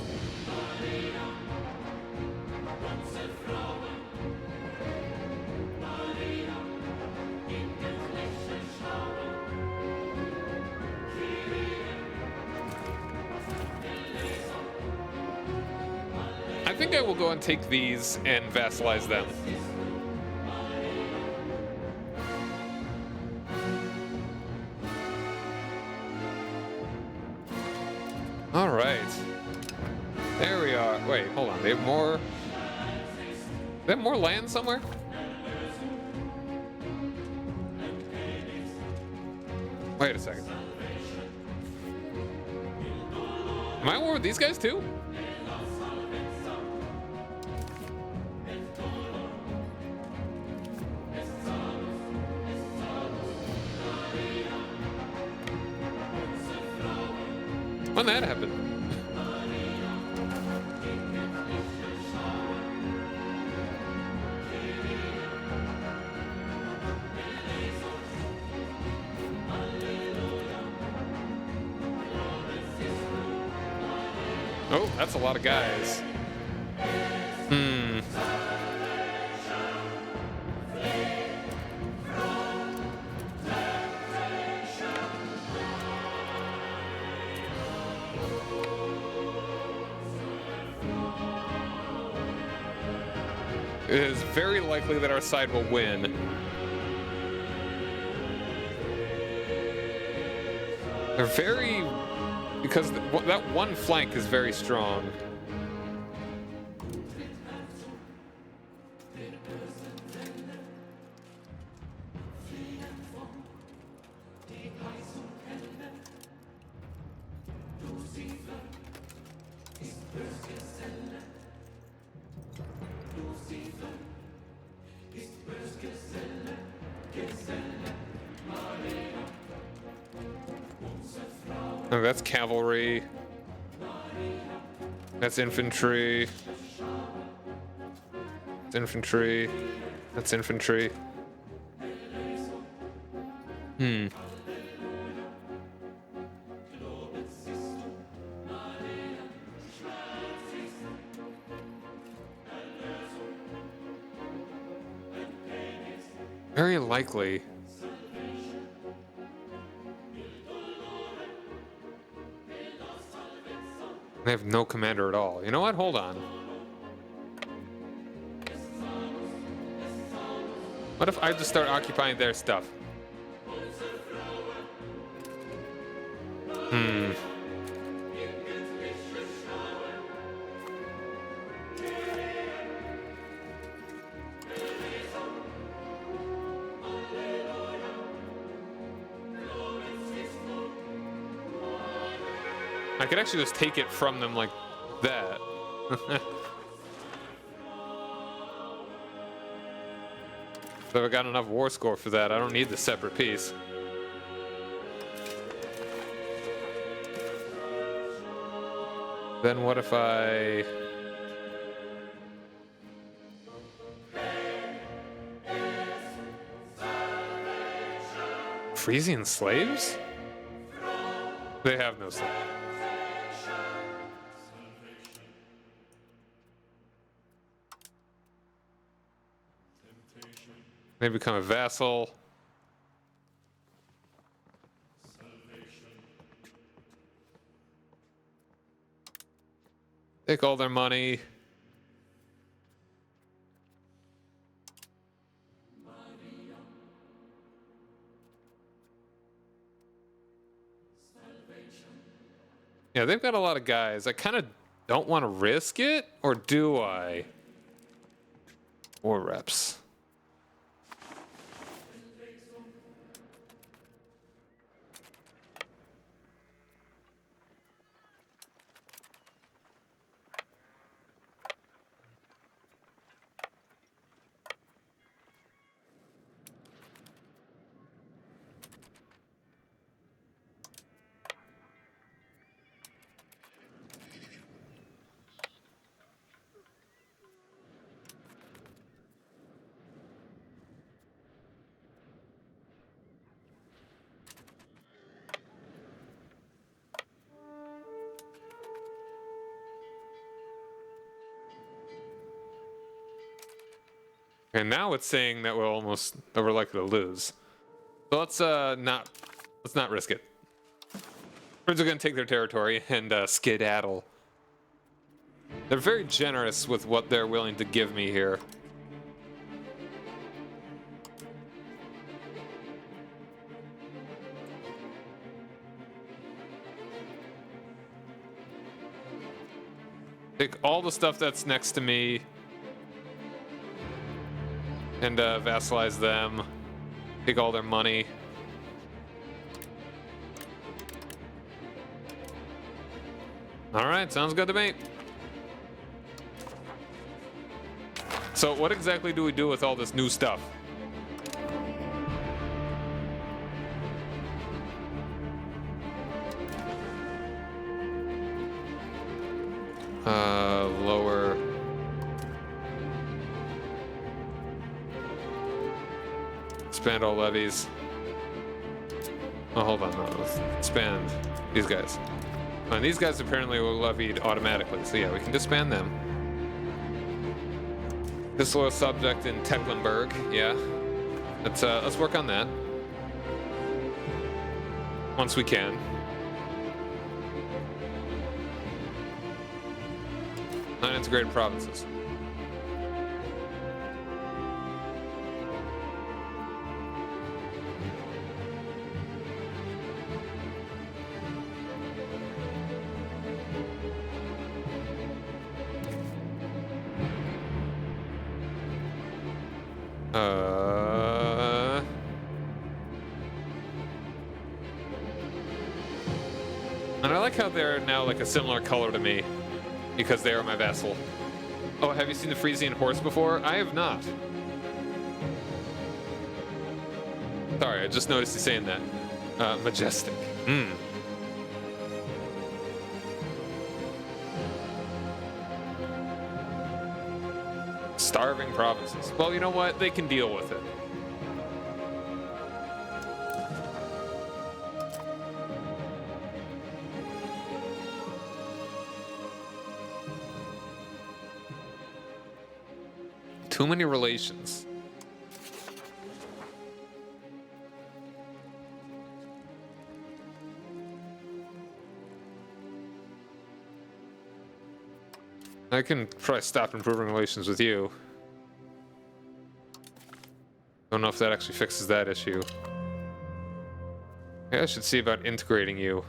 I think I will go and take these and vassalize them. All right. There we are. Wait, hold on. They have more... They have more land somewhere? Wait a second. Am I at war with these guys too? When that happened? Oh, that's a lot of guys. It is very likely that our side will win. They're very... Because that one flank is very strong. Oh, that's cavalry. That's infantry. That's infantry. That's infantry. Very likely. They have no commander at all. You know what? Hold on. What if I just start occupying their stuff? I could actually just take it from them like that. So I got enough war score for that. I don't need the separate piece. Then what if I... Frisian slaves? They have no slaves. They become a vassal. Take all their money. Yeah, they've got a lot of guys. I kind of don't want to risk it, or do I? War reps. And now it's saying that we're likely to lose. So let's not risk it. Brits are gonna take their territory and skedaddle. They're very generous with what they're willing to give me here. Take all the stuff that's next to me and vassalize them. Take all their money. All right, sounds good to me. So what exactly do we do with all this new stuff? Lower. Expand all levies. Oh, hold on, no, let's expand these guys. And these guys apparently were levied automatically, so yeah, we can disband them. Disloyal subject in Tecklenburg, yeah. Let's work on that. Once we can. Non-integrated provinces. And I like how they're now like a similar color to me, because they are my vassal. Oh, have you seen the Frisian horse before? I have not. Sorry, I just noticed you saying that. Majestic. Starving provinces. Well, you know what? They can deal with it. Too many relations. I can probably stop improving relations with you. Don't know if that actually fixes that issue. Yeah, I should see about integrating you.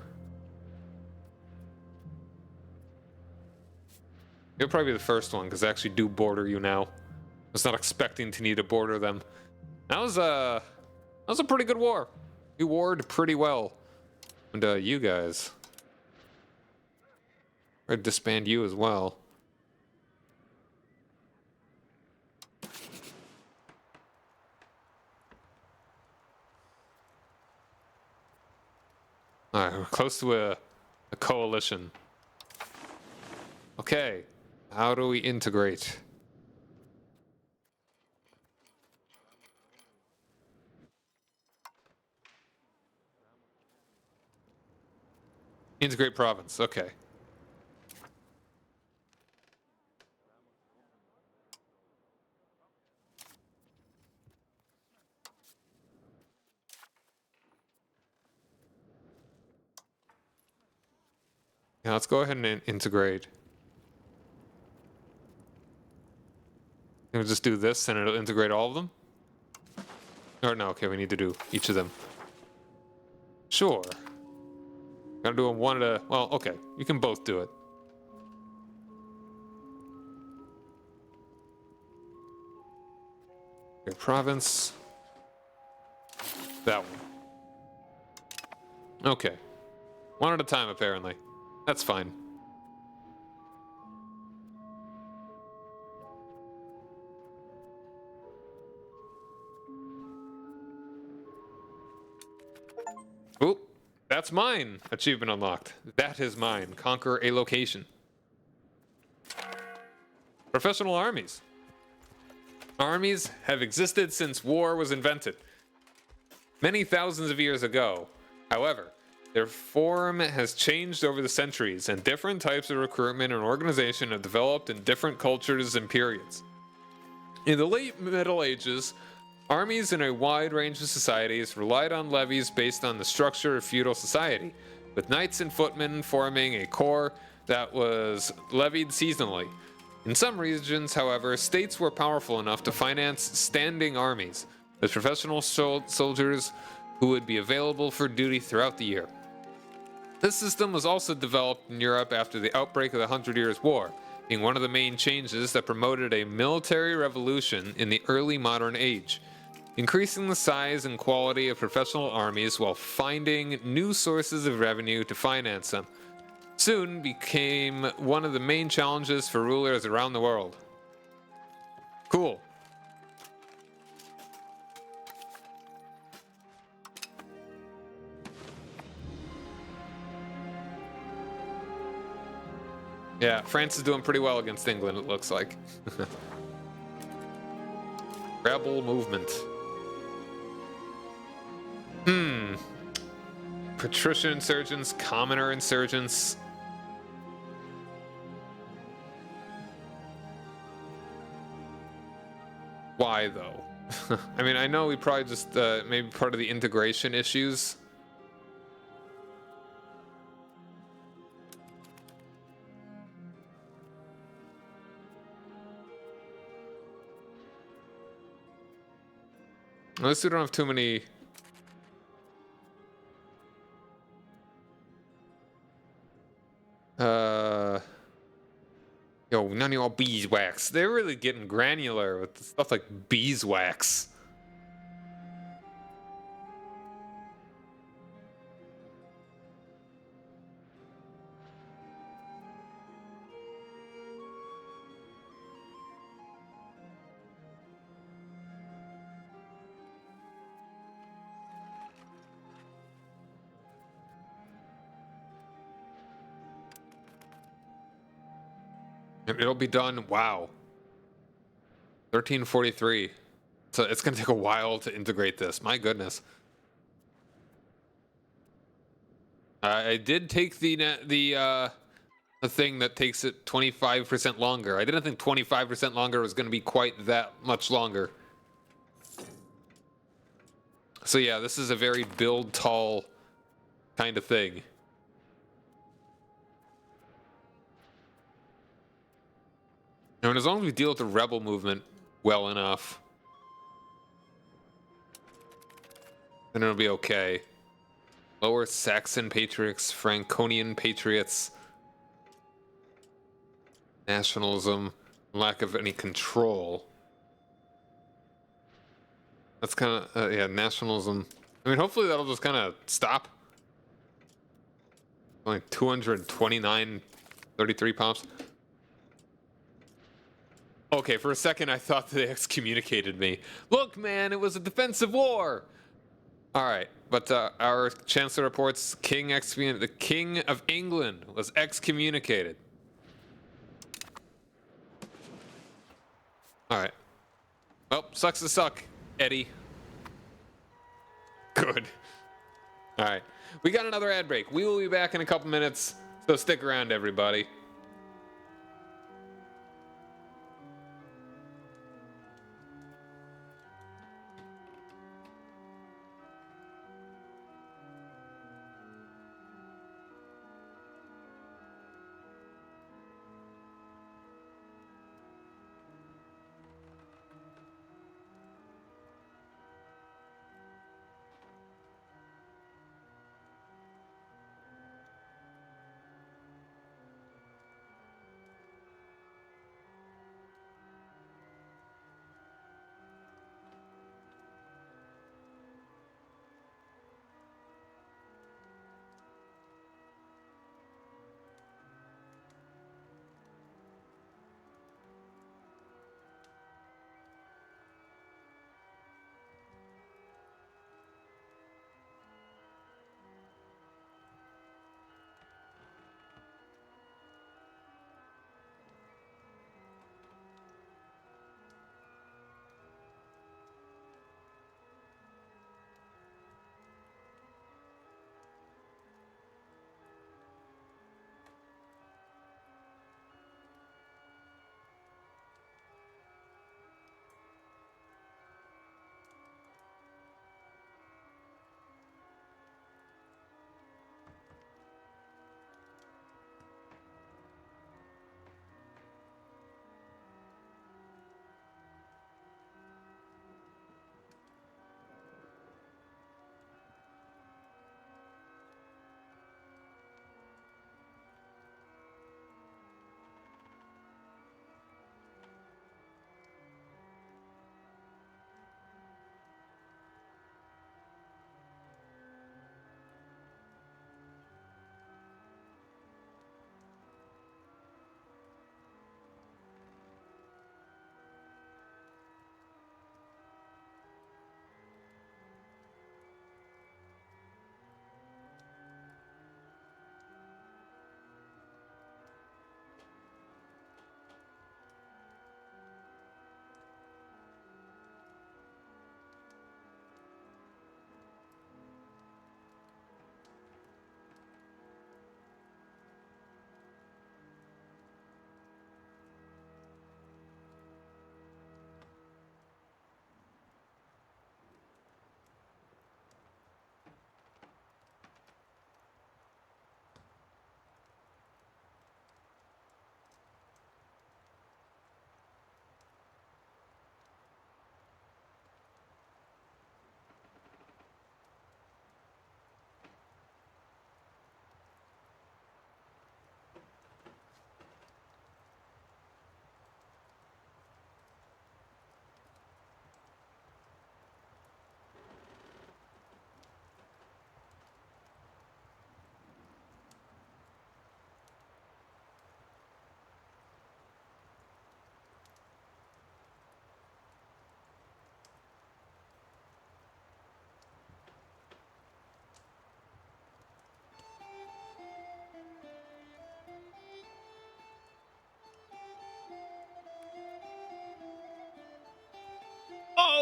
You'll probably be the first one, because I actually do border you now. I was not expecting to need to border them. That was a pretty good war. You warred pretty well. And you guys. I'd disband you as well. Alright, we're close to a coalition. Okay, how do we integrate? Integrate province, okay. Yeah, let's go ahead and integrate. Can we just do this and it'll integrate all of them? Or no, okay, we need to do each of them. Sure. Gotta do them one at a... Well, okay, you can both do it. Okay, province. That one. Okay. One at a time, apparently. That's fine. Oop. That's mine. Achievement unlocked. That is mine. Conquer a location. Professional armies. Armies have existed since war was invented. Many thousands of years ago. However, their form has changed over the centuries, and different types of recruitment and organization have developed in different cultures and periods. In the late Middle Ages, armies in a wide range of societies relied on levies based on the structure of feudal society, with knights and footmen forming a core that was levied seasonally. In some regions, however, states were powerful enough to finance standing armies with professional soldiers who would be available for duty throughout the year. This system was also developed in Europe after the outbreak of the Hundred Years' War, being one of the main changes that promoted a military revolution in the early modern age, increasing the size and quality of professional armies while finding new sources of revenue to finance them. Soon became one of the main challenges for rulers around the world. Cool. Yeah, France is doing pretty well against England, it looks like. Rebel movement. Patrician insurgents, commoner insurgents. Why, though? I mean, I know we probably just, maybe part of the integration issues. Unless we don't have too many... Yo, none of y'all beeswax. They're really getting granular with stuff like beeswax. It'll be done. Wow. 1343. So it's gonna take a while to integrate this. My goodness. I did take the thing that takes it 25% longer. I didn't think 25% longer was gonna be quite that much longer. So yeah, this is a very build tall kind of thing. I mean, as long as we deal with the rebel movement well enough, then it'll be okay. Lower Saxon patriots, Franconian patriots, nationalism, lack of any control. That's kind of, yeah, nationalism. I mean, hopefully that'll just kind of stop. Only 229, 33 pops. Okay, for a second I thought they excommunicated me. Look, man, it was a defensive war. All right, but our chancellor reports the King of England was excommunicated. All right. Well, sucks to suck, Eddie. Good. All right, we got another ad break. We will be back in a couple minutes, so stick around, everybody.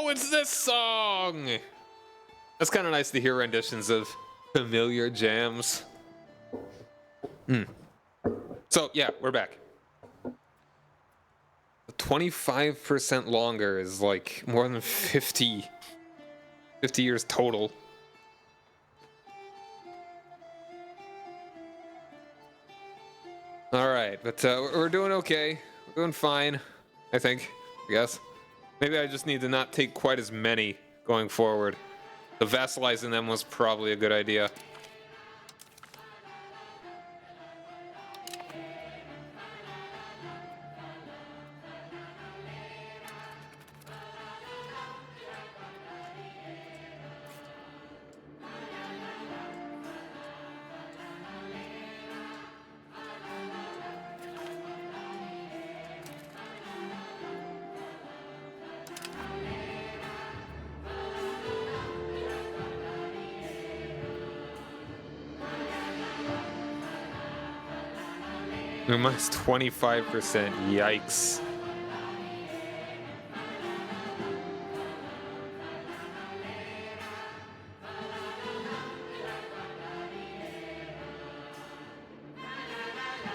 Oh, it's this song! That's kind of nice to hear renditions of familiar jams. So, yeah, we're back. 25% longer is like more than 50 years total. Alright, but we're doing okay. We're doing fine, I think. I guess. Maybe I just need to not take quite as many going forward. The vassalizing them was probably a good idea. Minus 25%. Yikes.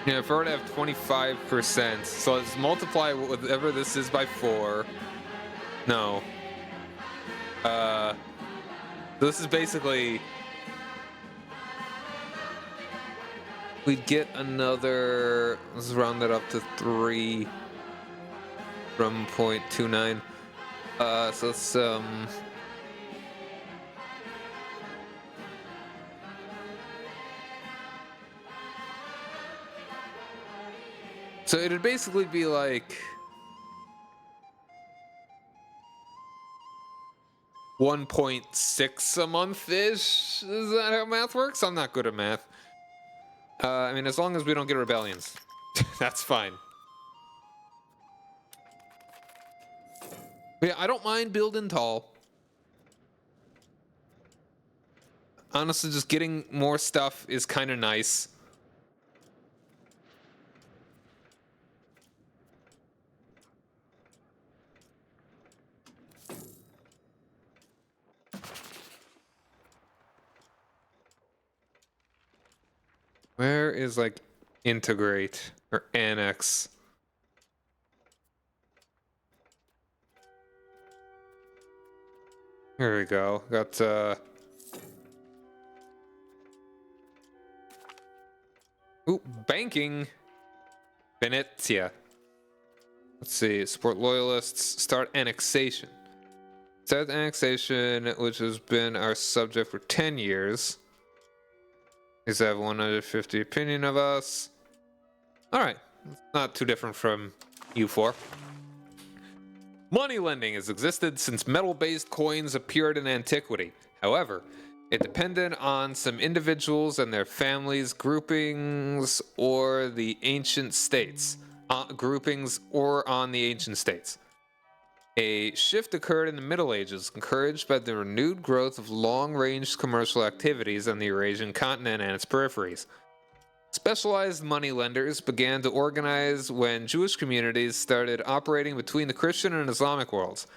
Yeah, if I were to have 25%, so let's multiply whatever this is by 4. No. This is basically... We'd get another... Let's round that up to 3 from 0.29. So it's so it'd basically be like 1.6 a month-ish. Is that how math works? I'm not good at math. I mean, as long as we don't get rebellions, that's fine. But yeah, I don't mind building tall. Honestly, just getting more stuff is kind of nice. Where is like integrate or annex? Here we go. Got ooh, banking. Venetia. Let's see. Support loyalists. Start annexation. Start annexation, which has been our subject for 10 years. These have 150 opinion of us. Alright. Not too different from U4. Money lending has existed since metal-based coins appeared in antiquity. However, it depended on some individuals and their families, groupings, or the ancient states. A shift occurred in the Middle Ages, encouraged by the renewed growth of long-range commercial activities on the Eurasian continent and its peripheries. Specialized moneylenders began to organize when Jewish communities started operating between the Christian and Islamic worlds.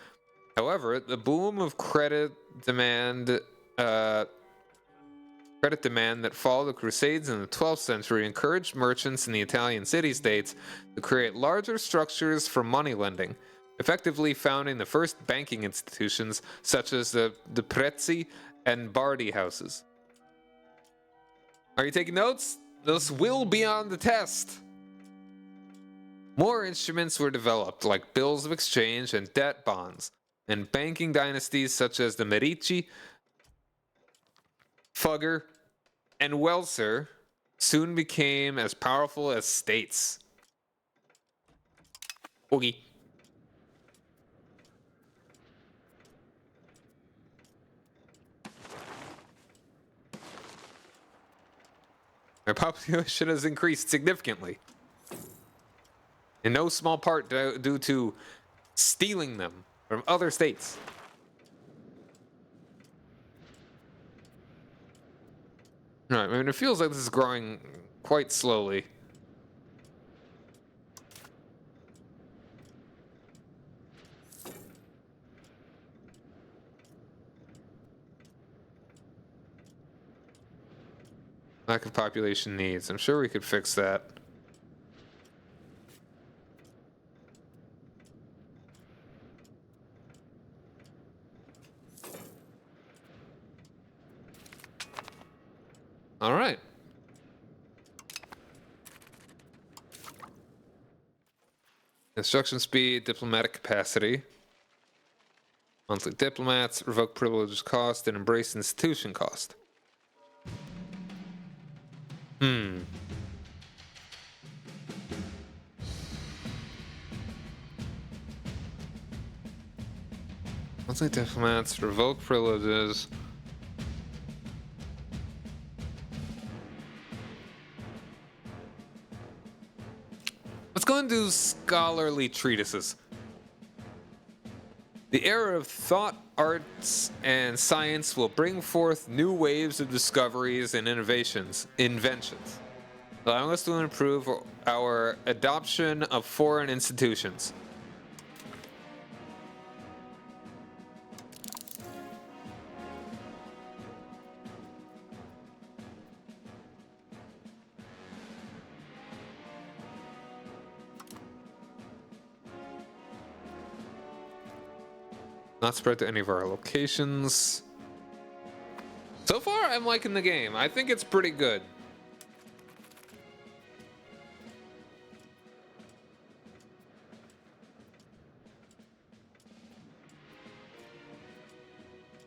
However, the boom of credit demand that followed the Crusades in the 12th century encouraged merchants in the Italian city-states to create larger structures for money lending, effectively founding the first banking institutions such as the Prezzi and Bardi houses. Are you taking notes? This will be on the test. More instruments were developed, like bills of exchange and debt bonds, and banking dynasties such as the Medici, Fugger, and Welser soon became as powerful as states. Oogie. Their population has increased significantly, in no small part due to stealing them from other states. Right, I mean, it feels like this is growing quite slowly. Lack of population needs. I'm sure we could fix that. All right. Construction speed, diplomatic capacity. Monthly diplomats, revoke privileges cost, and embrace institution cost. Monthly diplomats, revoke privileges. Let's go and do scholarly treatises. The era of thought, arts, and science will bring forth new waves of discoveries and inventions, allowing us to improve our adoption of foreign institutions. Not spread to any of our locations. So far, I'm liking the game. I think it's pretty good.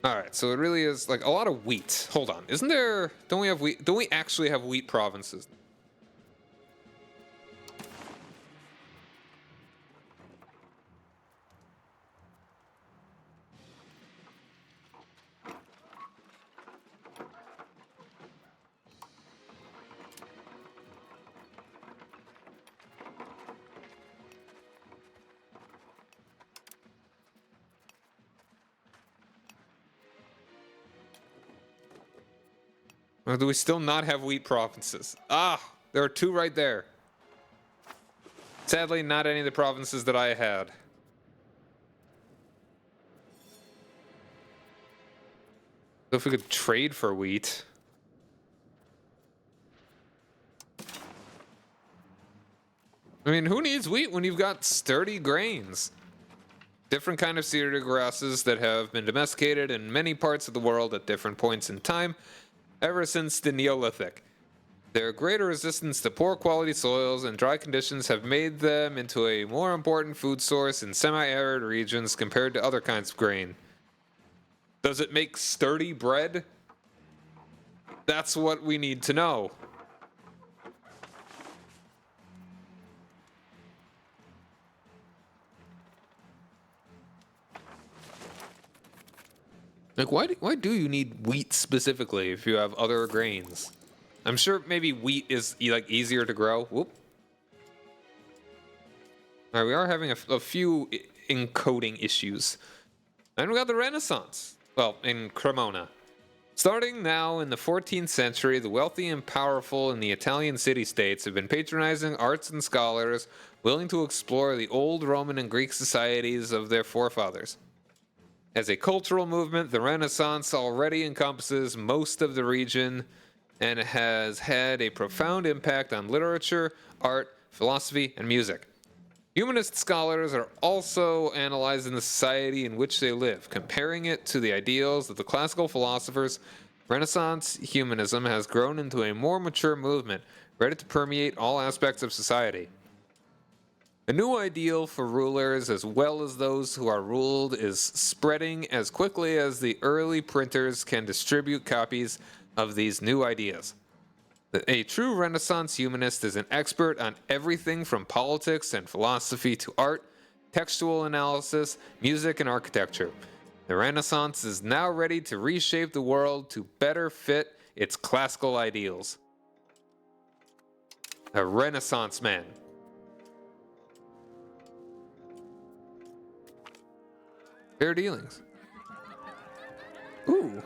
Alright, so it really is like a lot of wheat. Hold on. Isn't there... Don't we have wheat? Don't we actually have wheat provinces? Or do we still not have wheat provinces? Ah, there are two right there. Sadly, not any of the provinces that I had. So if we could trade for wheat. I mean, who needs wheat when you've got sturdy grains? Different kind of cereal grasses that have been domesticated in many parts of the world at different points in time. Ever since the Neolithic. Their greater resistance to poor quality soils and dry conditions have made them into a more important food source in semi-arid regions compared to other kinds of grain. Does it make sturdy bread? That's what we need to know. Like, why do you need wheat specifically if you have other grains? I'm sure maybe wheat is like easier to grow. Whoop. All right, we are having a few encoding issues. And we got the Renaissance. Well, in Cremona. Starting now in the 14th century, the wealthy and powerful in the Italian city-states have been patronizing arts and scholars willing to explore the old Roman and Greek societies of their forefathers. As a cultural movement, the Renaissance already encompasses most of the region and has had a profound impact on literature, art, philosophy, and music. Humanist scholars are also analyzing the society in which they live, comparing it to the ideals of the classical philosophers. Renaissance humanism has grown into a more mature movement, ready to permeate all aspects of society. A new ideal for rulers as well as those who are ruled is spreading as quickly as the early printers can distribute copies of these new ideas. A true Renaissance humanist is an expert on everything from politics and philosophy to art, textual analysis, music, and architecture. The Renaissance is now ready to reshape the world to better fit its classical ideals. A Renaissance man. Fair dealings. Ooh.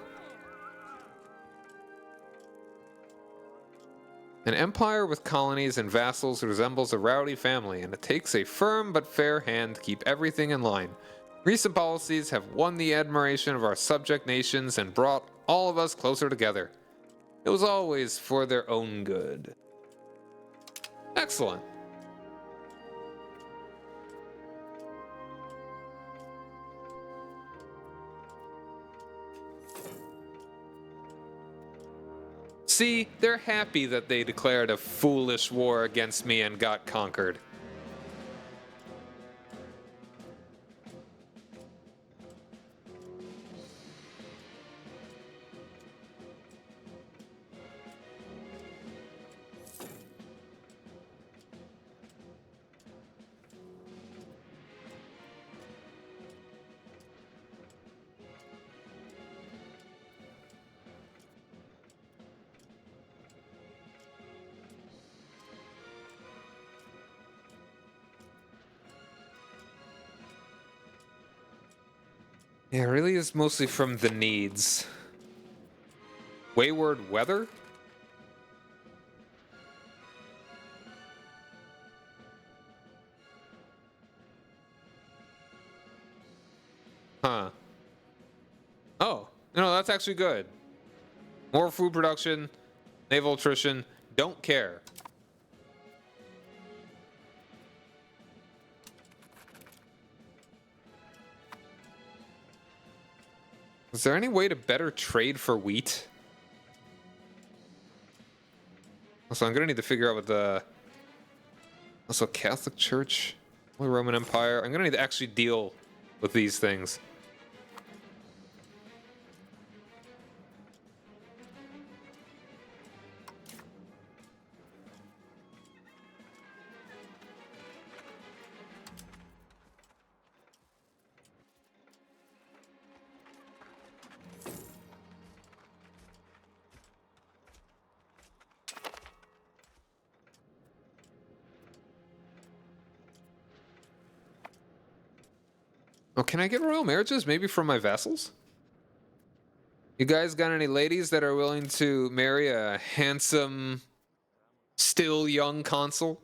An empire with colonies and vassals resembles a rowdy family, and it takes a firm but fair hand to keep everything in line. Recent policies have won the admiration of our subject nations and brought all of us closer together. It was always for their own good. Excellent. See, they're happy that they declared a foolish war against me and got conquered. Yeah, it really is mostly from the needs. Wayward weather? Huh. Oh, no, that's actually good. More food production, naval attrition, don't care. Is there any way to better trade for wheat? So I'm gonna need to figure out what the... Also, Catholic Church, Holy Roman Empire. I'm gonna need to actually deal with these things. Oh, can I get royal marriages? Maybe from my vassals? You guys got any ladies that are willing to marry a handsome, still young consul?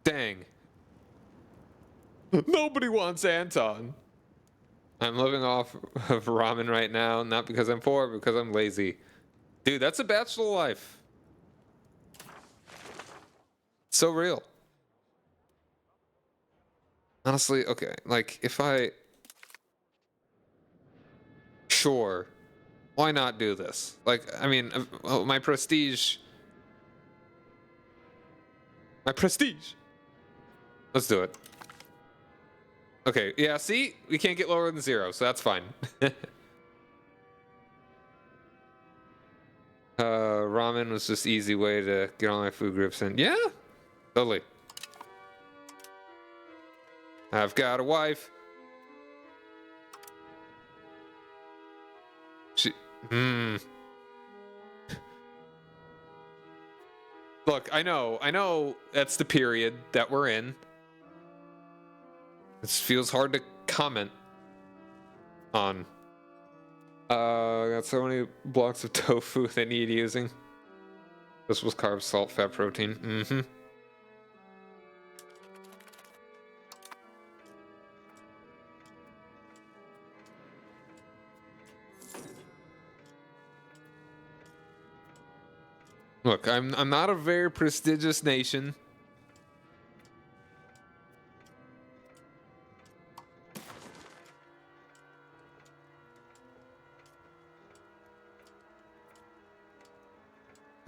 Dang. Nobody wants Anton. I'm living off of ramen right now, not because I'm poor, but because I'm lazy. Dude, that's a bachelor life. So real. Honestly, okay, like, if I... Sure. Why not do this? Like, I mean, my prestige... My prestige! Let's do it. Okay, yeah, see? We can't get lower than 0, so that's fine. Ramen was just easy way to get all my food groups in. Yeah, totally. I've got a wife. She, Look, I know that's the period that we're in. It feels hard to comment on. I got so many blocks of tofu they need using. This was carbs, salt, fat, protein. Mm-hmm. Look, I'm not a very prestigious nation.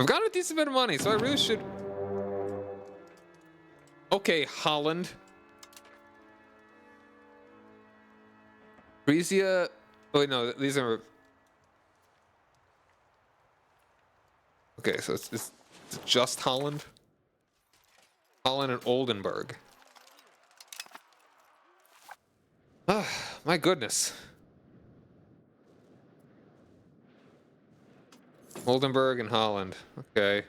I've got a decent bit of money, so I really should... Okay, Holland. Frisia... Oh, wait, no, these are... Okay, so it's just Holland? Holland and Oldenburg. Ah, my goodness. Oldenburg and Holland. Okay.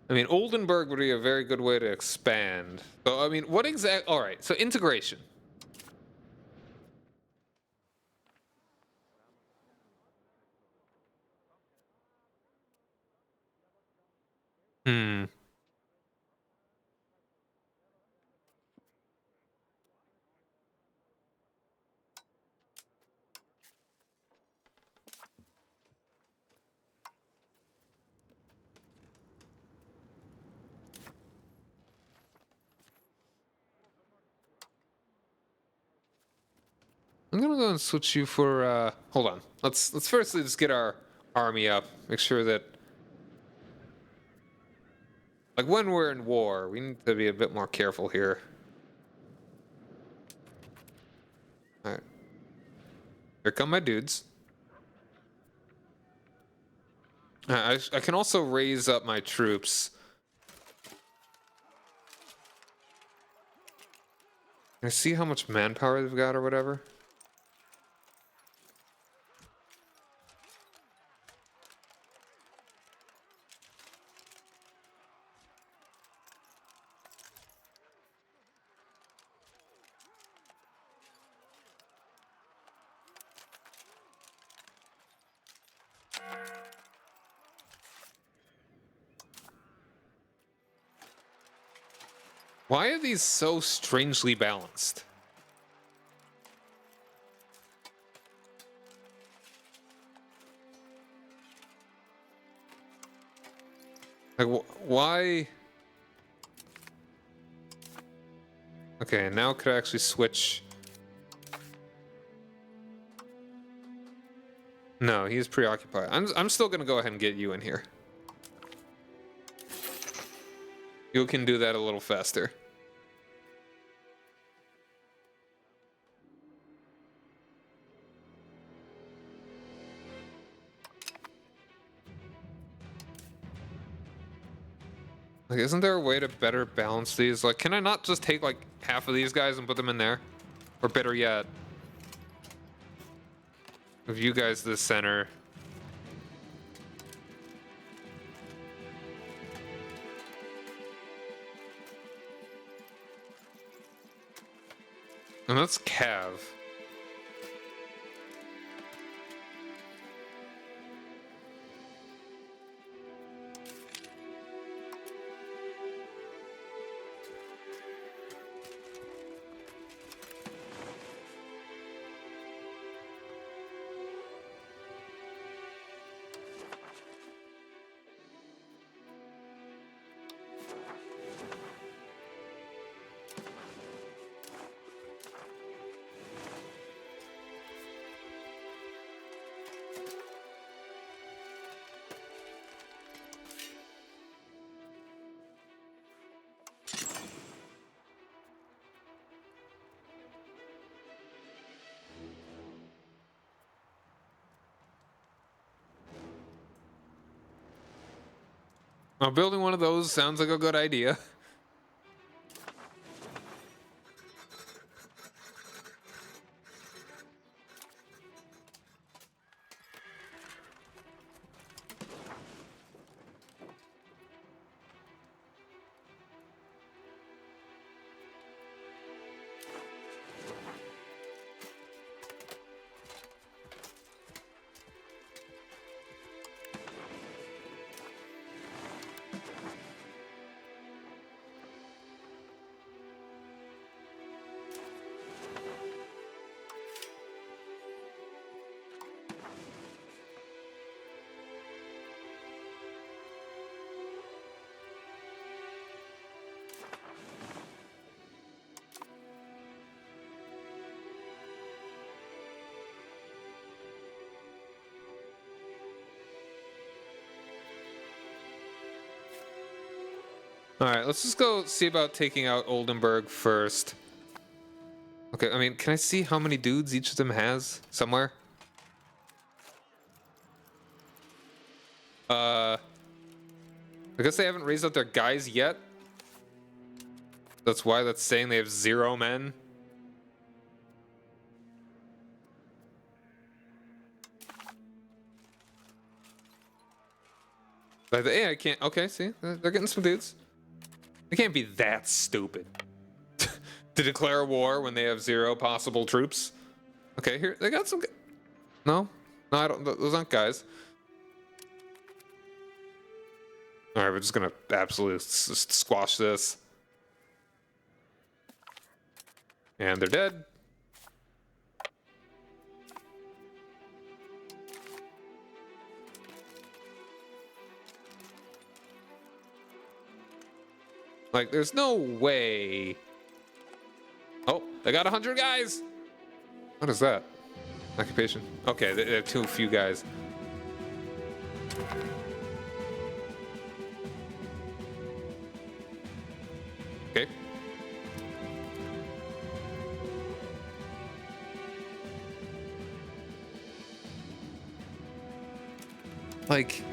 I mean, Oldenburg would be a very good way to expand. So, I mean, what exact... All right, so integration. Hmm. I'm gonna go and switch you for. Hold on. Let's firstly just get our army up. Make sure that, like, when we're in war, we need to be a bit more careful here. All right. Here come my dudes. I can also raise up my troops. Can I see how much manpower they've got or whatever? Why are these so strangely balanced? Like, why? Okay, now could I actually switch? No, he's preoccupied. I'm still gonna go ahead and get you in here. You can do that a little faster. Like, isn't there a way to better balance these? Like, can I not just take like half of these guys and put them in there? Or better yet, move you guys to the center. And that's Cav. Now, building one of those sounds like a good idea. All right, let's just go see about taking out Oldenburg first. Okay, I mean, can I see how many dudes each of them has somewhere? I guess they haven't raised up their guys yet. That's why that's saying they have 0 men. But yeah, I can't. Okay, see, they're getting some dudes. They can't be that stupid to declare war when they have 0 possible troops. Okay, here they got some. No, I don't. Those aren't guys. All right, we're just gonna absolutely squash this, and they're dead. Like, there's no way. Oh, they got 100 guys. What is that? Occupation. Okay, they have too few guys. Okay. Like,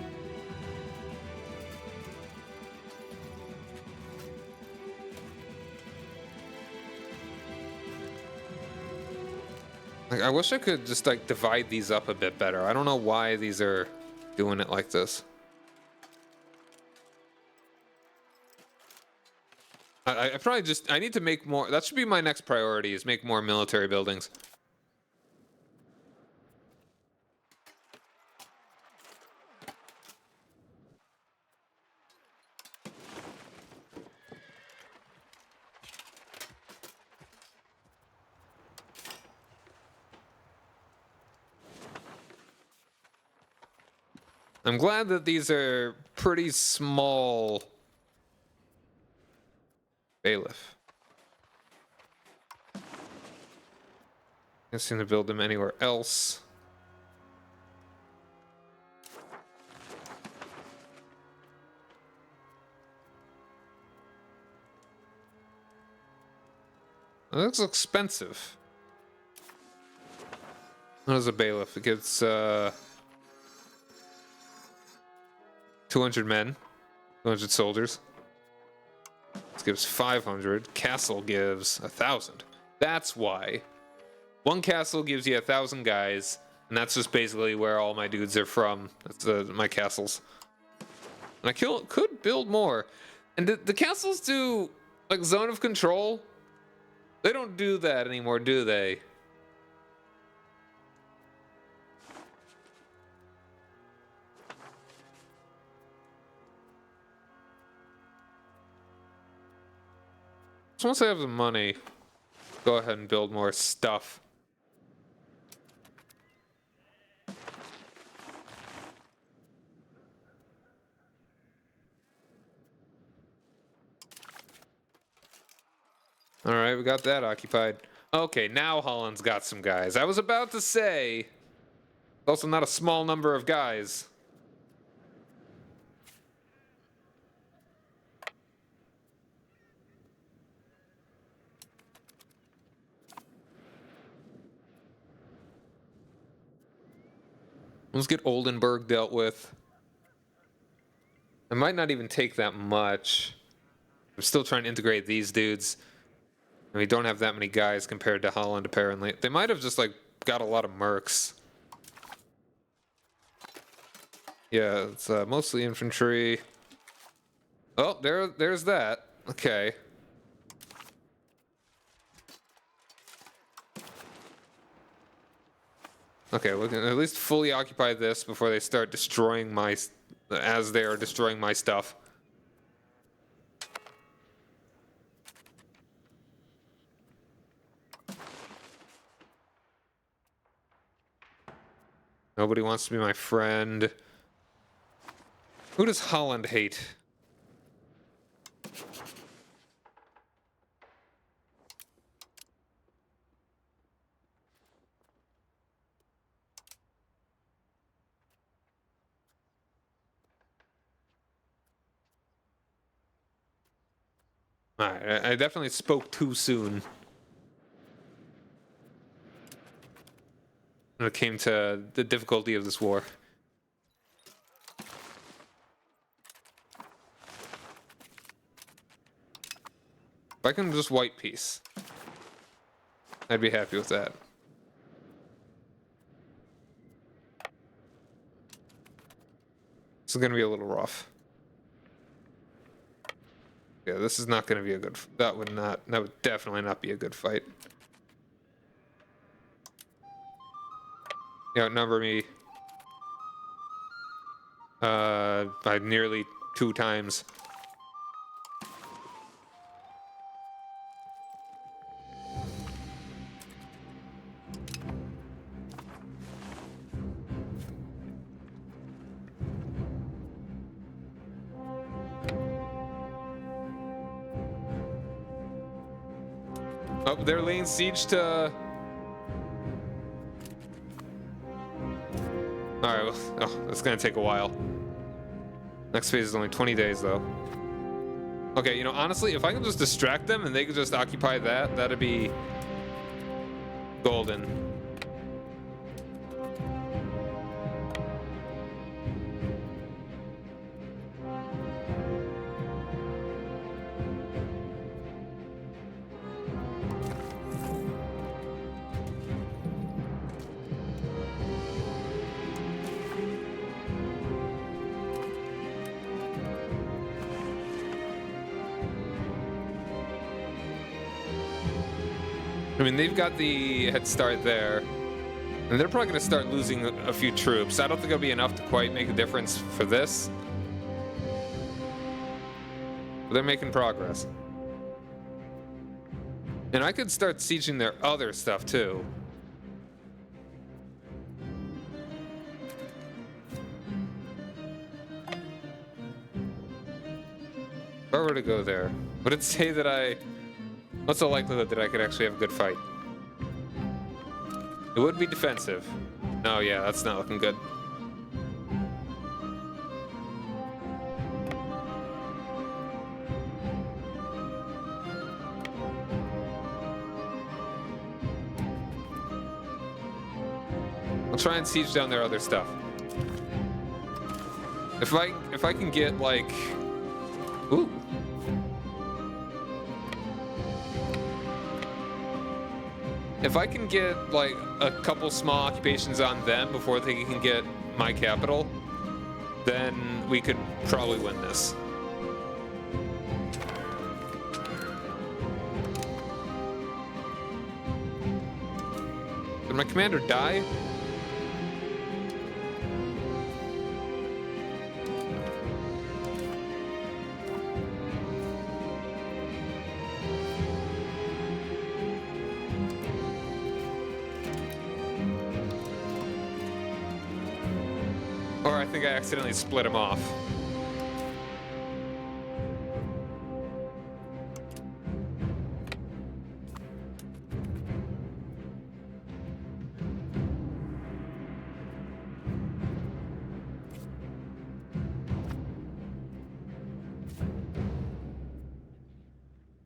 I wish I could just like divide these up a bit better. I don't know why these are doing it like this. I probably just, I need to make more. That should be my next priority, is make more military buildings. I'm glad that these are pretty small. Bailiff. Can't seem to build them anywhere else. That looks expensive. What is a bailiff? It gets 200 men, 200 soldiers. This gives 500. Castle gives 1,000. That's why. One castle gives you 1,000 guys, and that's just basically where all my dudes are from. That's my castles. And I could build more. And the castles do, like, zone of control? They don't do that anymore, do they? So once I have the money, go ahead and build more stuff. All right, we got that occupied. Okay, now Holland's got some guys. I was about to say, also not a small number of guys. Let's get Oldenburg dealt with. I might not even take that much. I'm still trying to integrate these dudes. And we don't have that many guys compared to Holland, apparently. They might have just, like, got a lot of mercs. Yeah, it's mostly infantry. Oh, there's that. Okay. Okay, we can at least fully occupy this before they start destroying my... as they are destroying my stuff. Nobody wants to be my friend. Who does Holland hate? Alright, I definitely spoke too soon when it came to the difficulty of this war. If I can just white peace, I'd be happy with that. This is gonna be a little rough. Yeah, this is not gonna be a good... that would definitely not be a good fight. You outnumber me by nearly 2 times. Oh, they're laying siege to Alright, well, oh, that's gonna take a while. Next phase is only 20 days, though. Okay, you know, honestly, if I can just distract them and they can just occupy that, that'd be golden. I mean, they've got the head start there, and they're probably going to start losing a few troops. I don't think it'll be enough to quite make a difference for this, but they're making progress. And I could start sieging their other stuff, too. If I were to go there, would it say that what's the likelihood that I could actually have a good fight? It would be defensive. No, yeah, that's not looking good. I'll try and siege down their other stuff. If I can get like, ooh. If I can get like a couple small occupations on them before they can get my capital, then we could probably win this. Did my commander die? Or I think I accidentally split him off.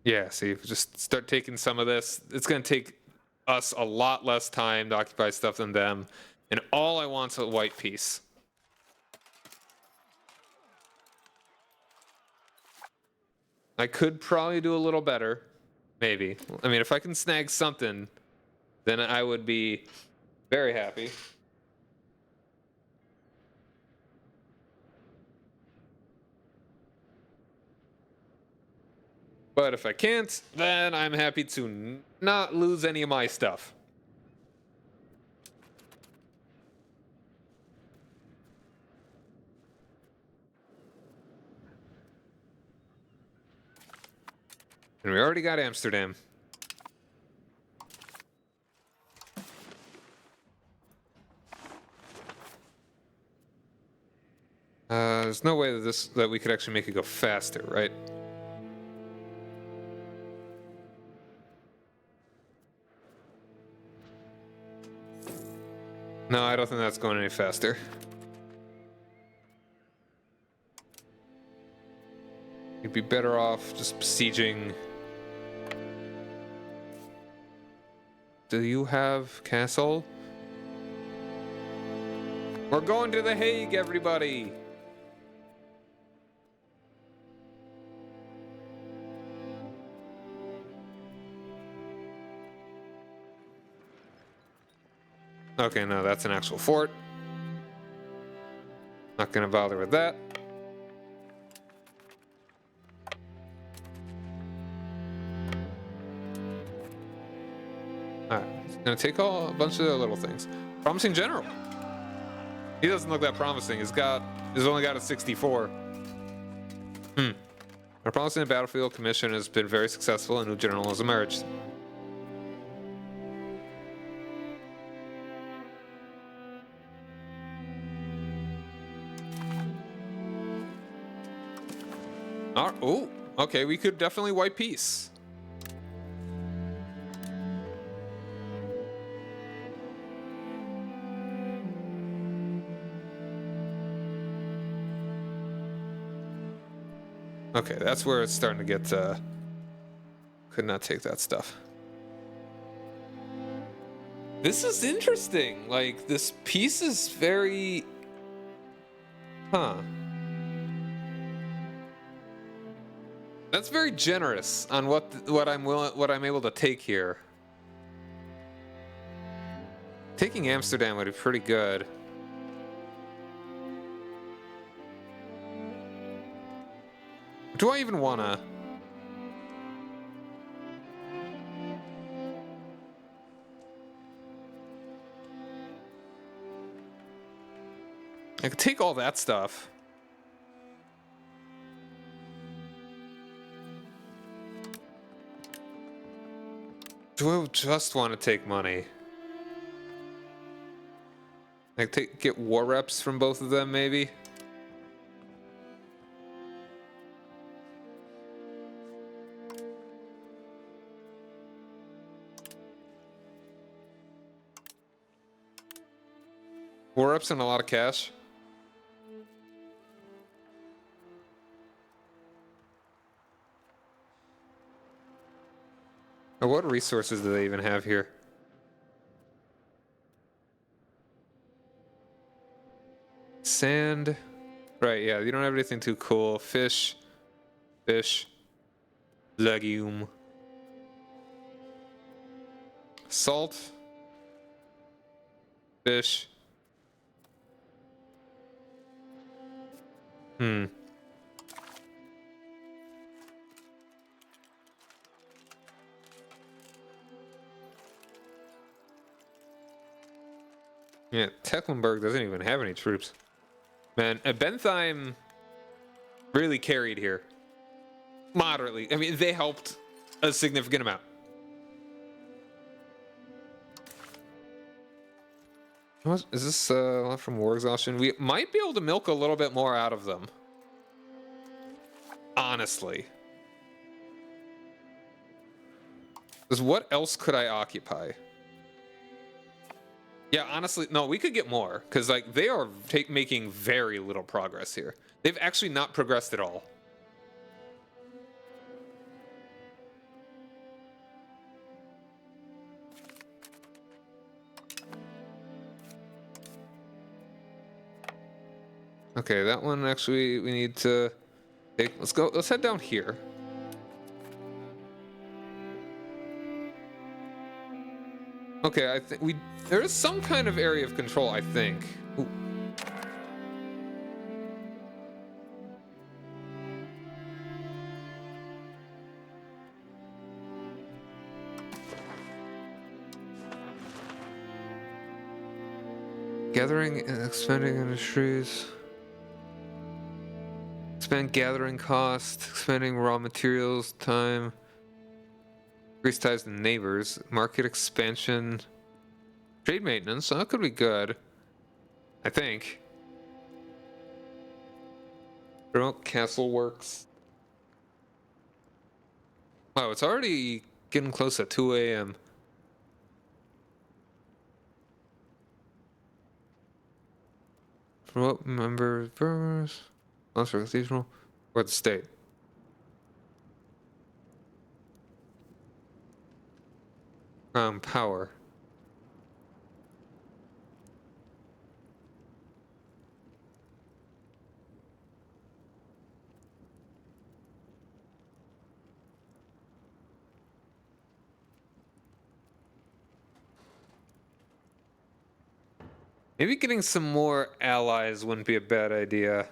Yeah, see, if we just start taking some of this, it's going to take us a lot less time to occupy stuff than them. And all I want is a white piece. I could probably do a little better, maybe. I mean, if I can snag something, then I would be very happy. But if I can't, then I'm happy to not lose any of my stuff. And we already got Amsterdam. There's no way that we could actually make it go faster, right? No, I don't think that's going any faster. You'd be better off just besieging. Do you have castle? We're going to The Hague, everybody! Okay, no, that's an actual fort. Not gonna bother with that. Alright, gonna take a bunch of the little things. Promising general. He doesn't look that promising. He's only got a 64. Our promising battlefield commission has been very successful. A new general has emerged. Oh, okay, we could definitely wipe peace. Okay, that's where it's starting to get, could not take that stuff. This is interesting. Like, this piece is very... Huh. That's very generous on what I'm able to take here. Taking Amsterdam would be pretty good. Do I even wanna? I could take all that stuff. Do I just want to take money? I could get war reps from both of them, maybe? War reps and a lot of cash. Or what resources do they even have here? Sand. Right, yeah, you don't have anything too cool. Fish. Fish. Legume. Salt. Fish. Hmm. Yeah, Tecklenburg doesn't even have any troops. Man, Bentheim really carried here. Moderately. I mean, they helped a significant amount. What, is this from war exhaustion? We might be able to milk a little bit more out of them. Honestly. Because what else could I occupy? Yeah, honestly, no, we could get more. Because, like, they are making very little progress here. They've actually not progressed at all. Okay, that one actually we need to take. Let's go. Let's head down here. Okay, I think there is some kind of area of control, I think. Ooh. Gathering and expanding industries. Expand gathering cost, expanding raw materials, time. Increase ties to neighbors, market expansion, trade maintenance. So that could be good. I think. Promote castle works. Wow, it's already getting close at 2 a.m. Promote members, also cathedral, or the state. Power. Maybe getting some more allies wouldn't be a bad idea.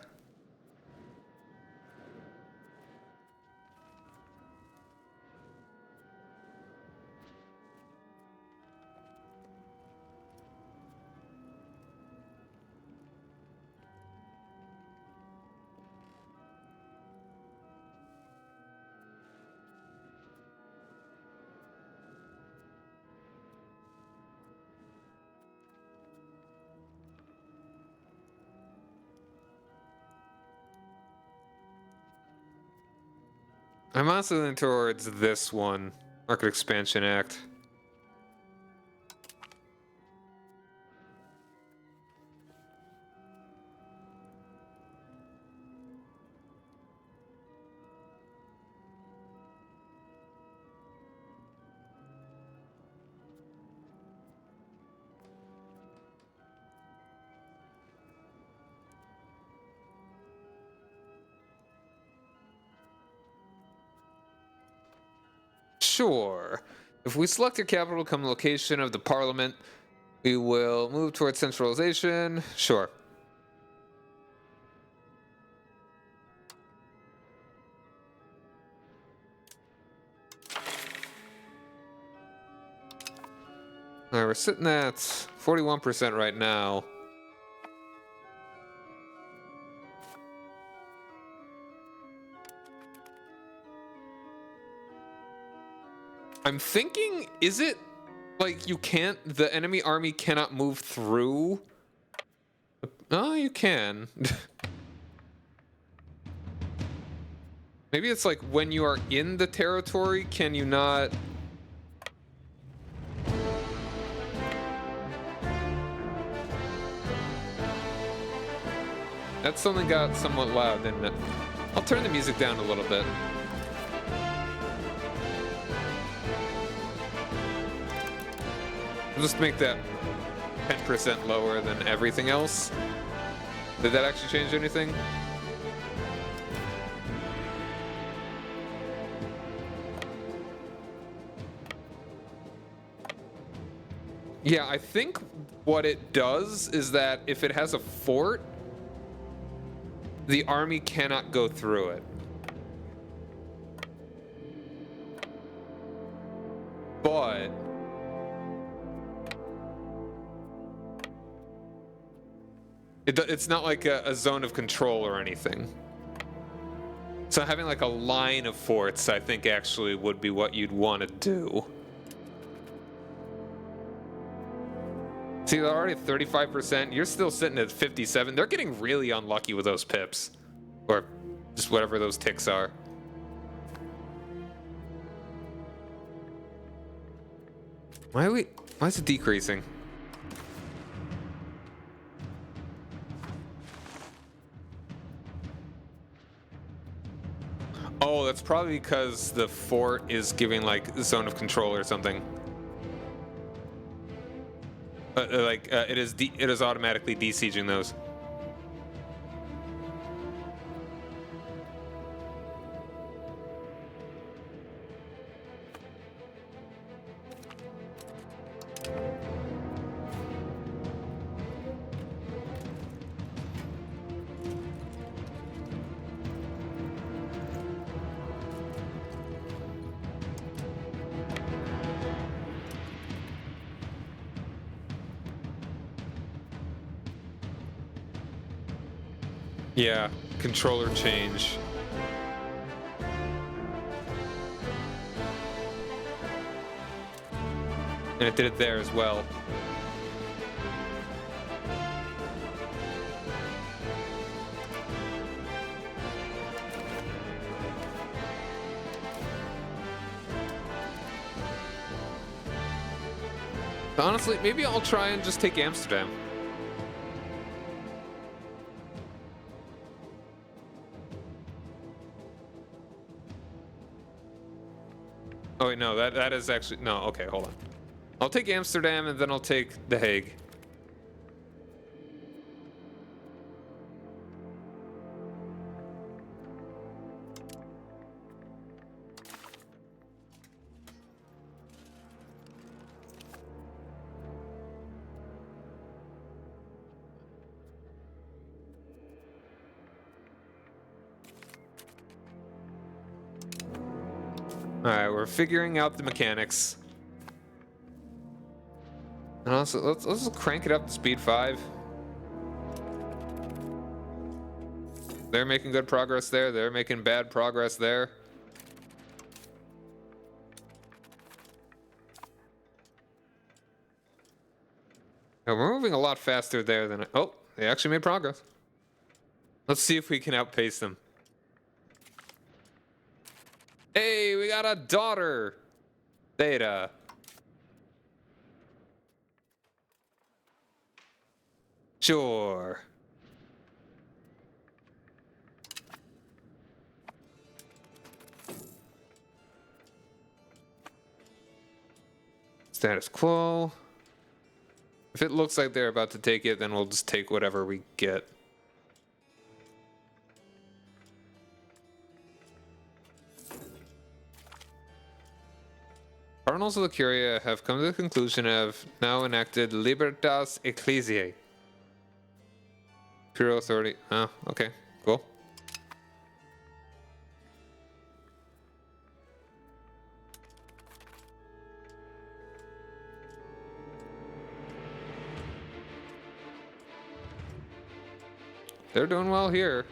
I'm also leaning towards this one, Market Expansion Act. Sure. If we select your capital come location of the parliament, we will move towards centralization. Sure. All right, we're sitting at 41% right now. I'm thinking, is it like the enemy army cannot move through? Oh, you can. Maybe it's like when you are in the territory, can you not? That something got somewhat loud, didn't it? I'll turn the music down a little bit. I'll just make that 10% lower than everything else. Did that actually change anything? Yeah, I think what it does is that if it has a fort, the army cannot go through it. But it's not like a zone of control or anything. So having like a line of forts, I think actually would be what you'd want to do. See, they're already at 35%. You're still sitting at 57. They're getting really unlucky with those pips. Or just whatever those ticks are. Why is it decreasing? Oh, that's probably because the fort is giving like zone of control or something. It is automatically de-sieging those. Yeah, controller change. And it did it there as well. Honestly, maybe I'll try and just take Amsterdam. Oh wait, no, that is actually no. Okay, hold on. I'll take Amsterdam and then I'll take The Hague. All right, we're figuring out the mechanics. And also, let's just crank it up to speed 5. They're making good progress there. They're making bad progress there. Now, we're moving a lot faster there than oh, they actually made progress. Let's see if we can outpace them. Hey, we got a daughter. Theta. Sure. Status quo. If it looks like they're about to take it, then we'll just take whatever we get. cardinals of the Curia have come to the conclusion and have now enacted Libertas Ecclesiae. Imperial authority. Oh, okay, cool. They're doing well here.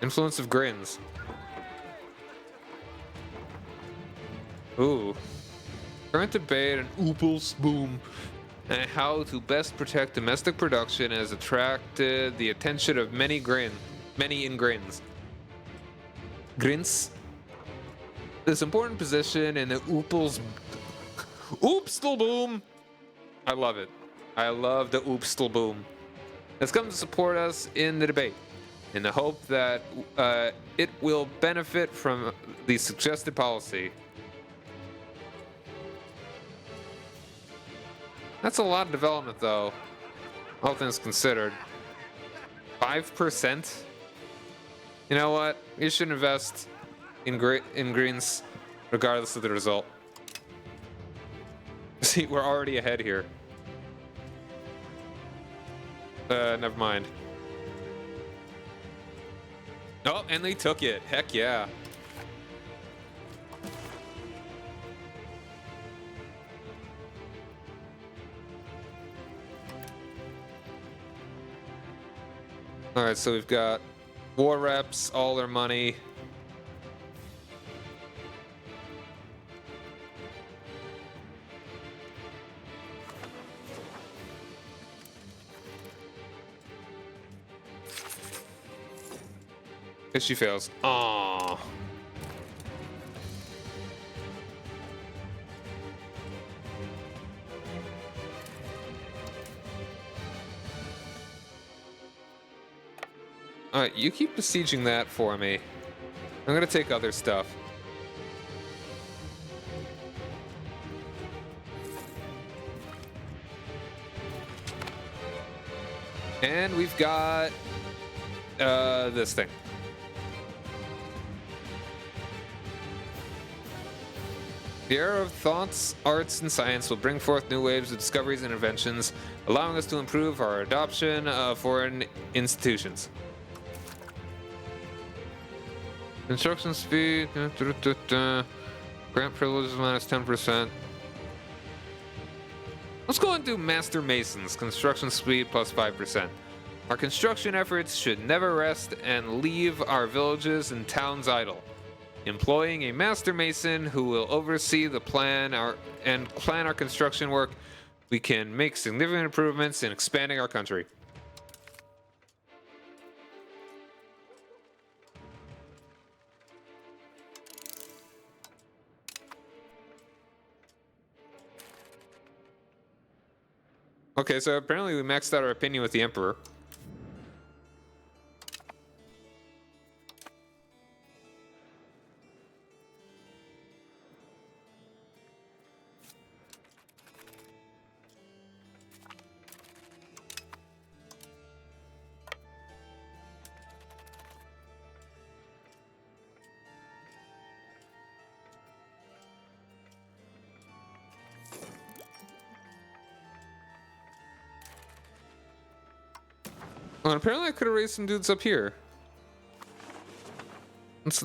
Influence of grins. Ooh. Current debate on Oopal's boom and how to best protect domestic production has attracted the attention of many grins. This important position in the Oopal's boom. I love it. I love the boom. Has come to support us in the debate, in the hope that it will benefit from the suggested policy. That's a lot of development, though, all things considered. 5%? You know what? You should invest in greens regardless of the result. See, we're already ahead here. Never mind. Oh, and they took it. Heck yeah. Alright, so we've got war reps, all their money. If she fails. Aww. Alright, you keep besieging that for me. I'm gonna take other stuff. And we've got this thing. The era of thoughts, arts, and science will bring forth new waves of discoveries and inventions, allowing us to improve our adoption of foreign institutions. Construction speed, grant privileges minus 10%. Let's go and do Master Masons, construction speed plus 5%. Our construction efforts should never rest and leave our villages and towns idle. Employing a master mason who will oversee the plan our construction work, we can make significant improvements in expanding our country. Okay, so apparently we maxed out our opinion with the Emperor. Well, apparently I could have raised some dudes up here.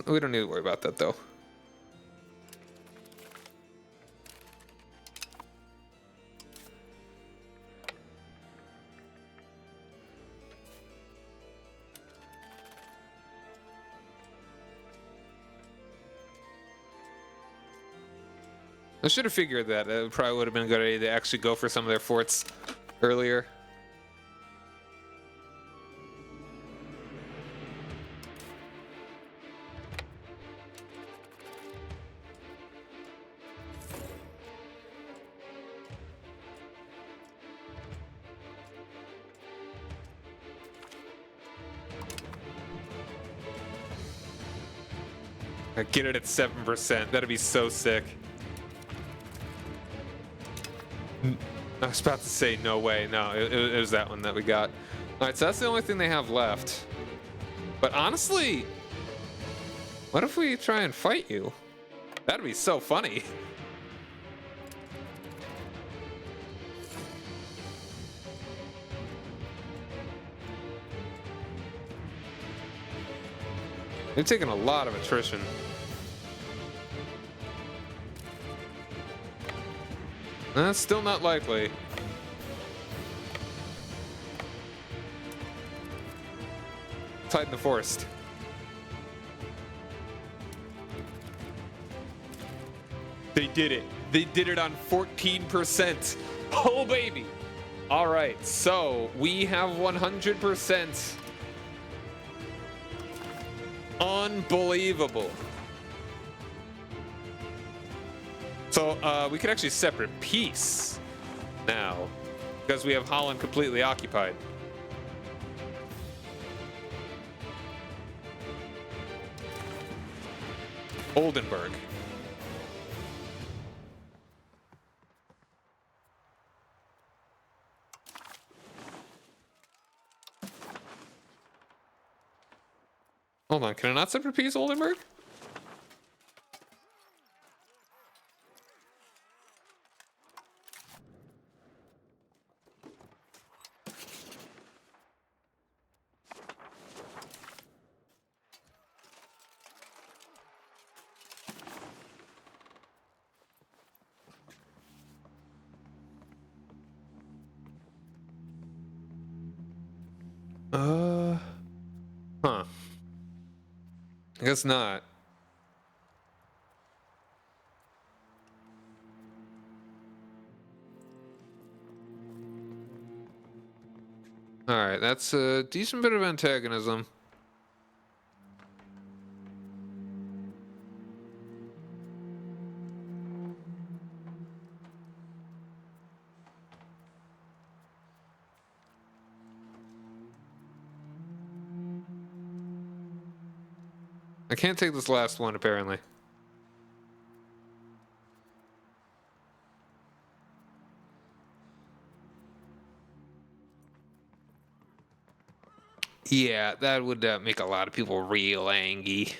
We don't need to worry about that, though. I should have figured that. It probably would have been a good idea to actually go for some of their forts earlier. I get it at 7%. That'd be so sick. I was about to say no way. No, it was that one that we got. All right, so that's the only thing they have left. But honestly, What if we try and fight you? That'd be so funny. They've taken a lot of attrition. That's still not likely. Hide in the forest. They did it. They did it on 14%. Oh, baby. All right, so we have 100%. Unbelievable. So we could actually separate peace now because we have Holland completely occupied. Oldenburg. Hold on, can I not separate peace, Oldenburg? Huh. I guess not. Alright, that's a decent bit of antagonism. I can't take this last one, apparently. Yeah, that would make a lot of people real angry.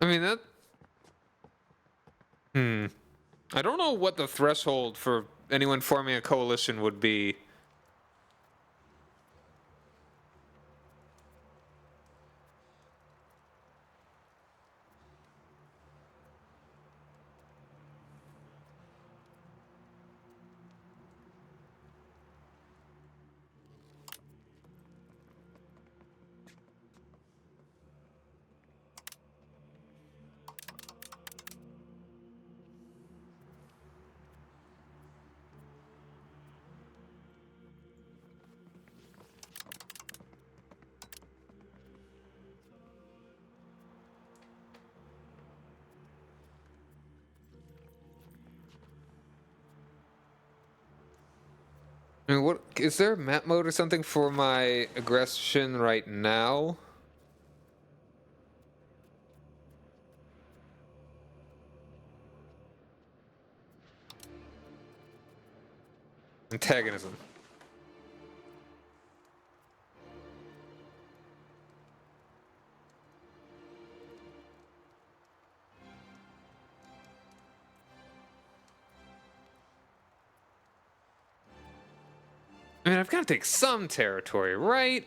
I mean, that... I don't know what the threshold for anyone forming a coalition would be. I mean, what is there a map mode or something for my aggression right now? Antagonism. I mean, I've got to take some territory, right?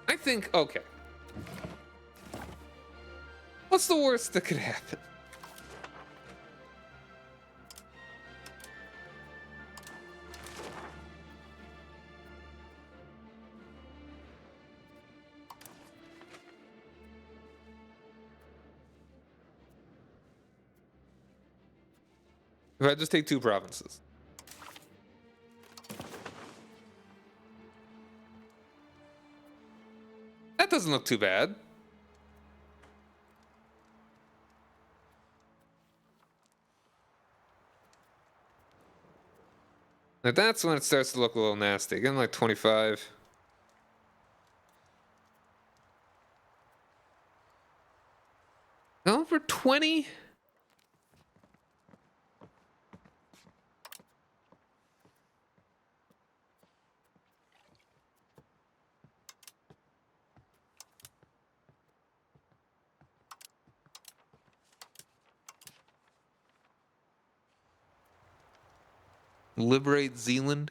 I think, okay. What's the worst that could happen? If I just take 2 provinces. doesn't look too bad. Now that's when it starts to look a little nasty. Getting like 25. Over 20? Liberate Zealand?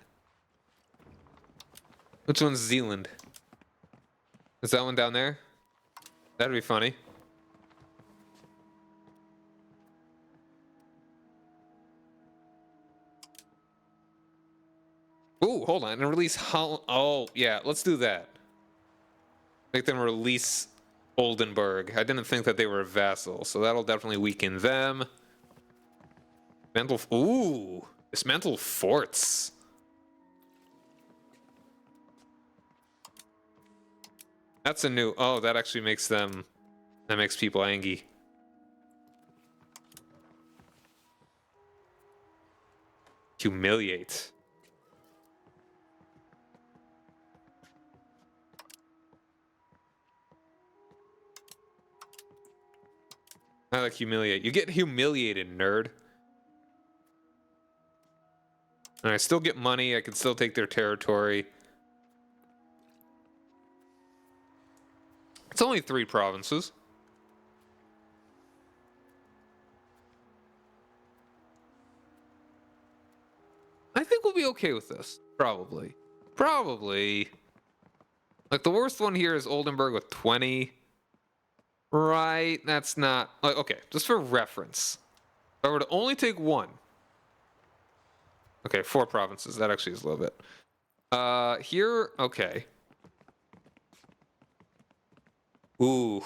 Which one's Zealand? Is that one down there? That'd be funny. Ooh, hold on. And release Holland. Oh, yeah, let's do that. Make them release Oldenburg. I didn't think that they were a vassal, so that'll definitely weaken them. Ooh, dismantle forts. That's a new. Oh, that actually makes them. That makes people angry. Humiliate. I like humiliate. You get humiliated, nerd. And I still get money. I can still take their territory. It's only 3 provinces. I think we'll be okay with this. Probably. Probably. Like, the worst one here is Oldenburg with 20. Right? That's not... Like, okay, just for reference. If I were to only take 1. Okay, 4 provinces. That actually is a little bit. Here... Okay. Ooh.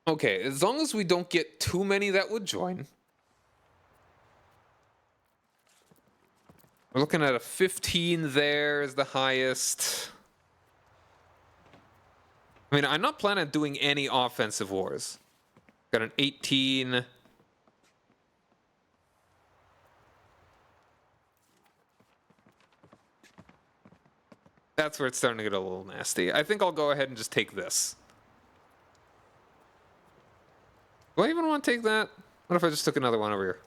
Okay, as long as we don't get too many that would join. We're looking at a 15 there is the highest. I mean, I'm not planning on doing any offensive wars. Got an 18. That's where it's starting to get a little nasty. I think I'll go ahead and just take this. Do I even want to take that? What if I just took another one over here?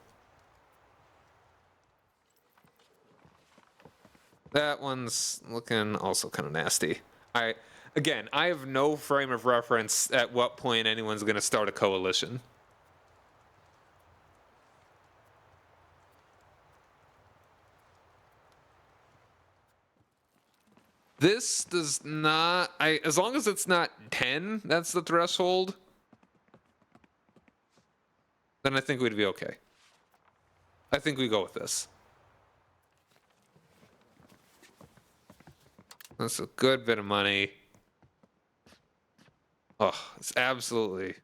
That one's looking also kind of nasty. Again, I have no frame of reference at what point anyone's going to start a coalition. This does not... as long as it's not 10, that's the threshold, then I think we'd be okay. I think we go with this. That's a good bit of money. Oh, it's absolutely...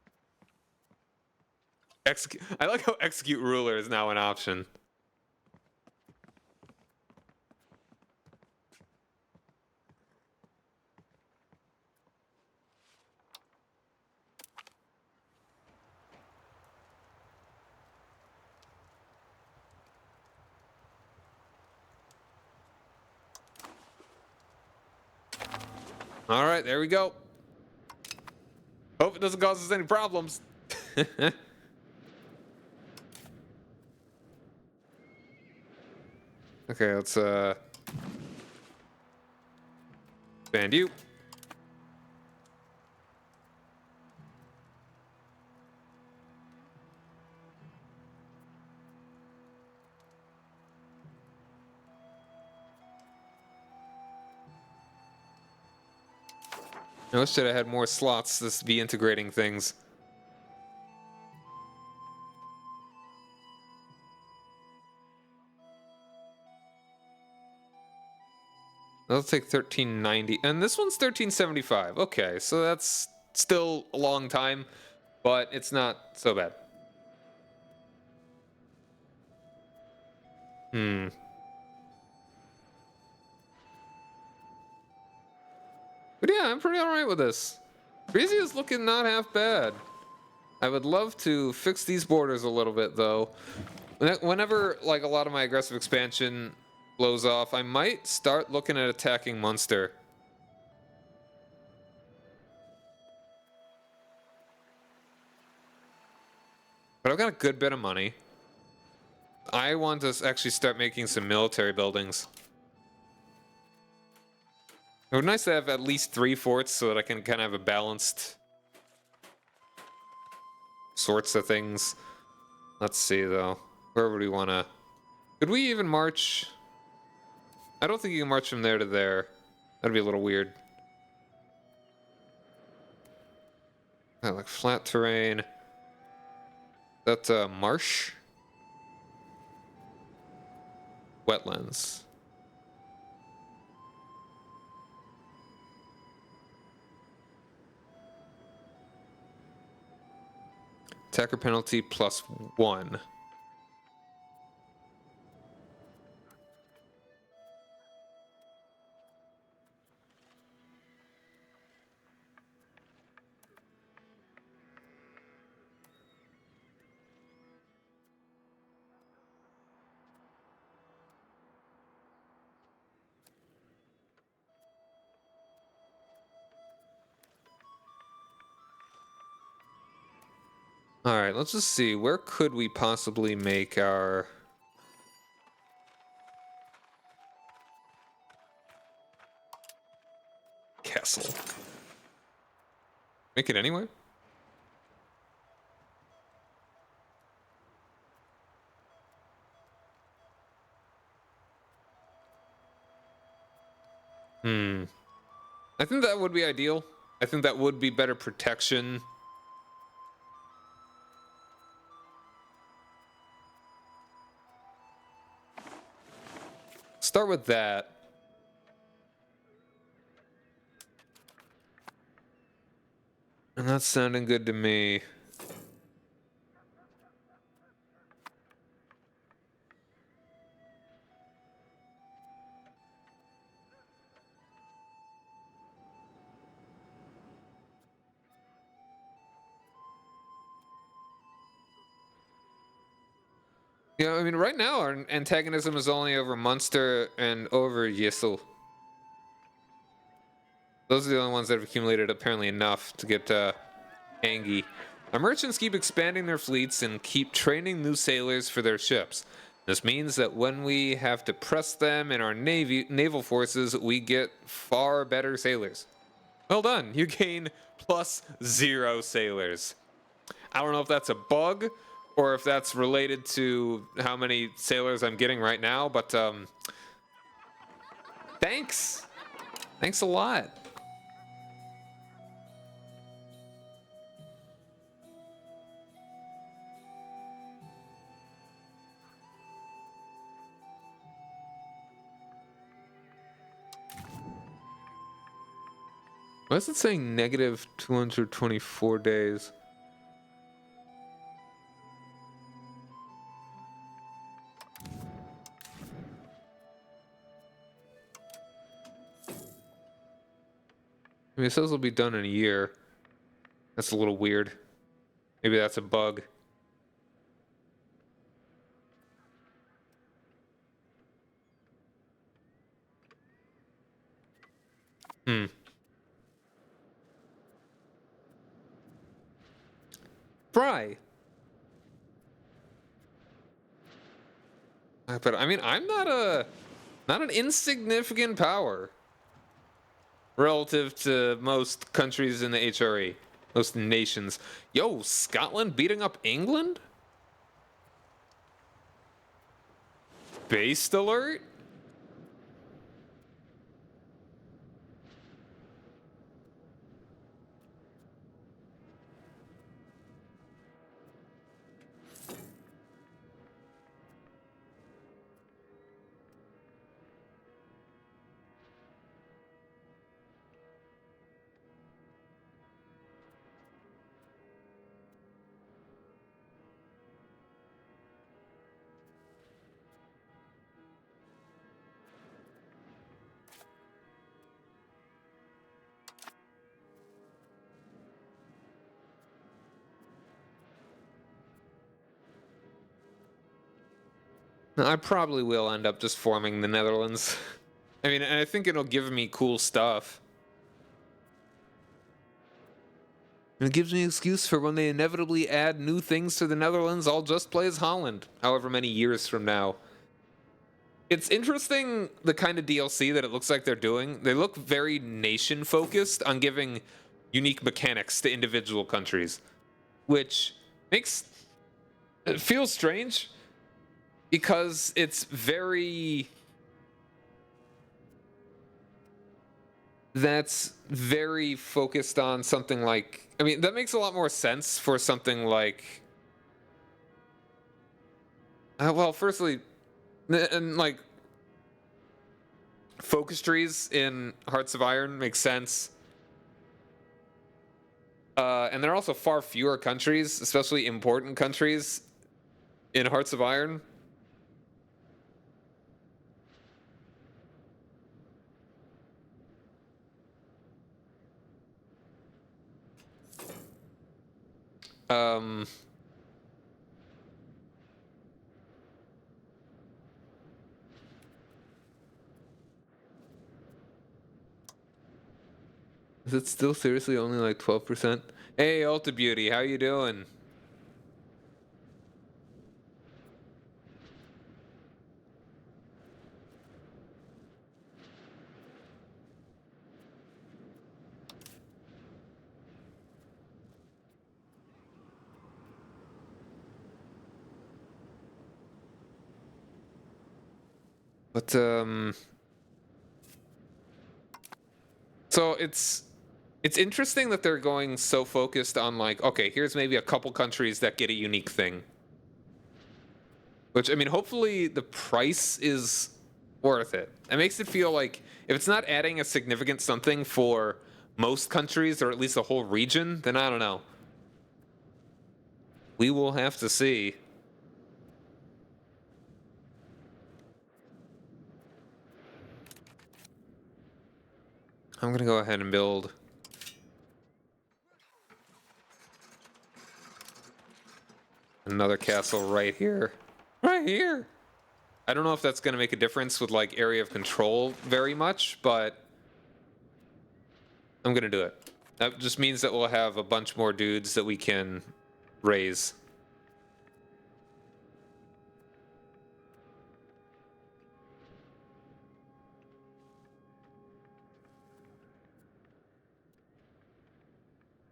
I like how execute ruler is now an option. All right, there we go. Hope it doesn't cause us any problems. Okay, let's expand you. I wish that I had more slots to be integrating things. Let's take 1390, and this one's 1375. Okay, so that's still a long time, but it's not so bad. But yeah, I'm pretty alright with this. Frisia is looking not half bad. I would love to fix these borders a little bit, though. Whenever, like, a lot of my aggressive expansion blows off, I might start looking at attacking Munster. But I've got a good bit of money. I want to actually start making some military buildings. It would be nice to have at least 3 forts so that I can kind of have a balanced sorts of things. Let's see, though. Where would we want to... Could we even march? I don't think you can march from there to there. That'd be a little weird. Like flat terrain. That's marsh? Wetlands. Attacker penalty +1. All right, let's just see. Where could we possibly make our... castle? Make it anywhere? I think that would be ideal. I think that would be better protection. Start with that. And that's sounding good to me. Yeah, I mean, right now our antagonism is only over Munster and over Yissel. Those are the only ones that have accumulated apparently enough to get Angie. Our merchants keep expanding their fleets and keep training new sailors for their ships. This means that when we have to press them in our naval forces, we get far better sailors. Well done, you gain +0 sailors. I don't know if that's a bug or if that's related to how many sailors I'm getting right now, but thanks. Thanks a lot. Why is it saying negative 224 days? I mean, it says it'll be done in a year. That's a little weird. Maybe that's a bug. Fry. But I mean, I'm not an insignificant power relative to most countries in the HRE, most nations. Yo, Scotland beating up England? Based alert? I probably will end up just forming the Netherlands. I mean, and I think it'll give me cool stuff. And it gives me an excuse for when they inevitably add new things to the Netherlands, I'll just play as Holland, however many years from now. It's interesting the kind of DLC that it looks like they're doing. They look very nation-focused on giving unique mechanics to individual countries, which makes it feel strange because it's very... That's very focused on something like... I mean, that makes a lot more sense for something like... well, firstly, and like... Focus trees in Hearts of Iron makes sense. And there are also far fewer countries, especially important countries, in Hearts of Iron. Is it still seriously only like 12%? Hey, Ulta Beauty, how you doing? But, so it's interesting that they're going so focused on like, okay, here's maybe a couple countries that get a unique thing. Which, I mean, hopefully the price is worth it. It makes it feel like if it's not adding a significant something for most countries or at least the whole region, then I don't know. We will have to see. I'm gonna go ahead and build another castle right here. Right here! I don't know if that's gonna make a difference with like area of control very much, but I'm gonna do it. That just means that we'll have a bunch more dudes that we can raise.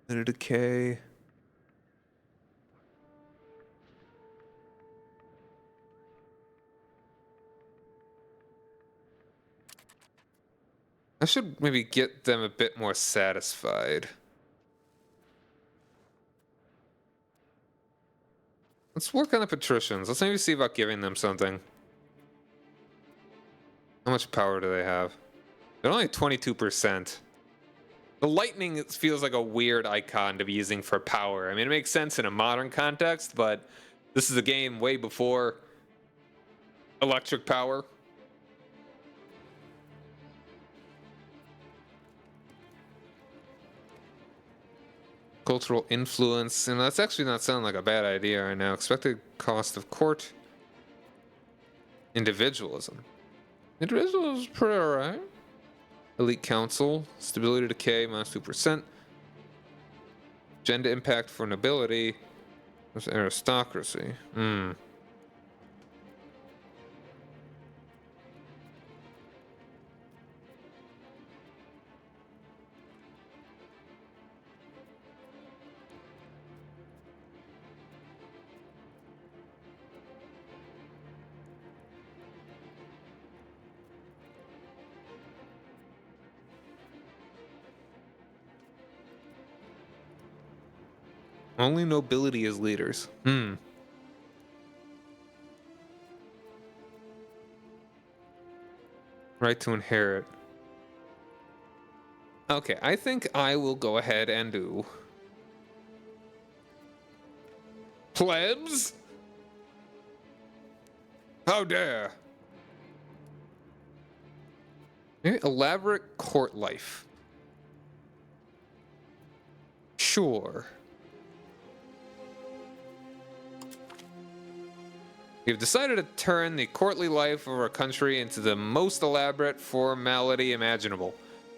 Let it decay. I should maybe get them a bit more satisfied. Let's work on the patricians. Let's maybe see about giving them something. How much power do they have? They're only 22%. The lightning feels like a weird icon to be using for power. I mean, it makes sense in a modern context, but this is a game way before electric power. Cultural influence, and that's actually not sounding like a bad idea right now. Expected cost of court. Individualism. Individualism is pretty alright. Elite council. Stability decay, -2%. Gender impact for nobility. There's aristocracy. Only nobility is leaders. Right to inherit. Okay, I think I will go ahead and do... Plebs? How dare! Very elaborate court life. Sure. We've decided to turn the courtly life of our country into the most elaborate formality imaginable.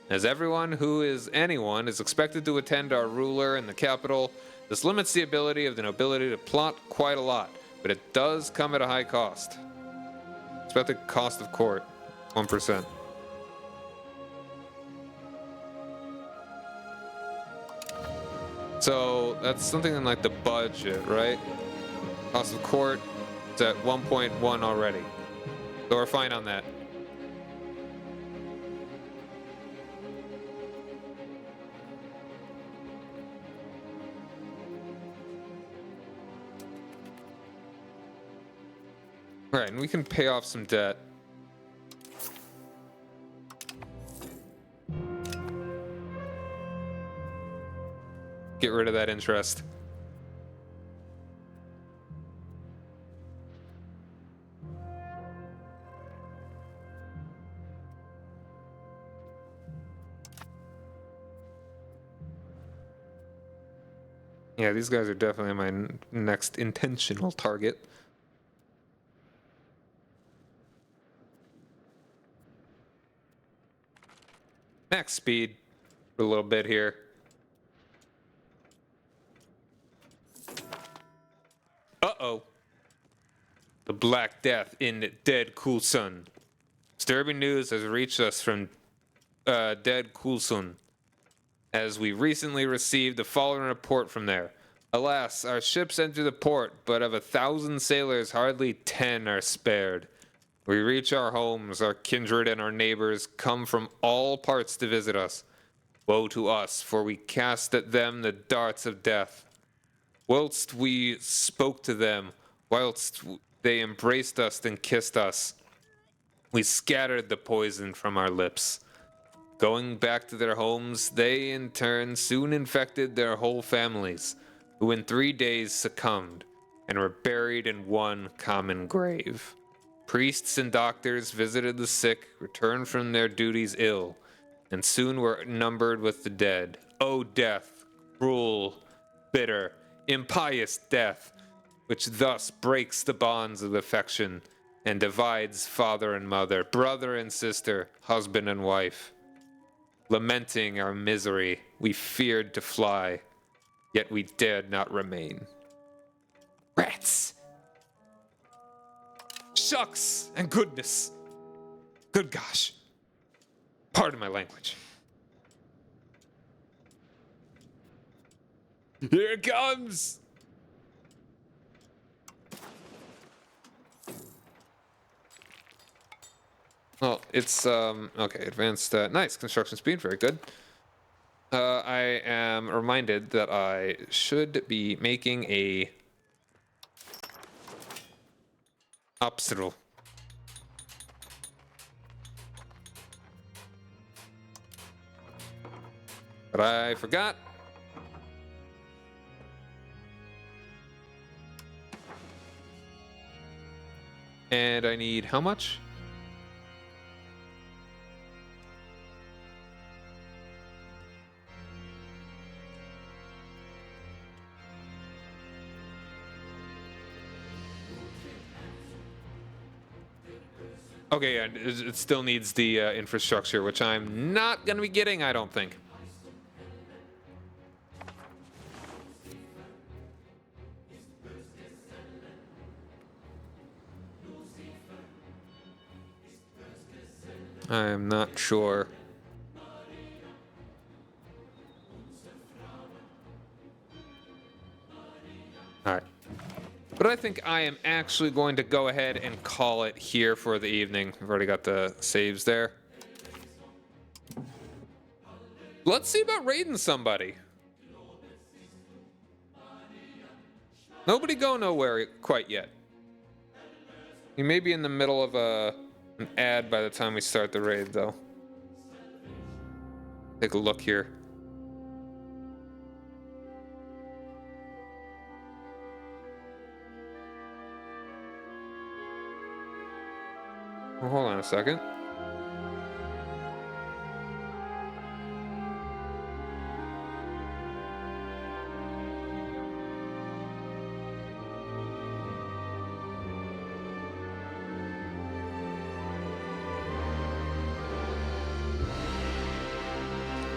As anyone is expected to attend our ruler in the capital, this limits the ability of the nobility to plot quite a lot, but it does come at a high cost. Expected cost of court, 1%. So that's something in like the budget, right? Cost of court is at 1.1 already. So we're fine on that. All right, and we can pay off some debt. Get rid of that interest. Yeah, these guys are definitely my next intentional target. Max speed for a little bit here. Uh-oh. The Black Death in Dead Kulsun. Disturbing news has reached us from Dead Kulsun, as we recently received the following report from there. Alas, our ships enter the port, but of 1,000 sailors, hardly 10 are spared. We reach our homes, our kindred and our neighbors come from all parts to visit us. Woe to us, for we cast at them the darts of death. Whilst we spoke to them, whilst they embraced us and kissed us, we scattered the poison from our lips. Going back to their homes, they in turn soon infected their whole families, who in 3 days succumbed and were buried in one common grave. Priests and doctors visited the sick, returned from their duties ill, and soon were numbered with the dead. O death, cruel, bitter, impious death, which thus breaks the bonds of affection and divides father and mother, brother and sister, husband and wife. Lamenting our misery, we feared to fly, yet we dared not remain. Rats! Shucks and goodness! Good gosh. Pardon my language. Here it comes! Well, it's, okay, advanced, nice, construction speed, very good. I am reminded that I should be making a obstacle. But I forgot. And I need how much? Okay, and it still needs the infrastructure, which I'm not going to be getting, I don't think. I'm not sure. All right. But I think I am actually going to go ahead and call it here for the evening. I've already got the saves there. Let's see about raiding somebody. Nobody go nowhere quite yet. You may be in the middle of an ad by the time we start the raid, though. Take a look here. Well, hold on a second.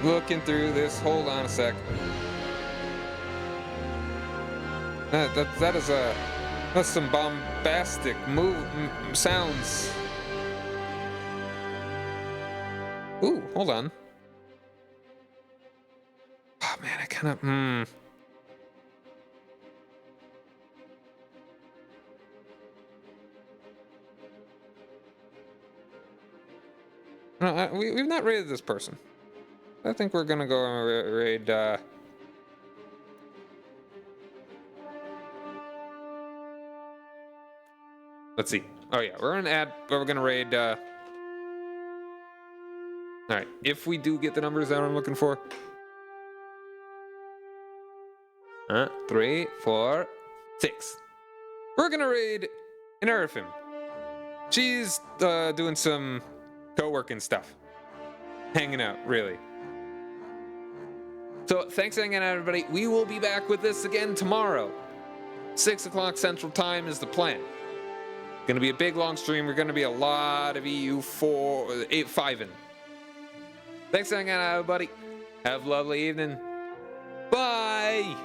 looking through this. Hold on a sec. That's some bombastic sounds. Ooh, hold on. Oh man, I kind of No, we've not raided this person. I think we're gonna go and raid. Let's see. Oh yeah, we're gonna raid. All right, if we do get the numbers that I'm looking for. 3, 4, 6. We're gonna raid Nerfim. She's doing some co-working stuff, hanging out, really. So thanks for hanging out, everybody. We will be back with this again tomorrow. 6 o'clock Central Time is the plan. Gonna be a big long stream. We're gonna be a lot of EU4, 5-ing. Thanks for hanging out, everybody. Have a lovely evening. Bye.